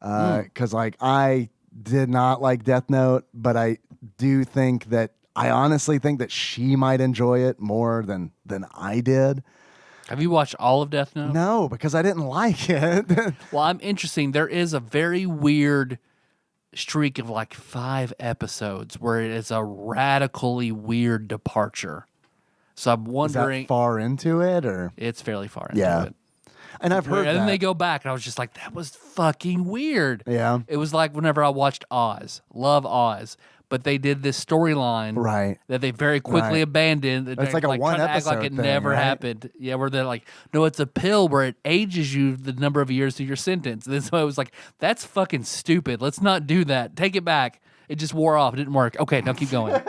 because like I did not like Death Note, but I honestly think that she might enjoy it more than I did. Have you watched all of Death Note? No, because I didn't like it. Well, I'm interesting. There is a very weird streak of like 5 episodes where it is a radically weird departure. So I'm Is wondering. that far into it, or It's fairly far into Yeah. it. and I've heard And then that. they go back, and I was just like, that was fucking weird. Yeah. It was like whenever I watched Oz. Love Oz. But they did this storyline Right. that they very quickly Right. abandoned. It's like a trying one to act like it episode thing, never right? happened. Yeah, where they're like, no, it's a pill where it ages you the number of years to your sentence. And so I was like, that's fucking stupid. Let's not do that. Take it back. It just wore off. It didn't work. Okay, now keep going.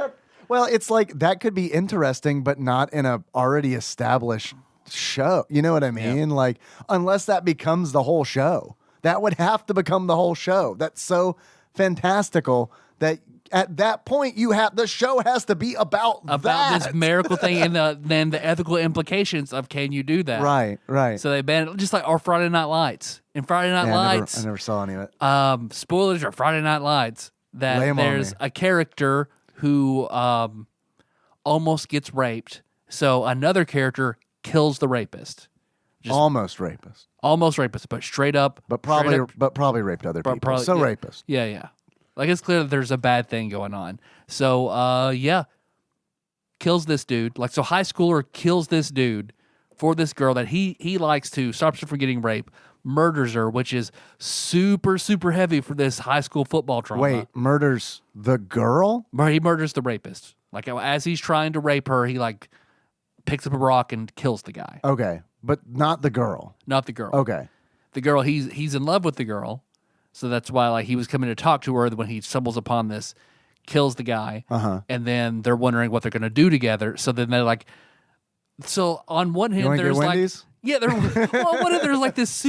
Well, it's like that could be interesting, but not in a already established show. You know what I mean? Like, unless that becomes the whole show, that would have to become the whole show. That's so fantastical that at that point the show has to be about that. This miracle thing and then the ethical implications of can you do that? Right. So they banned it, just like our Friday Night Lights. In Friday Night Yeah, Lights, I never saw any of it. spoilers are Friday Night Lights, that Lay 'em on there's me. a character who almost gets raped. So another character kills the rapist. Almost rapist, Almost rapist, but straight up. but probably straight up- raped other people. probably- so yeah. rapist. Yeah. Like it's clear that there's a bad thing going on. So kills this dude. Like so high schooler kills this dude for this girl that he likes to, stops her from getting raped, murders her, which is super, super heavy for this high school football trauma. Wait, murders the girl? But he murders the rapist. Like as he's trying to rape her, he like picks up a rock and kills the guy. Okay, but not the girl. Not the girl. Okay. The girl, he's in love with the girl. So that's why like he was coming to talk to her when he stumbles upon this, kills the guy, and then they're wondering what they're going to do together. So then they're like, so on one hand, wanna get there's like, Wendy's? yeah, on one hand, there's like this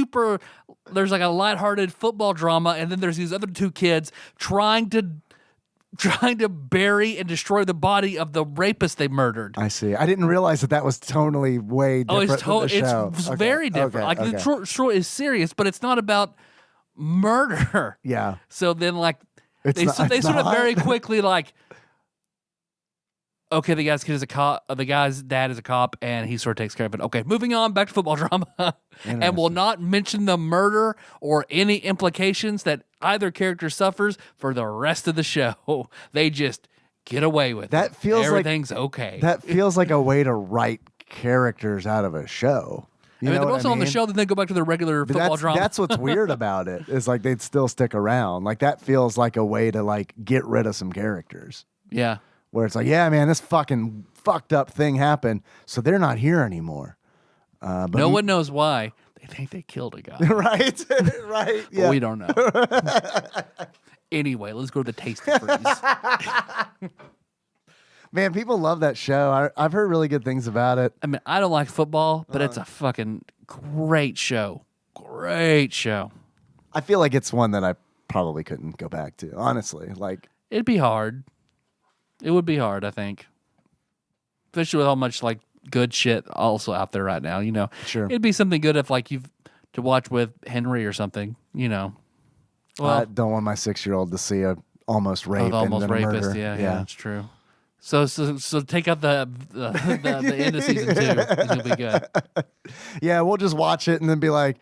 there's like a lighthearted football drama, and then there's these other 2 kids trying to bury and destroy the body of the rapist they murdered. I see. I didn't realize that was tonally way different than the show. It's Okay, very different. okay, Like okay. the show is serious, but it's not about murder. Yeah. So then, like, It's they not- they it's sort of not. very quickly like, okay, the guy's kid is a cop. The guy's dad is a cop, and he sort of takes care of it. Okay, moving on back to football drama, and will not mention the murder or any implications that either character suffers for the rest of the show. They just get away with That it. feels like- everything's okay. That feels like a way to write characters out of a show. You I mean, know they're what also on the show, then they go back to their regular But football drama. that's what's weird about it. Is like they'd still stick around. Like that feels like a way to like get rid of some characters. Yeah. Where it's like, yeah, man, this fucking fucked up thing happened, so they're not here anymore. But No one knows why. They think they killed a guy. right, right. But Yeah. we don't know. Anyway, let's go to the Tasty Freeze. Man, people love that show. I've heard really good things about it. I mean, I don't like football, but it's a fucking great show. Great show. I feel like it's one that I probably couldn't go back to, honestly. Like, It'd be hard. It would be hard, I think. Especially with how much like good shit also out there right now. Sure. It'd be something good if like you've to watch with Henry or something. I Well, don't want my 6-year-old to see a almost oh, rape the almost and then a rapist. murder. Yeah, that's true. So take out the end of season 2. And you'll be good. Yeah, we'll just watch it and then be like,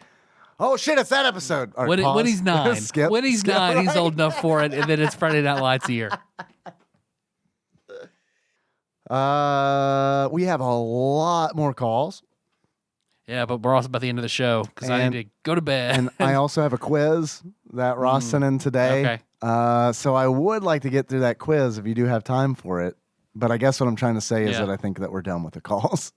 "Oh shit, it's that episode." All right, When he's 9, Skip. when he's Skip, 9, he's right? old enough for it, and then it's Friday Night Lights here. We have a lot more calls, Yeah, but we're also about the end of the show because I And- need to go to bed. and I also have a quiz that Ross sent in today. Okay. So I would like to get through that quiz if you do have time for it. But I guess what I'm trying to say is Yeah. that I think that we're done with the calls.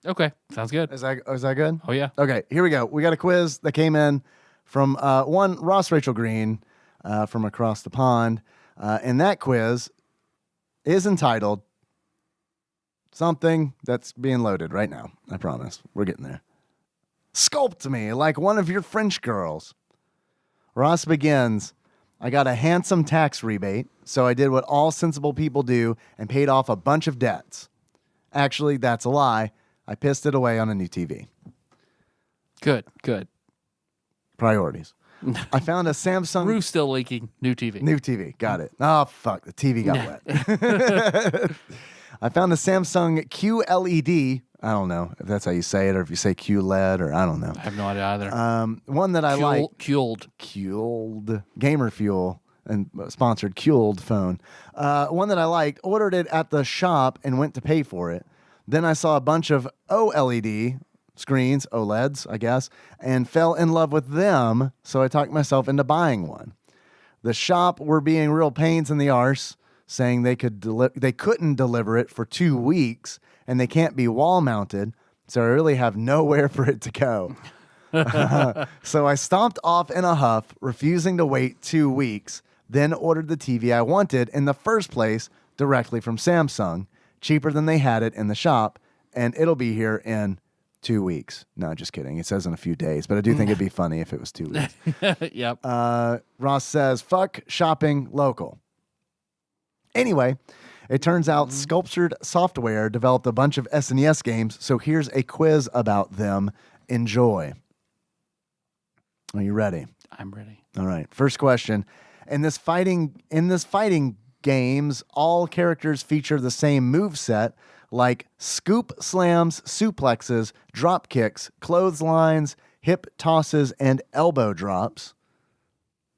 Okay, sounds good. Is that good? Oh yeah. Okay, here we go. We got a quiz that came in from one Ross Rachel Green from across the pond. And that quiz is entitled something that's being loaded right now. I promise. We're getting there. Sculpt me like one of your French girls. Ross begins. I got a handsome tax rebate, so I did what all sensible people do and paid off a bunch of debts. Actually, that's a lie. I pissed it away on a new TV. Good. Priorities. I found a Samsung Roof still leaking. New TV. new TV. Got it. Oh, fuck. The TV got wet. I found a Samsung QLED. I don't know if that's how you say it or if you say QLED or I don't know. I have no idea either. One that I like. Cueled. Cueled Gamer Fuel and sponsored Cueled phone. One that I liked, ordered it at the shop and went to pay for it. Then I saw a bunch of OLED screens, OLEDs, I guess, and fell in love with them. So I talked myself into buying one. The shop were being real pains in the arse, saying they couldn't deliver it for 2 weeks and they can't be wall mounted. So I really have nowhere for it to go. So I stomped off in a huff, refusing to wait 2 weeks, then ordered the TV I wanted in the first place directly from Samsung, cheaper than they had it in the shop, and it'll be here in 2 weeks. No, just kidding. It says in a few days, but I do think it'd be funny if it was 2 weeks. Yep. Ross says, fuck shopping local. Anyway, it turns out Sculptured Software developed a bunch of SNES games, so here's a quiz about them. Enjoy. Are you ready? I'm ready. All right. First question. In this fighting games, all characters feature the same moveset, like scoop slams, suplexes, drop kicks, clotheslines, hip tosses, and elbow drops.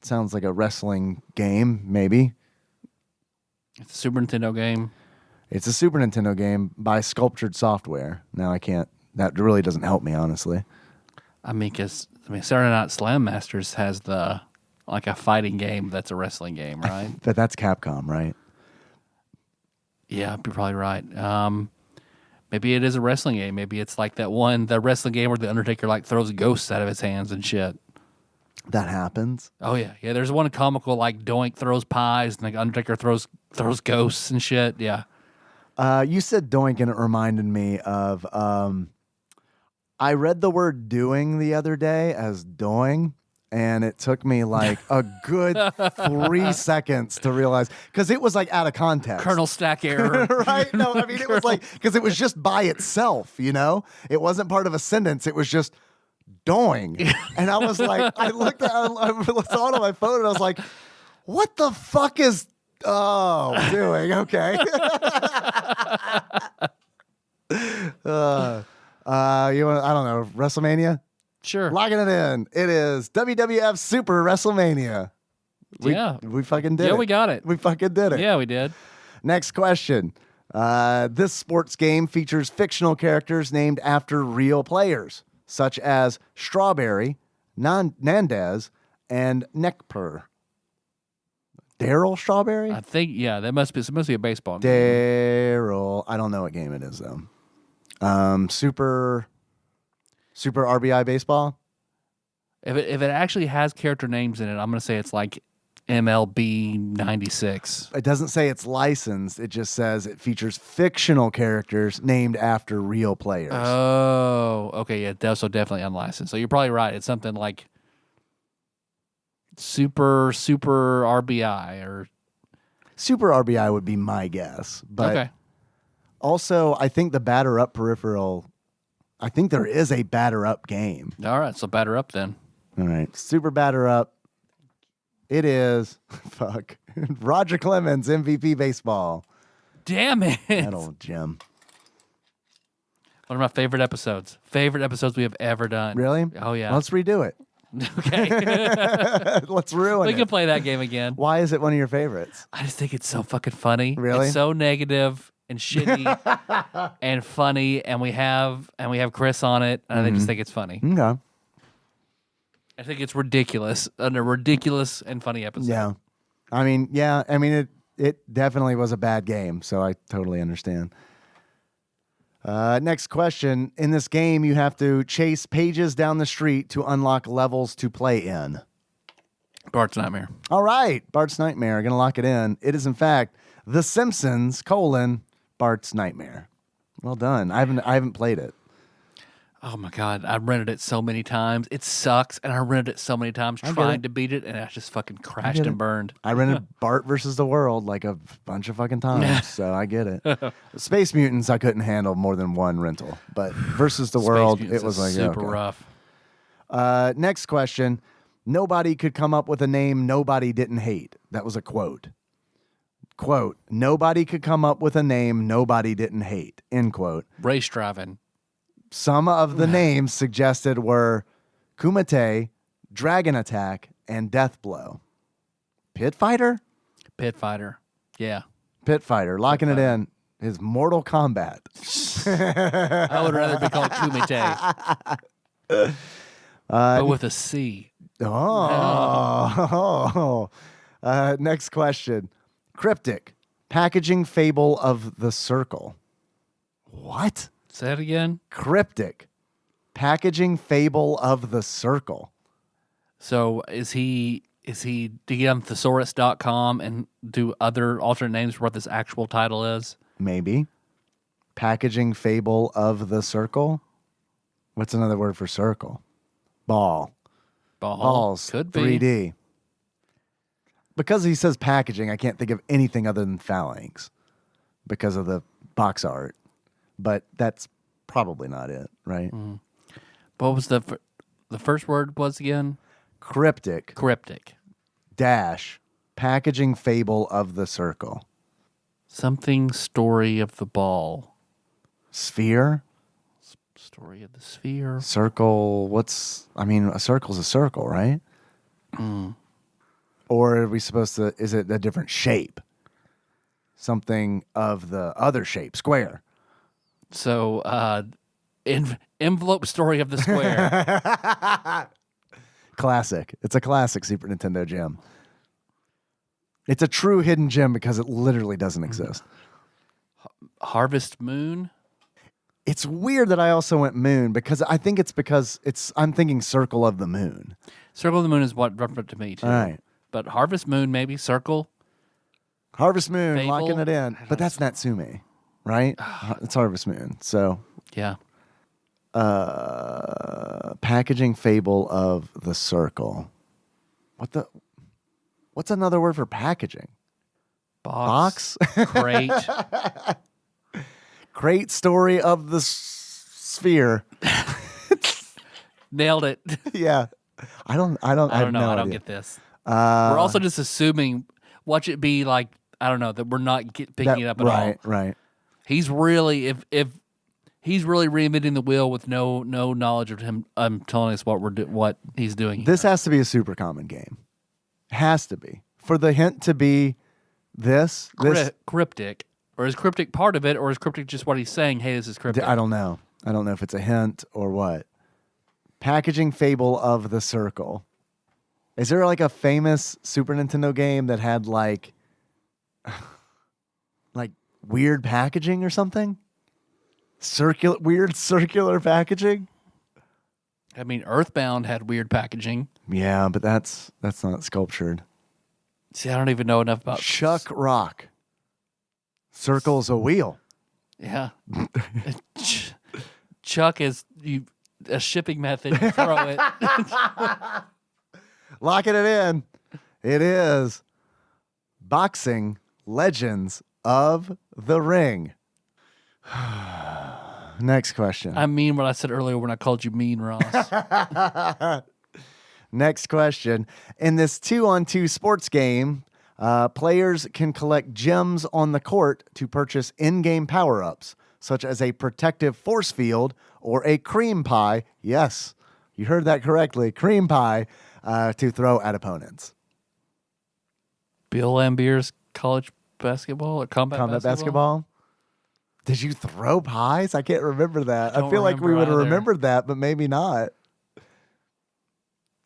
Sounds like a wrestling game, maybe. It's a Super Nintendo game. It's a Super Nintendo game by Sculptured Software. Now I can't. That really doesn't help me, honestly. Saturday Night Slam Masters has a fighting game that's a wrestling game, right? But that's Capcom, right? Yeah, you're probably right. Maybe it is a wrestling game. Maybe it's like the wrestling game where the Undertaker throws ghosts out of his hands and shit. That happens. Oh yeah. There's one comical Doink throws pies and Undertaker throws ghosts and shit. Yeah. You said doink, and it reminded me of. I read the word doing the other day as doing, and it took me a good 3 seconds to realize, because it was out of context. Colonel Stack error. Right? No, I mean, it was because it was just by itself, It wasn't part of a sentence. It was just doing. And I was I saw it on my phone and I was like, what the fuck is doing? Okay. I don't know, WrestleMania? Sure. Locking it in. It is WWF Super WrestleMania. We fucking did it. Yeah, we got it. We fucking did it. Yeah, we did. Next question. This sports game features fictional characters named after real players, such as Strawberry, Nandez, and Neckpur. Daryl Strawberry? I think, yeah, that must be a baseball game. Daryl. I don't know what game it is, though. Super RBI baseball? If it actually has character names in it, I'm going to say it's MLB 96. It doesn't say it's licensed. It just says it features fictional characters named after real players. Oh, okay. Yeah, that's so definitely unlicensed. So you're probably right. It's something like Super RBI or Super RBI would be my guess. But okay. Also, I think the batter up peripheral. I think there is a batter up game. All right, so batter up then. All right, super batter up. It is fuck Roger Clemens MVP baseball. Damn it! That old Jim. One of my favorite episodes. Favorite episodes we have ever done. Really? Oh yeah. Let's redo it. Okay. Let's ruin We it. can play that game again. Why is it one of your favorites? I just think it's so fucking funny. Really? It's so negative and shitty and funny, and we have Chris on it, and I just think it's funny. Okay. I think it's ridiculous. A ridiculous and funny episode. Yeah. I mean, it definitely was a bad game, so I totally understand. Next question. In this game, you have to chase pages down the street to unlock levels to play in. Bart's Nightmare. All right. Bart's Nightmare. Going to lock it in. It is, in fact, The Simpsons, Bart's Nightmare. Well done. I haven't played it. Oh my god, I rented it so many times. It sucks, and I rented it so many times trying to beat it, and I just fucking crashed and burned. I rented Bart versus the World like a bunch of fucking times, so I get it. Space Mutants, I couldn't handle more than one rental, but versus the World, it was like super okay. rough. Next question. Nobody could come up with a name nobody didn't hate. That was a quote. Quote, nobody could come up with a name nobody didn't hate. End quote. Race driving. Some of the names suggested were Kumite, Dragon Attack, and Death Blow. Pit Fighter? Pit Fighter. Yeah. Pit Fighter. Locking it in is Mortal Kombat. I would rather be called Kumite. But with a C. Oh. Next question. Cryptic. Packaging fable of the circle. What? Say that again. Cryptic. Packaging fable of the circle. So is he to get on thesaurus.com and do other alternate names for what this actual title is? Maybe. Packaging fable of the circle. What's another word for circle? Ball. Balls. Could be. 3D. Because he says packaging, I can't think of anything other than phalanx because of the box art. But that's probably not it, right? What was the first word was again? Cryptic. Dash. Packaging fable of the circle. Something story of the ball. Sphere. Story of the sphere. Circle. A circle's a circle, right? Or are we supposed to, is it a different shape? Something of the other shape, square. So, envelope story of the square. Classic. It's a classic Super Nintendo gem. It's a true hidden gem because it literally doesn't exist. Harvest Moon. It's weird that I also went moon because I think it's because I'm thinking Circle of the Moon. Circle of the Moon is what referred to me too. All right. But Harvest Moon, maybe Circle. Harvest Moon, Fable? locking it in. But that's Natsume, right? It's Harvest Moon. So, Yeah. packaging fable of the circle. What's another word for packaging? Box. Crate. Crate story of the sphere. Nailed it. Yeah. I don't I don't have know. no I don't idea. get this. We're also just assuming, watch it be like, I don't know, that we're not picking it up at all. Right. He's really, if he's really reinventing the wheel with no knowledge of him, telling us what he's doing. This has to be a super common game. Has to be. For the hint to be this Cryptic. Or is cryptic part of it, or is cryptic just what he's saying? Hey, this is cryptic. I don't know. I don't know if it's a hint or what. Packaging fable of the circle. Is there like a famous Super Nintendo game that had like weird packaging or something? Weird circular packaging? I mean, Earthbound had weird packaging. Yeah, but that's not sculptured. See, I don't even know enough about Chuck Rock. Circle's a wheel. Yeah. Chuck is a shipping method. You throw it. Locking it in. It is Boxing Legends of the Ring. Next question. I mean what I said earlier when I called you mean, Ross. Next question. In this 2-on-2 sports game, players can collect gems on the court to purchase in-game power-ups, such as a protective force field or a cream pie. Yes, you heard that correctly. Cream pie to throw at opponents. Bill Lambier's college basketball or combat basketball? Did you throw pies? I can't remember that. I don't feel like we remember would have either. remembered that, but maybe not.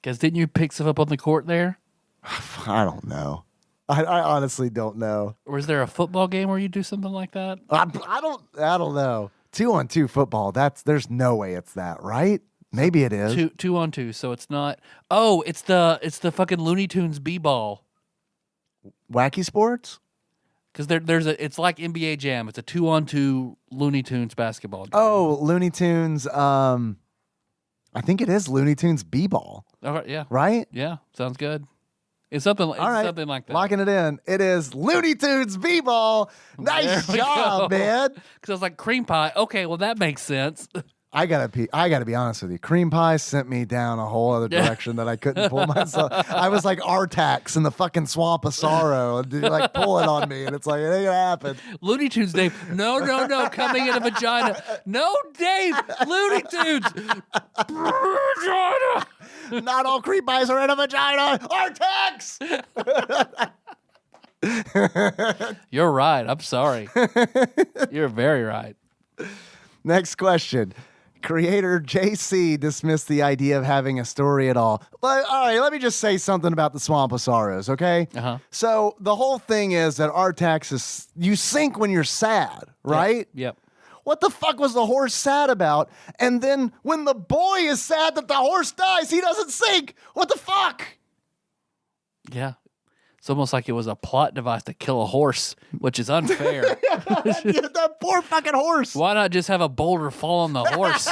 Because didn't you pick stuff up on the court there? I don't know. I honestly don't know. Or is there a football game where you do something like that? I don't know. 2-on-2 football. There's no way it's that, right? Maybe it is. 2-on-2, so it's not. Oh, it's the fucking Looney Tunes b-ball. Wacky sports? Because it's like NBA Jam. It's a 2-on-2 Looney Tunes basketball game. Oh, Looney Tunes. I think it is Looney Tunes b-ball, Okay, yeah, right? yeah, sounds good. It's something. It's All right. something like that. Locking it in. It is Looney Tunes b-ball. Nice There we job, go. man. Because I was like cream pie. Okay, well that makes sense. I gotta be honest with you. Cream pie sent me down a whole other direction that I couldn't pull myself. I was like Artax in the fucking swamp of sorrow, and you're like pulling on me, and it's like it ain't gonna happen. Looney Tunes, Dave. No, coming in a vagina. No, Dave. Looney Tunes. Vagina. Not all cream pies are in a vagina. Artax. You're right. I'm sorry. You're very right. Next question. Creator JC dismissed the idea of having a story at all. But, all right, let me just say something about the Swamp of Sorrows, okay? Uh-huh. So the whole thing is that Artax is, you sink when you're sad, right? Yep. What the fuck was the horse sad about? And then when the boy is sad that the horse dies, he doesn't sink. What the fuck? Yeah. It's almost like it was a plot device to kill a horse, which is unfair. That poor fucking horse. Why not just have a boulder fall on the horse?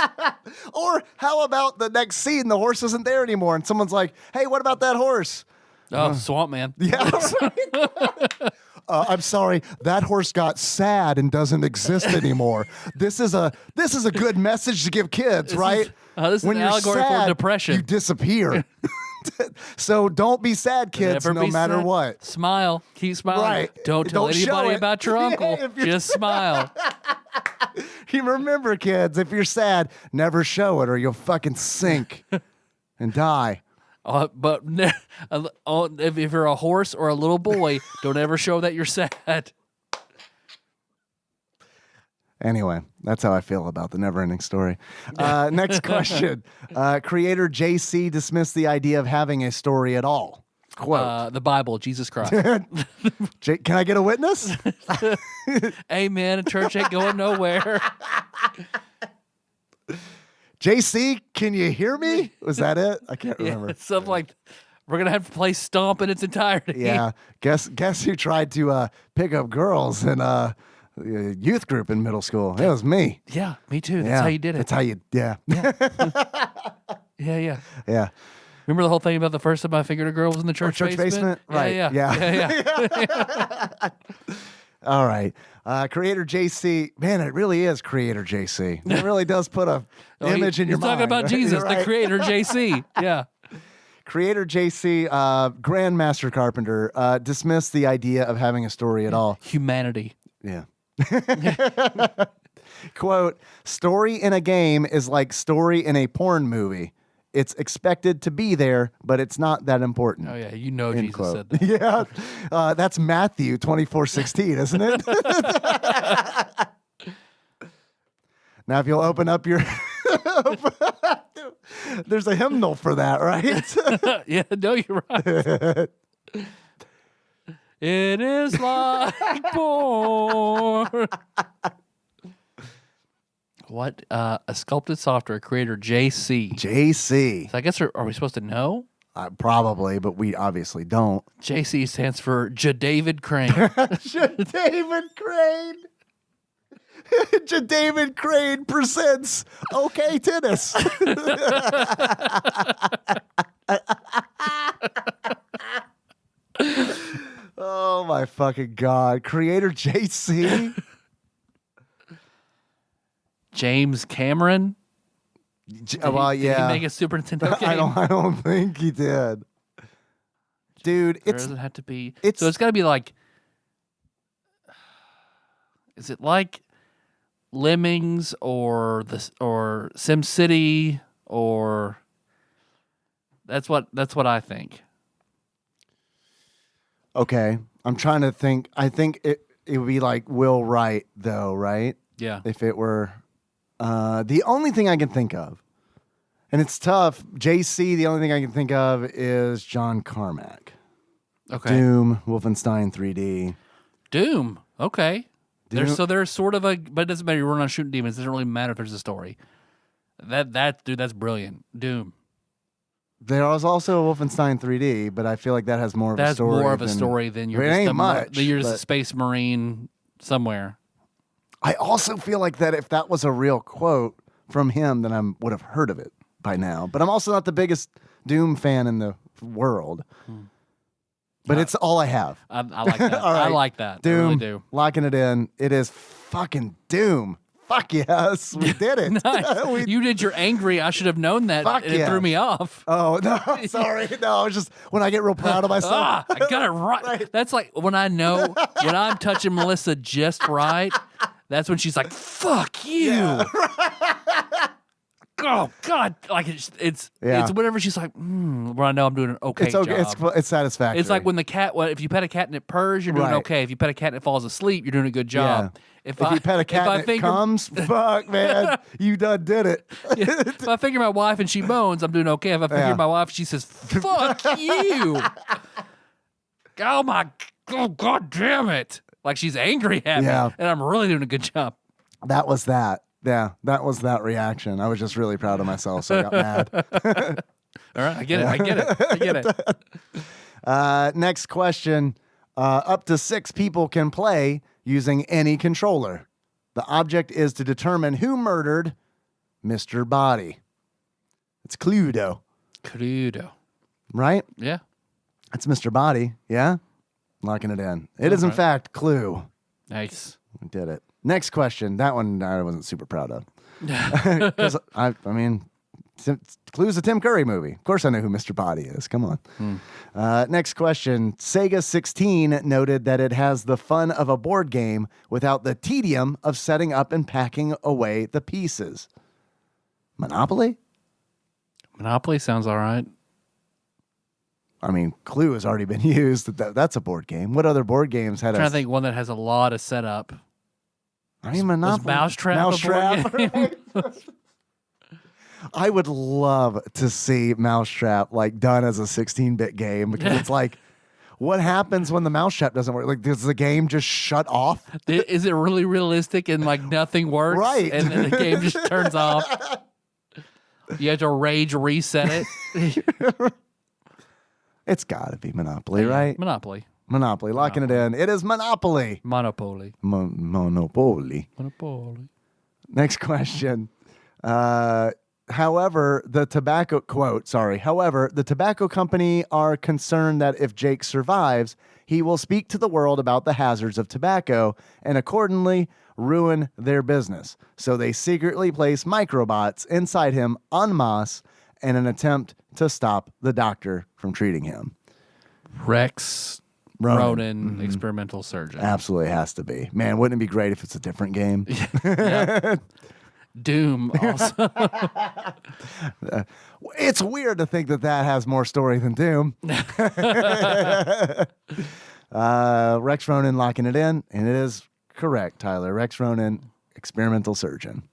Or how about the next scene, the horse isn't there anymore, and someone's like, hey, what about that horse? Oh, Swamp Man. Yeah, right. I'm sorry, that horse got sad and doesn't exist anymore. This is a good message to give kids, right? This is an allegory for depression. You disappear. So don't be sad, kids, Never no be matter sad. what. Smile. Keep smiling. Right. Don't tell Don't show anybody it. about your Yeah, uncle. if you're- Just smile. You remember, kids, if you're sad, never show it or you'll fucking sink and die. But if you're a horse or a little boy, don't ever show that you're sad. Anyway, that's how I feel about the never-ending story. Next question. Creator JC dismissed the idea of having a story at all. Quote. The Bible, Jesus Christ. Can I get a witness? Amen. A church ain't going nowhere. JC, can you hear me? Was that it? I can't remember. Yeah, something like we're gonna have to play Stomp in its entirety. Yeah. Guess who tried to pick up girls in youth group in middle school? It was me. Yeah, me too. That's how you did it. That's how you. Yeah. Yeah. Yeah. Remember the whole thing about the first time I fingered a girl was in the church basement? Right. Yeah. All right. Creator JC. Man, it really is Creator JC. It really does put a image in your He's mind. talking about right? Jesus, You're the right. creator, JC. Yeah. Creator JC, Grandmaster Carpenter, dismissed the idea of having a story at all. Humanity. Yeah. Quote, story in a game is like story in a porn movie. It's expected to be there, but it's not that important. Oh, yeah. You know End Jesus quote. said that. Yeah. That's Matthew 24:16, isn't it? Now, if you'll open up your... There's a hymnal for that, right? Yeah, no, you're right. It is like porn. What? A sculpted software creator, JC. JC. So I guess are we supposed to know? Probably, but we obviously don't. JC stands for David Crane. David Crane. David Crane presents OK Tennis. Oh my fucking God. Creator JC. James Cameron. Well, Did he yeah. make a Super Nintendo game? I don't think he did. Dude, There it's doesn't have to be. it's- So it's got to be like. Is it like Lemmings or SimCity or? That's what I think. okay. I'm trying to think. I think it would be like Will Wright though, right? Yeah. If it were the only thing I can think of, and it's tough. JC, the only thing I can think of is John Carmack. Okay. Doom, Wolfenstein 3D. Doom. Okay. Doom- There's sort of a, but it doesn't matter. You're running on shooting demons. It doesn't really matter if there's a story. Dude, that's brilliant. Doom. There was also a Wolfenstein 3D, but I feel like that has more of a That's story. more of a story than you're It just ain't much, you're just a but- space marine somewhere. I also feel like that if that was a real quote from him, then I would have heard of it by now. But I'm also not the biggest Doom fan in the world. But it's all I have. I like that. All right. I like that. I Doom, really do. locking it in. It is fucking Doom. Fuck yes, we did it. Nice. We- You did your angry. I should have known that. Fuck and it threw yes. me off. Oh no, sorry. No, I was just when I get real proud of myself. Ah, I got it right. Right. That's like when I know when I'm touching Melissa just right. That's when she's like, "Fuck you." Oh God! Like it's Yeah. whatever. She's like, when I know I'm doing an okay, It's okay. job. It's satisfactory. It's like when the cat. Well, if you pet a cat and it purrs, you're doing Right. okay. If you pet a cat and it falls asleep, you're doing a good job. If you pet a cat if I and it finger, comes, fuck man, you done did it. if I finger my wife and she moans, I'm doing okay. If I finger Yeah. my wife, she says, "Fuck you." Oh my! Oh God damn it! Like she's angry at Yeah. me, and I'm really doing a good job. That was that. Yeah, that was that reaction. I was just really proud of myself, so I got mad. All right, I get it. I get it. I get it. Next question. Up to 6 people can play using any controller. The object is to determine who murdered Mr. Body. It's Cluedo, Crudo. right? Yeah. It's Mr. Body, yeah? Locking it in. It is, in right. fact, Clue. Nice. We did it. Next question. That one I wasn't super proud of. Because, I mean, Clue's a Tim Curry movie. Of course I know who Mr. Body is. Come on. Next question. Sega 16 noted that it has the fun of a board game without the tedium of setting up and packing away the pieces. Monopoly? Monopoly sounds all right. I mean, Clue has already been used. That's a board game. What other board games had I'm trying to think one that has a lot of setup. I mean, Was Monopoly. Mousetrap a board game? Right. I would love to see Mousetrap like done as a 16-bit game because it's like, what happens when the Mousetrap doesn't work? Like, does the game just shut off? Is it really realistic and like nothing works? Right. And then the game just turns off. You have to rage reset it. It's got to be Monopoly, right? Monopoly. Monopoly. Locking it in. It is Monopoly. Monopoly. Monopoly. Monopoly. Next question. However, the tobacco company are concerned that if Jake survives, he will speak to the world about the hazards of tobacco and accordingly ruin their business. So they secretly place microbots inside him en masse in an attempt to stop the doctor from treating him. Rex Ronan, experimental surgeon. Absolutely has to be. Man, wouldn't it be great if it's a different game? Yeah. Doom also. It's weird to think that has more story than Doom. Rex Ronan locking it in, and it is correct, Tyler. Rex Ronan, experimental surgeon.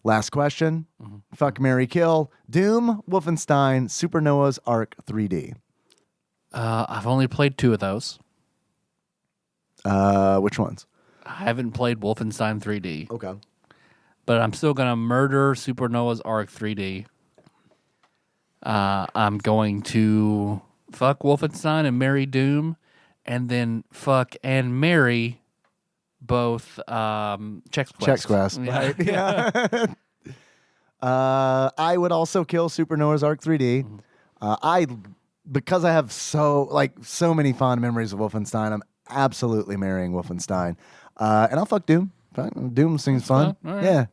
Last question. Fuck, marry, kill. Doom, Wolfenstein, Supernova's Arc 3D. I've only played 2 of those. Which ones? I haven't played Wolfenstein 3D, Okay. but I'm still going to murder Supernova's Arc 3D. I'm going to fuck Wolfenstein and marry Doom, and then fuck and marry both Chex Quest. Chex Quest, Yeah. right? Yeah. I would also kill Supernova's Arc 3D. Because I have so many fond memories of Wolfenstein, I'm absolutely marrying Wolfenstein. And I'll fuck Doom. Doom seems fun. fun. All right. Yeah.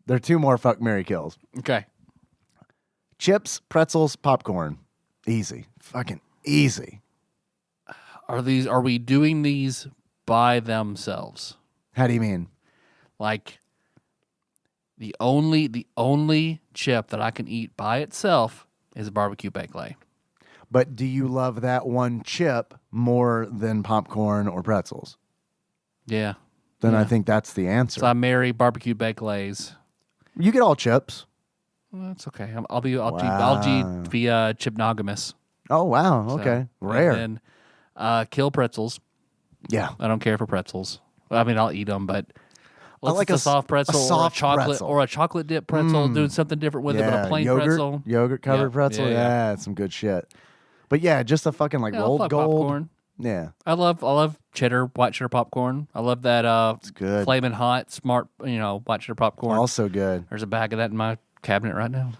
There are 2 more fuck, marry, kills. Okay. Chips, pretzels, popcorn. Easy. Fucking easy. Are we doing these by themselves? How do you mean? Like the only chip that I can eat by itself is a barbecue baked lay. But do you love that one chip more than popcorn or pretzels? Yeah. Then I Yeah. think that's the answer. So I marry barbecue baked lays. You get all chips. Well, that's okay. I'll be chipnogamous. Oh, wow. So, Okay. Rare. And then kill pretzels. Yeah. I don't care for pretzels. I mean, I'll eat them, but like it's a soft pretzel soft or a chocolate dip pretzel, doing something different with it, but a plain pretzel. Yogurt covered Yeah, pretzel. yeah, Yeah, yeah. it's some good shit. But yeah, just a fucking like Yeah, I'll rolled fuck gold. popcorn. Yeah. I love white cheddar popcorn. I love that It's good. flaming hot, smart, white cheddar popcorn. Also good. There's a bag of that in my cabinet right now.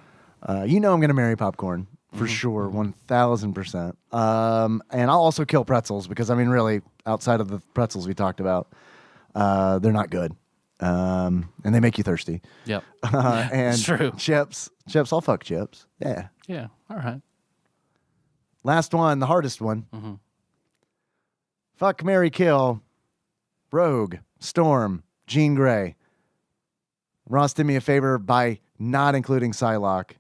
You know I'm going to marry popcorn for Mm-hmm. sure, 1,000%. And I'll also kill pretzels because, I mean, really, outside of the pretzels we talked about, they're not good. And they make you thirsty. Yep. And It's true. Chips, I'll fuck chips. Yeah. Yeah. All right. Last one, the hardest one. Mm-hmm. Fuck, marry, kill. Rogue, Storm, Jean Grey. Ross did me a favor by not including Psylocke.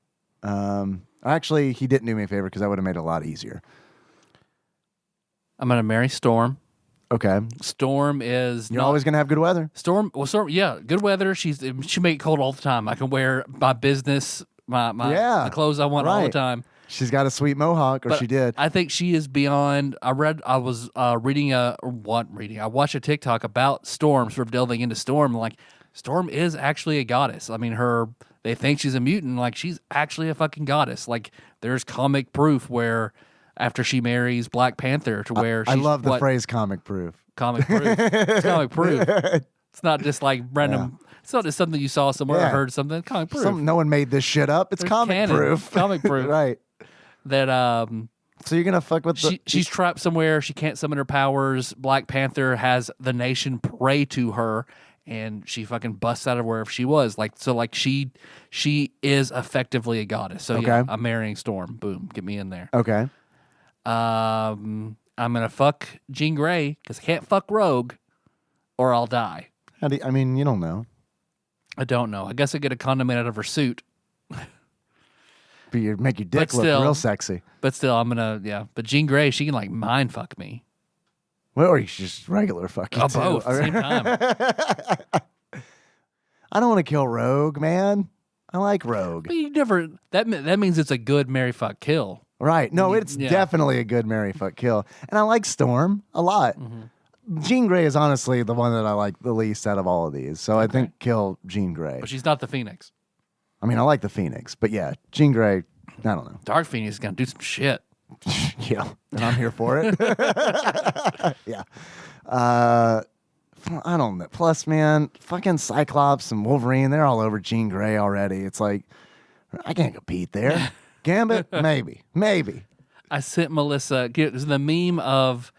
Actually, he didn't do me a favor because that would have made it a lot easier. I'm gonna marry Storm. Okay. Storm is You're always going to have good weather. Storm. Yeah, good weather. She make it cold all the time. I can wear my business, my the clothes I want all the Right. time. She's got a sweet mohawk, or But she did. I think she is beyond. I was reading I watched a TikTok about Storm, sort of delving into Storm. Like Storm is actually a goddess. I mean, they think she's a mutant. Like she's actually a fucking goddess. Like there's comic proof where after she marries Black Panther to where I she's love the phrase comic proof. comic proof. It's comic proof. It's not just like random. It's not just something you saw somewhere or Yeah. heard something. Comic proof. No one made this shit up. It's There's comic canon. proof. Comic proof. Right. That So you're going to fuck with the... she's trapped somewhere. She can't summon her powers. Black Panther has the nation pray to her, and she fucking busts out of wherever she was. She is effectively a goddess. So yeah, Okay. I'm marrying Storm. Boom, get me in there. Okay. I'm gonna fuck Jean Grey because I can't fuck Rogue, or I'll die. You don't know. I don't know. I guess I get a condiment out of her suit, But you make your dick But look still- real sexy. but still, I'm gonna But Jean Grey, she can like mind fuck me. Well, or you should just regular fuck you Oh, too. both same time. I don't want to kill Rogue, man. I like Rogue. But you never. That means it's a good marry fuck kill. Right. No, it's Yeah. definitely a good marry, fuck, kill. And I like Storm a lot. Jean Grey is honestly the one that I like the least out of all of these. So I think kill Jean Grey. But she's not the Phoenix. I mean, I like the Phoenix, but yeah, Jean Grey, I don't know. Dark Phoenix is gonna do some shit. Yeah, and I'm here for it. Yeah. I don't know. Plus, man, fucking Cyclops and Wolverine, they're all over Jean Grey already. It's like, I can't compete there. Gambit, maybe. I sent Melissa the meme of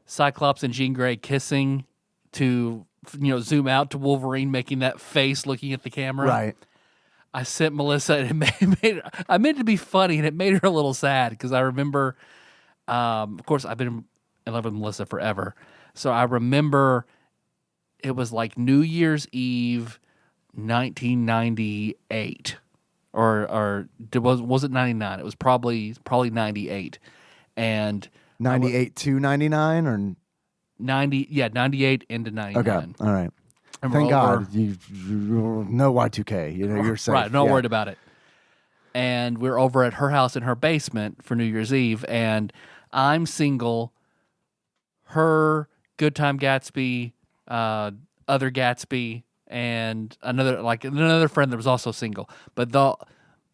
Cyclops and Jean Grey kissing to zoom out to Wolverine making that face looking at the camera. Right. I sent Melissa and I meant it to be funny and it made her a little sad because I remember, of course, I've been in love with Melissa forever. So I remember it was like New Year's Eve, 1998, or was it 99? It was probably 98, and 98 to 99 or 98 into 99. okay, all right. And Thank we're over- God you no Y2K. You're safe. Right, not Yeah. worried about it. And we're over at her house in her basement for New Year's Eve, and I'm single. Her, Good Time Gatsby, other Gatsby, and another friend that was also single. But the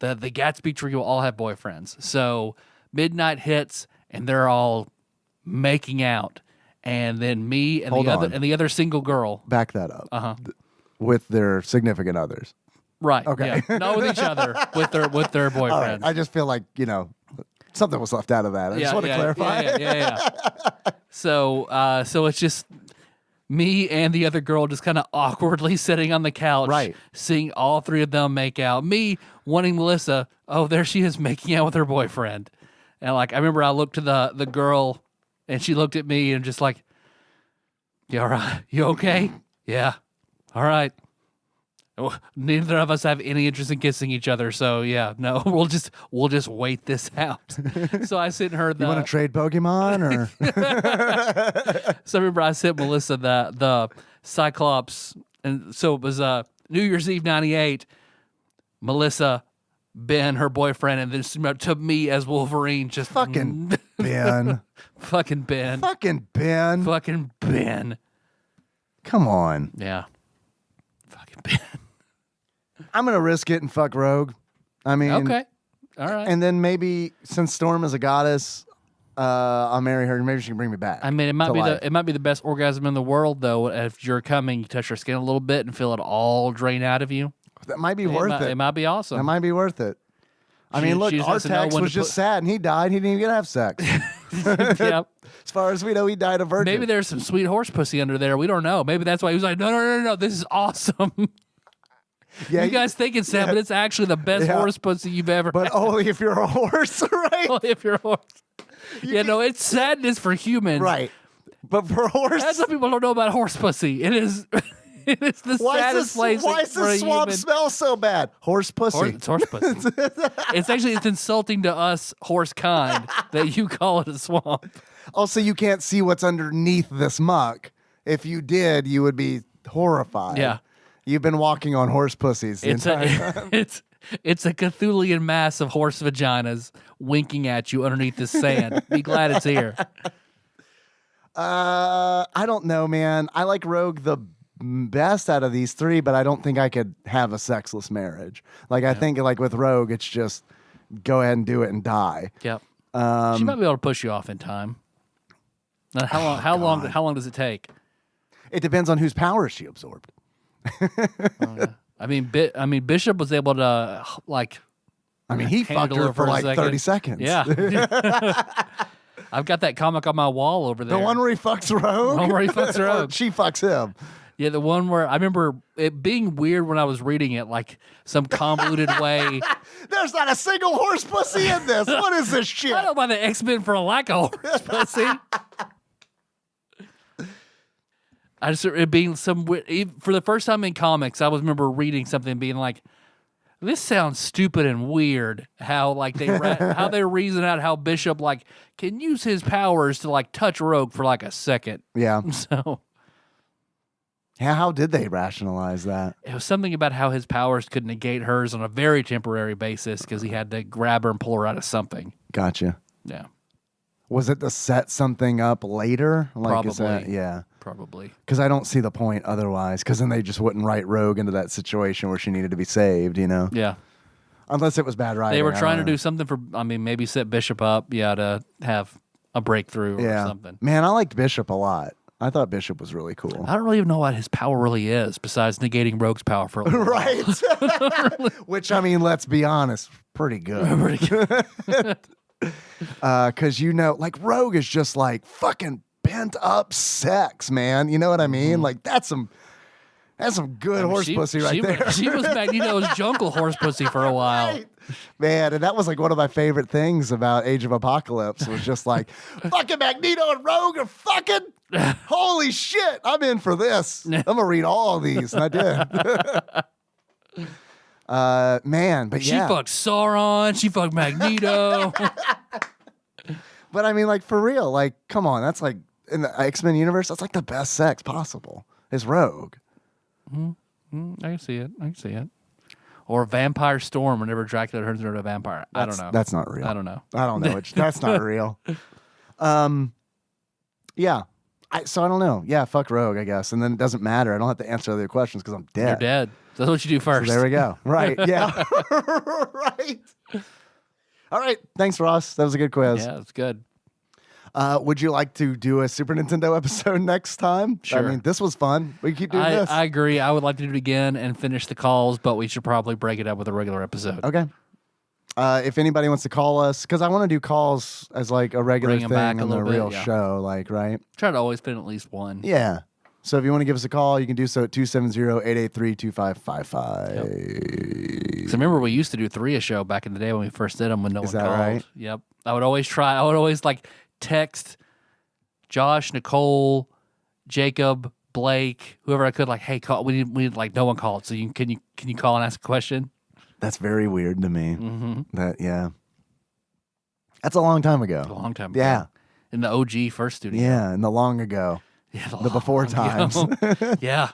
Gatsby trio all have boyfriends. So midnight hits, and they're all making out. And then me and Hold on. the other single girl. Back that up. Uh-huh. With their significant others. Right. Okay. Yeah. Not with each other, with their boyfriends. All right. I just feel like, something was left out of that. I just want to clarify. Yeah. So it's just me and the other girl just kind of awkwardly sitting on the couch, Right. seeing all three of them make out. Me wanting Melissa, oh, there she is making out with her boyfriend. And like, I remember I looked to the girl and she looked at me and just like, you all right? You okay? Yeah. All right. Neither of us have any interest in kissing each other, so yeah, no, we'll just wait this out. So I sent her the. You want to trade Pokemon or? So I remember I sent Melissa the Cyclops, and so it was New Year's Eve '98. Melissa, Ben, her boyfriend, and then to me as Wolverine, just Fucking Ben. fucking Ben, Fucking Ben. fucking Ben. Come on. Yeah, fucking Ben. I'm gonna risk it and fuck Rogue. I mean, Okay, all right. And then maybe since Storm is a goddess, I'll marry her. Maybe she can bring me back. I mean, it might to be life. it might be the best orgasm in the world, though. If you're coming, you touch her skin a little bit and feel it all drain out of you. That might be worth it. It might be awesome. That might be worth it. I She- mean, look, she just has to know Artax when was to just put- sad and he died. He didn't even get to have sex. Yep. As far as we know, he died a virgin. Maybe there's some sweet horse pussy under there. We don't know. Maybe that's why he was like, no. This is awesome. yeah, You guys think it's sad, but it's actually the best Yeah. horse pussy you've ever but had. only if you're a horse, right? If you're a horse. Yeah, no, it's sadness for humans. Right. But for a horse, That's what people don't know about horse pussy. It is it is the saddest place why does for the a swamp human. smell so bad? Horse pussy. It's horse pussy. It's insulting to us horse kind that you call it a swamp. Also, you can't see what's underneath this muck. If you did, you would be horrified. Yeah. You've been walking on horse pussies the It's entire time. it's a Cthulian mass of horse vaginas winking at you underneath the sand. Be glad it's here. I don't know, man. I like Rogue the best out of these three, but I don't think I could have a sexless marriage. Like, I think like with Rogue, it's just go ahead and do it and die. Yep. She might be able to push you off in time. Now, how long does it take? It depends on whose power she absorbed. I mean, Bishop was able to like. I mean, he fucked handle her her for a like second. 30 seconds. Yeah. I've got that comic on my wall over there. The one where he fucks Rogue? The one where he fucks Or Rogue. she fucks him. Yeah, the one where I remember it being weird when I was reading it, like some convoluted way. There's not a single horse pussy in this. What is this shit? I don't know by the X-Men for a lack of horse pussy. I just it being some for the first time in comics, I was remember reading something and being like, "This sounds stupid and weird." How like how they reason out how Bishop like can use his powers to like touch Rogue for like a second. Yeah. So How did they rationalize that? it was something about how his powers could negate hers on a very temporary basis because he had to grab her and pull her out of something. Gotcha. Yeah, Was it to set something up later? Like, is that, Probably. yeah. probably. Because I don't see the point otherwise. Because then they just wouldn't write Rogue into that situation where she needed to be saved, you know? Yeah. Unless it was bad writing. They were I trying to don't know. do something for, I mean, maybe set Bishop up, to have a breakthrough or something. Man, I liked Bishop a lot. I thought Bishop was really cool. I don't really even know what his power really is, besides negating Rogue's power for a little while. Right. Which, I mean, let's be honest, pretty good. Pretty good. Because, like Rogue is just like fucking pent up sex, man. You know what I mean? Like, that's some good horse pussy right there. She was Magneto's jungle horse pussy for a while. Right. Man, and that was like one of my favorite things about Age of Apocalypse was just like, fucking Magneto and Rogue are fucking, holy shit, I'm in for this. I'm going to read all of these, and I did. Man, but She yeah. fucked Sauron. She fucked Magneto. But I mean, like, for real, like, come on, that's like, in the X-Men universe, that's like the best sex possible, is Rogue. I can see it. Or Vampire Storm whenever Dracula turns into a vampire. I don't know. That's not real. I don't know. I don't know. That's not real. Yeah. So I don't know. Yeah, fuck Rogue, I guess. And then it doesn't matter. I don't have to answer other questions because I'm dead. You're dead. That's what you do So first. there we go. Right. Yeah. Right. All right. Thanks, Ross. That was a good quiz. Yeah, it's good. Would you like to do a Super Nintendo episode next time? Sure. I mean, this was fun. We can keep doing this. I agree. I would like to do it again and finish the calls, but we should probably break it up with a regular episode. Okay. If anybody wants to call us, because I want to do calls as like a regular Bring 'em thing back a on the little bit, real yeah. show, like, right? Try to always fit at least one. Yeah. So if you want to give us a call, you can do so at 270-883-2555. So remember, we used to do 3 a show back in the day when we first did them when no Is one that called. right? Yep. I would always like text Josh, Nicole, Jacob, Blake, whoever I could, like, hey, call. We need like no one called. So can you call and ask a question? That's very weird to me. Mm-hmm. That's a long time ago. A long time ago. Yeah. In the OG first studio. Yeah, in the long ago. Yeah, The before times. Yeah.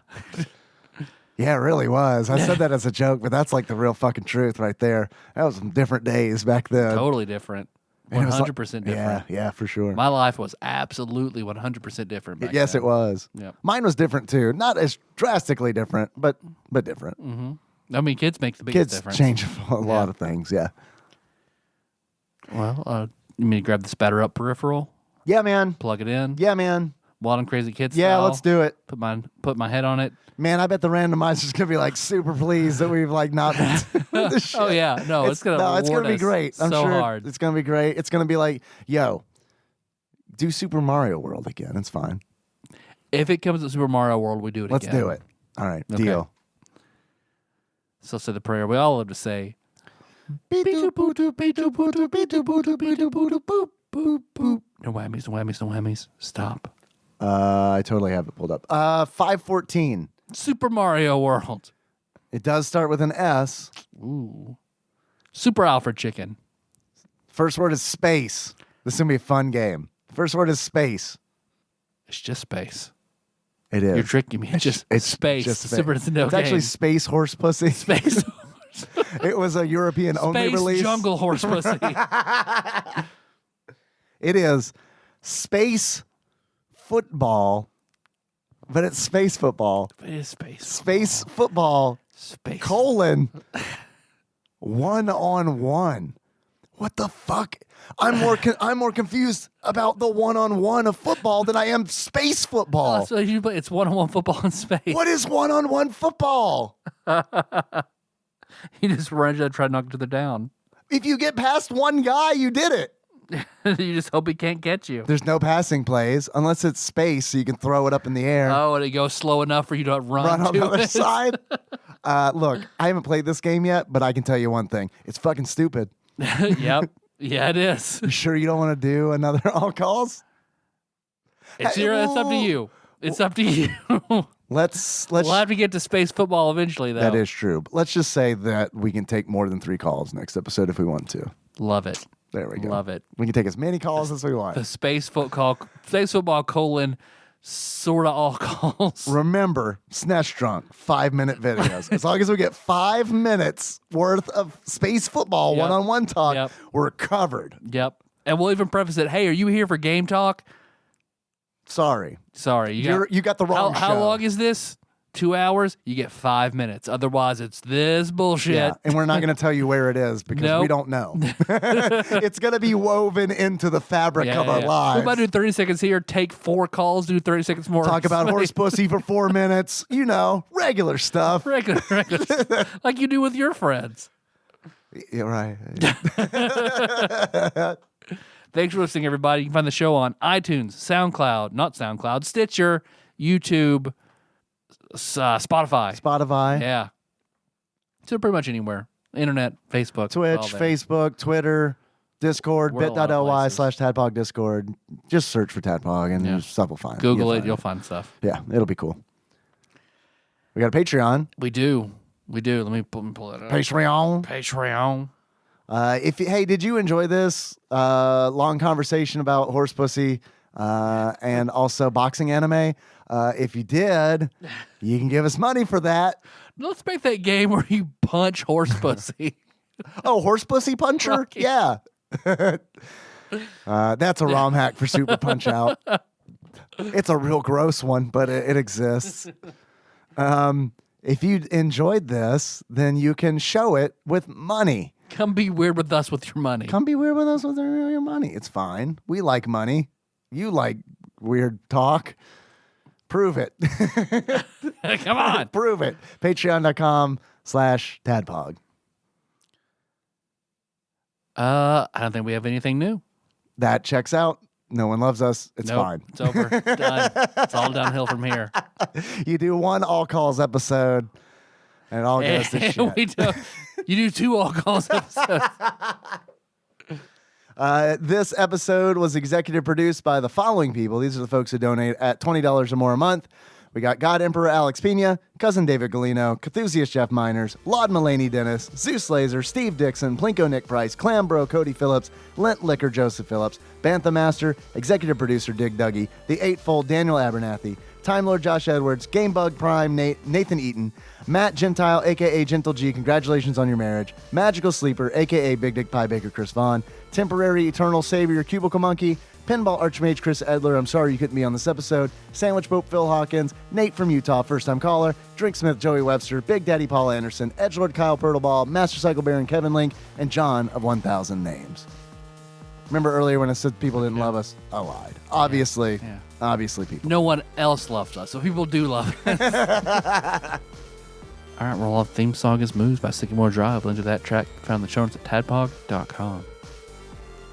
Yeah, it really was. I said that as a joke, but that's like the real fucking truth right there. That was some different days back then. Totally different. And it was 100% different. Yeah, for sure. My life was absolutely 100% different back Yes, then. it was. Yep. Mine was different too. Not as drastically different, but different. I mean, kids make the biggest Kids difference. change a lot of things. Yeah. Well, you mean to grab the spatter up peripheral, Yeah, man. plug it in, Yeah, man. Wild and Crazy Kids Yeah, style, let's do it. Put my head on it. Man, I bet the randomizer's gonna be like super pleased that we've like not been doing this shit. Oh yeah, no, it's gonna it's gonna be great. I'm so sure hard. it's gonna be great. It's gonna be like, yo, do Super Mario World again. It's fine. If it comes to Super Mario World, we do it Let's again. do it. All right, Okay. deal. So say the prayer we all love to say. No whammies, no whammies, no whammies. Stop. I totally have it pulled up. 514. Super Mario World. It does start with an S. Ooh. Super Alfred Chicken. First word is space. This is gonna be a fun game. First word is space. It's just space. It is. You're tricking me. It's just space. Just space. Super Nintendo It's actually game. space horse pussy. Space. It was a European only Space release. jungle horse pussy. It is space football, but it's space football. It is space. Space football, Space. colon, 1-on-1. What the fuck? I'm more confused about the 1-on-1 of football than I am space football. So you play, it's 1-on-1 football in space. What is 1-on-1 football? You just run and try to knock each other down. If you get past one guy, you did it. You just hope he can't get you. There's no passing plays unless it's space, so you can throw it up in the air. Oh, and it goes slow enough for you to run On to the other it. side. Look, I haven't played this game yet, but I can tell you one thing: it's fucking stupid. Yep. Yeah, it is. You sure you don't want to do another all calls? It's Hey, it's up to you. It's up to you. Let's. We'll have to get to space football eventually, though. That is true. But let's just say that we can take more than 3 calls next episode if we want to. Love it. There we go. Love it. We can take as many calls as we want. The space football colon sort of all calls. Remember, SNES Drunk, 5-minute videos. As long as we get 5 minutes worth of space football Yep. one-on-one talk, Yep. we're covered. Yep. And we'll even preface it. Hey, are you here for game talk? Sorry. Sorry, You got the wrong How show. long is this? 2 hours? You get 5 minutes. Otherwise, it's this bullshit. Yeah, and we're not going to tell you where it is because Nope. we don't know. It's going to be woven into the fabric of our lives. We might do 30 seconds here, take 4 calls, do 30 seconds more. Talk about horse pussy for 4 minutes. You know, regular stuff. regular like you do with your friends. Yeah, right. Thanks for listening, everybody. You can find the show on iTunes, SoundCloud, Stitcher, YouTube, Spotify. Spotify, Yeah. So pretty much anywhere. Internet, Facebook. Twitch, all there. Facebook, Twitter, Discord, We're a lot of places. bit.ly/TADPOG Discord. Just search for TADPOG and Yeah. stuff will find. Google You'll you'll find find stuff. Yeah, it'll be cool. We got a Patreon. We do. Let me pull it up. Patreon. Patreon. Hey, did you enjoy this long conversation about horse pussy and also boxing anime? If you did, you can give us money for that. Let's make that game where you punch horse pussy. Oh, horse pussy puncher? Right. Yeah. That's a ROM hack for Super Punch Out. It's a real gross one, but it exists. If you enjoyed this, then you can show it with money. Come be weird with us with your money. Come be weird with us with your money. It's fine. We like money. You like weird talk. Prove it. Come on. Prove it. Patreon.com/TADPOG. I don't think we have anything new. That checks out. No one loves us. It's Nope, fine. It's over. Done. It's all downhill from here. You do one all calls episode, and it all goes to shit. You do 2 all calls episodes. This episode was executive produced by the following people. These are the folks who donate at $20 or more a month. We got God Emperor Alex Pena, Cousin David Galino, Cthusiast Jeff Miners, Laud Mulaney Dennis, Zeus Laser, Steve Dixon, Plinko Nick Price, Clam Bro Cody Phillips, Lent Liquor Joseph Phillips, Bantha Master, Executive Producer Dig Dougie, The Eightfold Daniel Abernathy, Time Lord Josh Edwards, Gamebug Prime Nathan Eaton, Matt Gentile, aka Gentle G, congratulations on your marriage, Magical Sleeper, aka Big Dick Pie Baker Chris Vaughn, Temporary Eternal Savior Cubicle Monkey, Pinball Archmage Chris Edler, I'm sorry you couldn't be on this episode, Sandwich Pope Phil Hawkins, Nate from Utah, first time caller, Drinksmith Joey Webster, Big Daddy Paul Anderson, Edgelord Kyle Purtleball, Master Cycle Baron Kevin Link, and John of 1,000 Names. Remember earlier when I said people didn't love us? I lied. Obviously, obviously people. No one else loved us, so people do love us. All right, well, our theme song is Moves by Sycamore Drive. Link to that track found in the show notes at tadpog.com.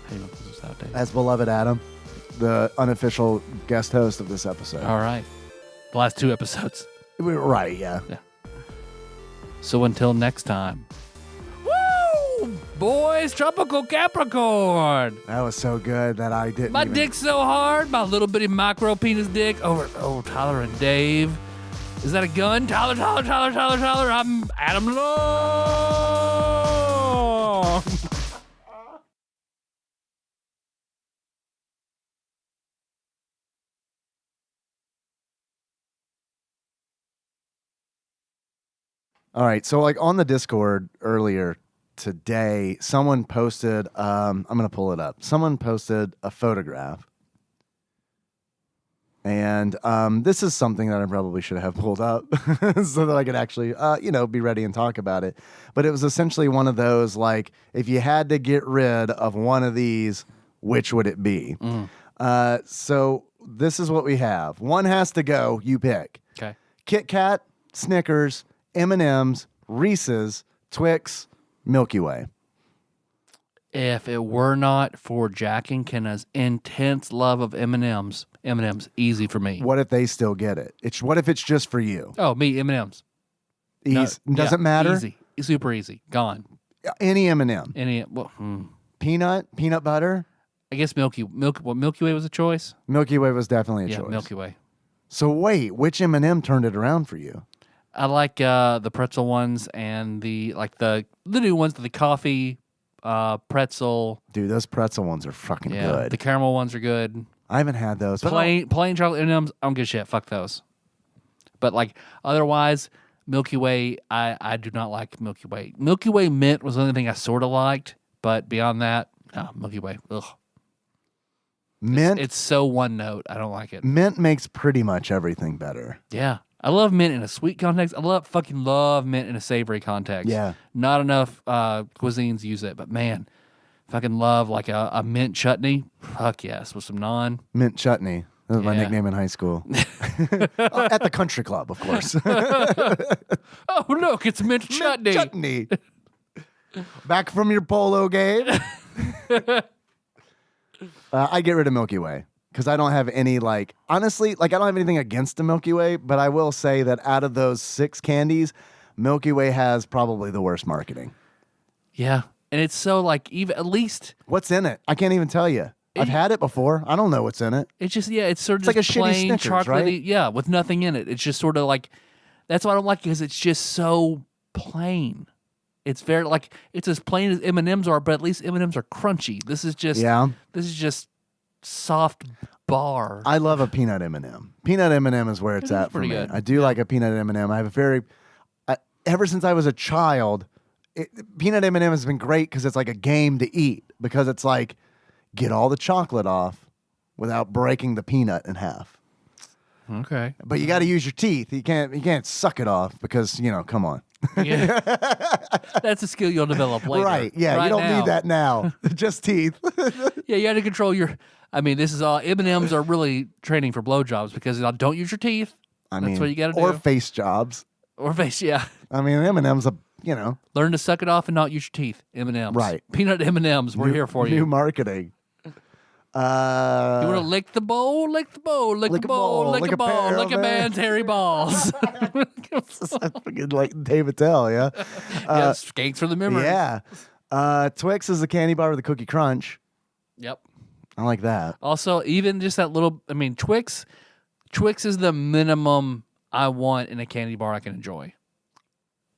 How do you want to close this out, Dave? As beloved Adam, the unofficial guest host of this episode. All right. The last 2 episodes. Right, yeah. So until next time. Woo! Boys, Tropical Capricorn. That was so good that I didn't My even... dick's so hard, my little bitty micro penis dick over Tyler and Dave. Is that a gun? Tyler, I'm Adam Long. All right, so like on the Discord earlier today, someone posted, I'm going to pull it up. Someone posted a photograph. And this is something that I probably should have pulled up so that I could actually, be ready and talk about it. But it was essentially one of those, like, if you had to get rid of one of these, which would it be? So this is what we have. One has to go, you pick. Okay. Kit Kat, Snickers, M&M's, Reese's, Twix, Milky Way. If it were not for Jack and Kenna's intense love of M&M's, easy for me. What if they still get it? What if it's just for you? Oh, me, M&M's. Doesn't matter? Easy. Super easy. Gone. Any M&M. Peanut butter? I guess Milky Way was a choice? Milky Way was definitely a choice. Yeah, Milky Way. So wait, which M&M turned it around for you? I like the pretzel ones and the new ones, the coffee pretzel. Dude, those pretzel ones are fucking good. The caramel ones are good. I haven't had those. Plain chocolate M&Ms, I don't give a shit. Fuck those. But like otherwise, Milky Way, I do not like Milky Way. Milky Way mint was the only thing I sort of liked, but beyond that, no, Milky Way. Ugh. Mint. It's so one note. I don't like it. Mint makes pretty much everything better. Yeah. I love mint in a sweet context. I fucking love mint in a savory context. Yeah. Not enough cuisines use it, but man, fucking love like a mint chutney. Fuck yes, with some naan. Mint chutney. That was my nickname in high school. At the country club, of course. Oh, look, it's mint chutney. Chutney. Back from your polo game. I get rid of Milky Way. Because I don't have any, honestly, I don't have anything against the Milky Way, but I will say that out of those 6 candies, Milky Way has probably the worst marketing. Yeah. And it's so, even at least. What's in it? I can't even tell you. I've had it before. I don't know what's in it. It's just, it's sort of like just a shitty plain Snickers, chocolatey, right? Yeah, with nothing in it. It's just sort of that's why I don't like it, because it's just so plain. It's very, it's as plain as M&M's are, but at least M&M's are crunchy. This is just soft bar. I love a peanut M&M. Peanut M&M is where it's at for me. good. I do like a peanut M&M. I have ever since I was a child, peanut M&M has been great because it's like a game to eat, because it's like get all the chocolate off without breaking the peanut in half. Okay. But you got to use your teeth. You can't suck it off because, come on. Yeah. That's a skill you'll develop later. Right. Yeah, right you don't now. need that now. Just teeth. Yeah, you have to control this is all, M&Ms are really training for blowjobs because don't use your teeth. That's what you got to do. Or face jobs. Or face, yeah. M&M's Learn to suck it off and not use your teeth. M&Ms. Right. Peanut M&Ms. We're here for you. New marketing. You want to lick the bowl, lick the bowl, lick the bowl, lick a ball, lick a man's hairy balls. Fucking like David Tell, yeah. Yeah, skates for the memory. Yeah. Twix is the candy bar with the cookie crunch. Yep. I like that. Also, even just that little, I mean, Twix is the minimum I want in a candy bar I can enjoy.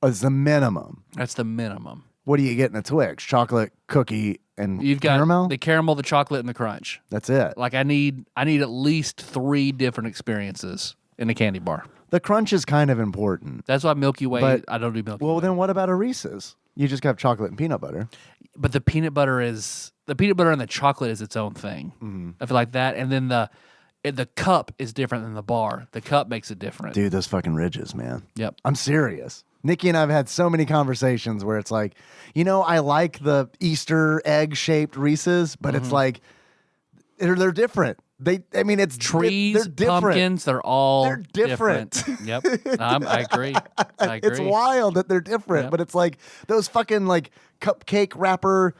It's the minimum. That's the minimum. What do you get in a Twix? Chocolate, cookie, and You've got caramel? the caramel, the chocolate, and the crunch. That's it. Like I need at least 3 different experiences in a candy bar. The crunch is kind of important. That's why Milky Way, But- I don't do Milky Well, Way. then what about a Reese's? You just have chocolate and peanut butter. But the peanut butter and the chocolate is its own thing. Mm-hmm. I feel like that. And then the cup is different than the bar. The cup makes it different. Dude, those fucking ridges, man. Yep. I'm serious. Nikki and I have had so many conversations where it's like, I like the Easter egg shaped Reese's, but it's like they're different. It's Trees, they're different. pumpkins, they're all They're different. Yep. I agree. I agree. It's wild that they're different, Yep. but it's like those fucking like cupcake wrapper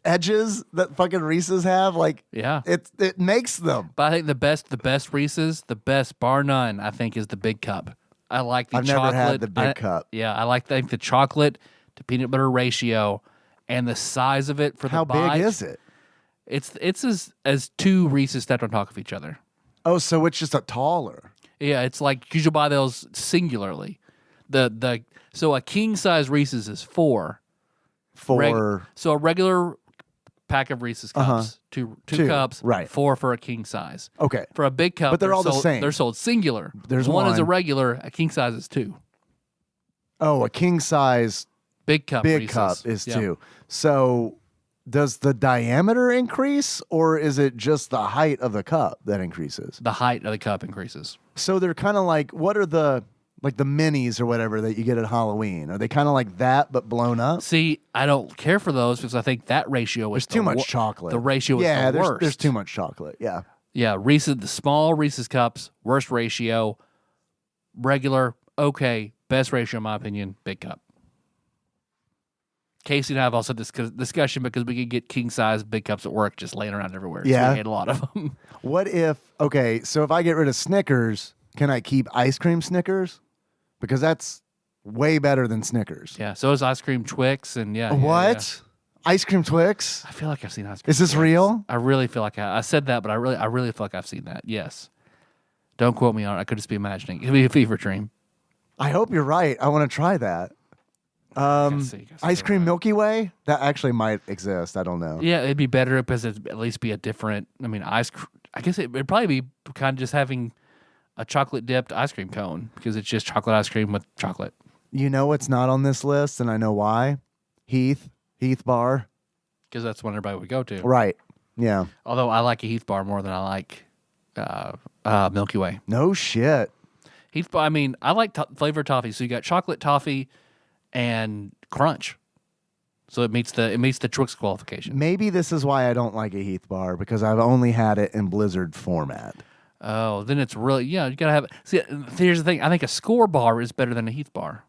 edges that fucking Reese's have. Like, Yeah. it makes them. But I think the best Reese's, the best bar none, I think is the big cup. I like the I've chocolate. never had the big cup. Yeah, I think the chocolate to peanut butter ratio and the size of it for How the bite. big is it? It's as 2 Reese's stacked on top of each other. Oh, so it's just a taller. Yeah, it's like you should buy those singularly. So a king size Reese's is 4. So a regular pack of Reese's cups, two cups, right. 4 for a king size. Okay. For a big cup, But they're all the sold, same. They're sold singular. There's one is a one. regular, a king size is 2. Oh, a king size Big cup big Reese's. cup is Yeah. 2. So does the diameter increase or is it just the height of the cup that increases? The height of the cup increases. So they're kind of like, what are the minis or whatever that you get at Halloween? Are they kind of like that but blown up? See, I don't care for those because I think that ratio is There's too much chocolate. The ratio is yeah, the worst. there's too much chocolate. Yeah. Yeah, the small Reese's cups, worst ratio. Regular, okay. Best ratio, in my opinion, big cup. Casey and I have also this discussion because we could get king size big cups at work just laying around everywhere. Yeah. So we ate a lot of them. What if, okay, so if I get rid of Snickers, can I keep ice cream Snickers? Because that's way better than Snickers. Yeah, so is ice cream Twix and yeah. What? Yeah. Ice cream Twix? I feel like I've seen ice cream. Is this Twix. real? I really feel like I said that, but I really feel like I've seen that. Yes. Don't quote me on it. I could just be imagining. It could be a fever dream. I hope you're right. I want to try that. Ice cream Milky Way? That actually might exist. I don't know. Yeah, it'd be better because it'd at least be a different. I mean, I guess it'd probably be kind of just having a chocolate dipped ice cream cone because it's just chocolate ice cream with chocolate. You know what's not on this list, and I know why? Heath Bar. Because that's what everybody would go to. Right. Yeah. Although I like a Heath bar more than I like Milky Way. No shit. Heath bar. I mean, I like flavored toffee. So you got chocolate toffee and crunch. So it meets the Twix qualification. Maybe this is why I don't like a Heath Bar because I've only had it in Blizzard format. Oh, then it's really you gotta have it. See, here's the thing. I think a Score bar is better than a Heath bar.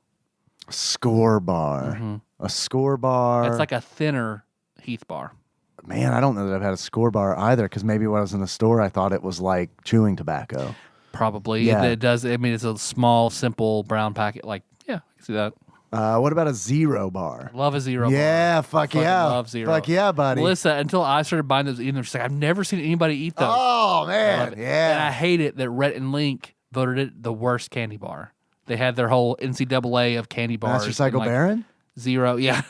Score Bar. Mm-hmm. A Score Bar. It's like a thinner Heath bar. Man, I don't know that I've had a Score Bar either because maybe when I was in the store, I thought it was like chewing tobacco. Probably. Yeah. It does. I mean, it's a small, simple brown packet. Like, yeah, I can see that. What about a Zero Bar? Love a Zero Yeah, bar. fuck Fucking yeah. love Zero. Fuck yeah, buddy. Melissa, until I started buying those, eating them, she's like, I've never seen anybody eat those. Oh, I man. love it. Yeah. And I hate it that Rhett and Link voted it the worst candy bar. They had their whole NCAA of candy bars. Master Cycle and, like, Baron? Zero, yeah.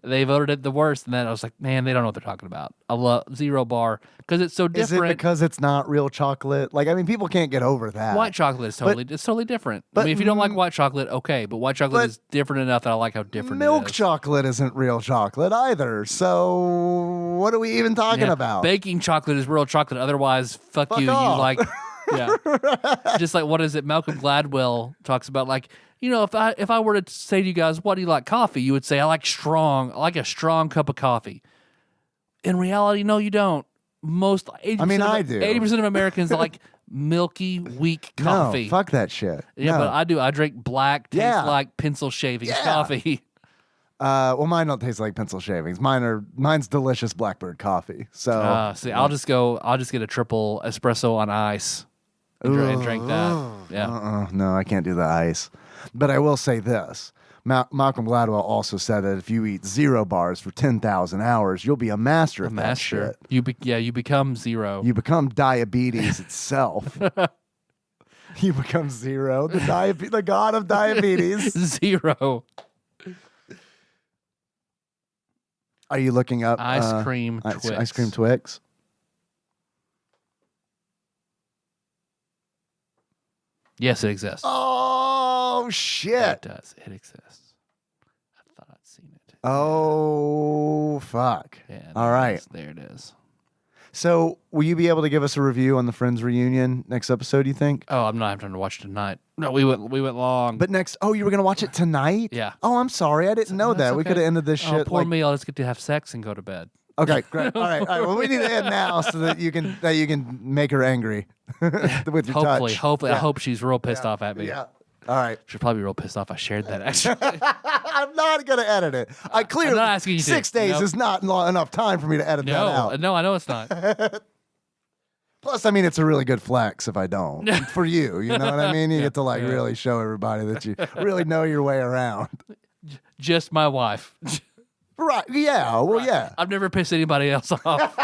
They voted it the worst, and then I was like, man, they don't know what they're talking about. I love Zero bar because it's so Is different. it because it's not real chocolate? Like, I mean, people can't get over that. White chocolate is it's totally different. I but- mean, if you don't like white chocolate, okay, but white chocolate but is different enough that I like how different Milk it is. chocolate isn't real chocolate either. So what are we even talking Yeah, about? baking chocolate is real chocolate. Otherwise, fuck Fuck you. off. You like, yeah. Just like what is it? Malcolm Gladwell talks about like, you know, if I were to say to you guys, what do you like coffee? You would say I like a strong cup of coffee. In reality, no, you don't. Most 80% I do. 80% of Americans like milky, weak coffee. No, fuck that shit. Yeah, No. but I do. I drink black, tastes Yeah. like pencil shavings Yeah. coffee. Well, mine don't taste like pencil shavings. Mine's delicious blackbird coffee. So See, I'll just get a triple espresso on ice and drink that. Yeah. No, I can't do the ice. But I will say this. Malcolm Gladwell also said that if you eat 0 bars for 10,000 hours, you'll be a master of that shit. You become zero. You become diabetes itself. You become zero, the god of diabetes. Zero. Are you looking up Ice cream Twix? Ice cream Twix. Yes, it exists. Oh shit! It does. It exists. I thought I'd seen it. Oh fuck! Yeah. All right. There it is. So, will you be able to give us a review on the Friends reunion next episode? You think? Oh, I'm not having time to watch it tonight. No, we went long. But next, you were gonna watch it tonight? Yeah. Oh, I'm sorry, I didn't know that. We okay. could have ended this shit. Poor me. I'll just get to have sex and go to bed. Okay, great. All right. Well, we need to end now so that you can make her angry with your touch. Hopefully, I hope she's real pissed off at me. Yeah. All right. She'll probably be real pissed off I shared that. Actually, I'm not gonna edit it. I clearly I'm not asking you to. 6 days Nope. is not enough time for me to edit that out. No, I know it's not. Plus, I mean, it's a really good flex if I don't. For you, you know what I mean? You get to really show everybody that you really know your way around. Just my wife. Right. Yeah. Well, yeah. I've never pissed anybody else off.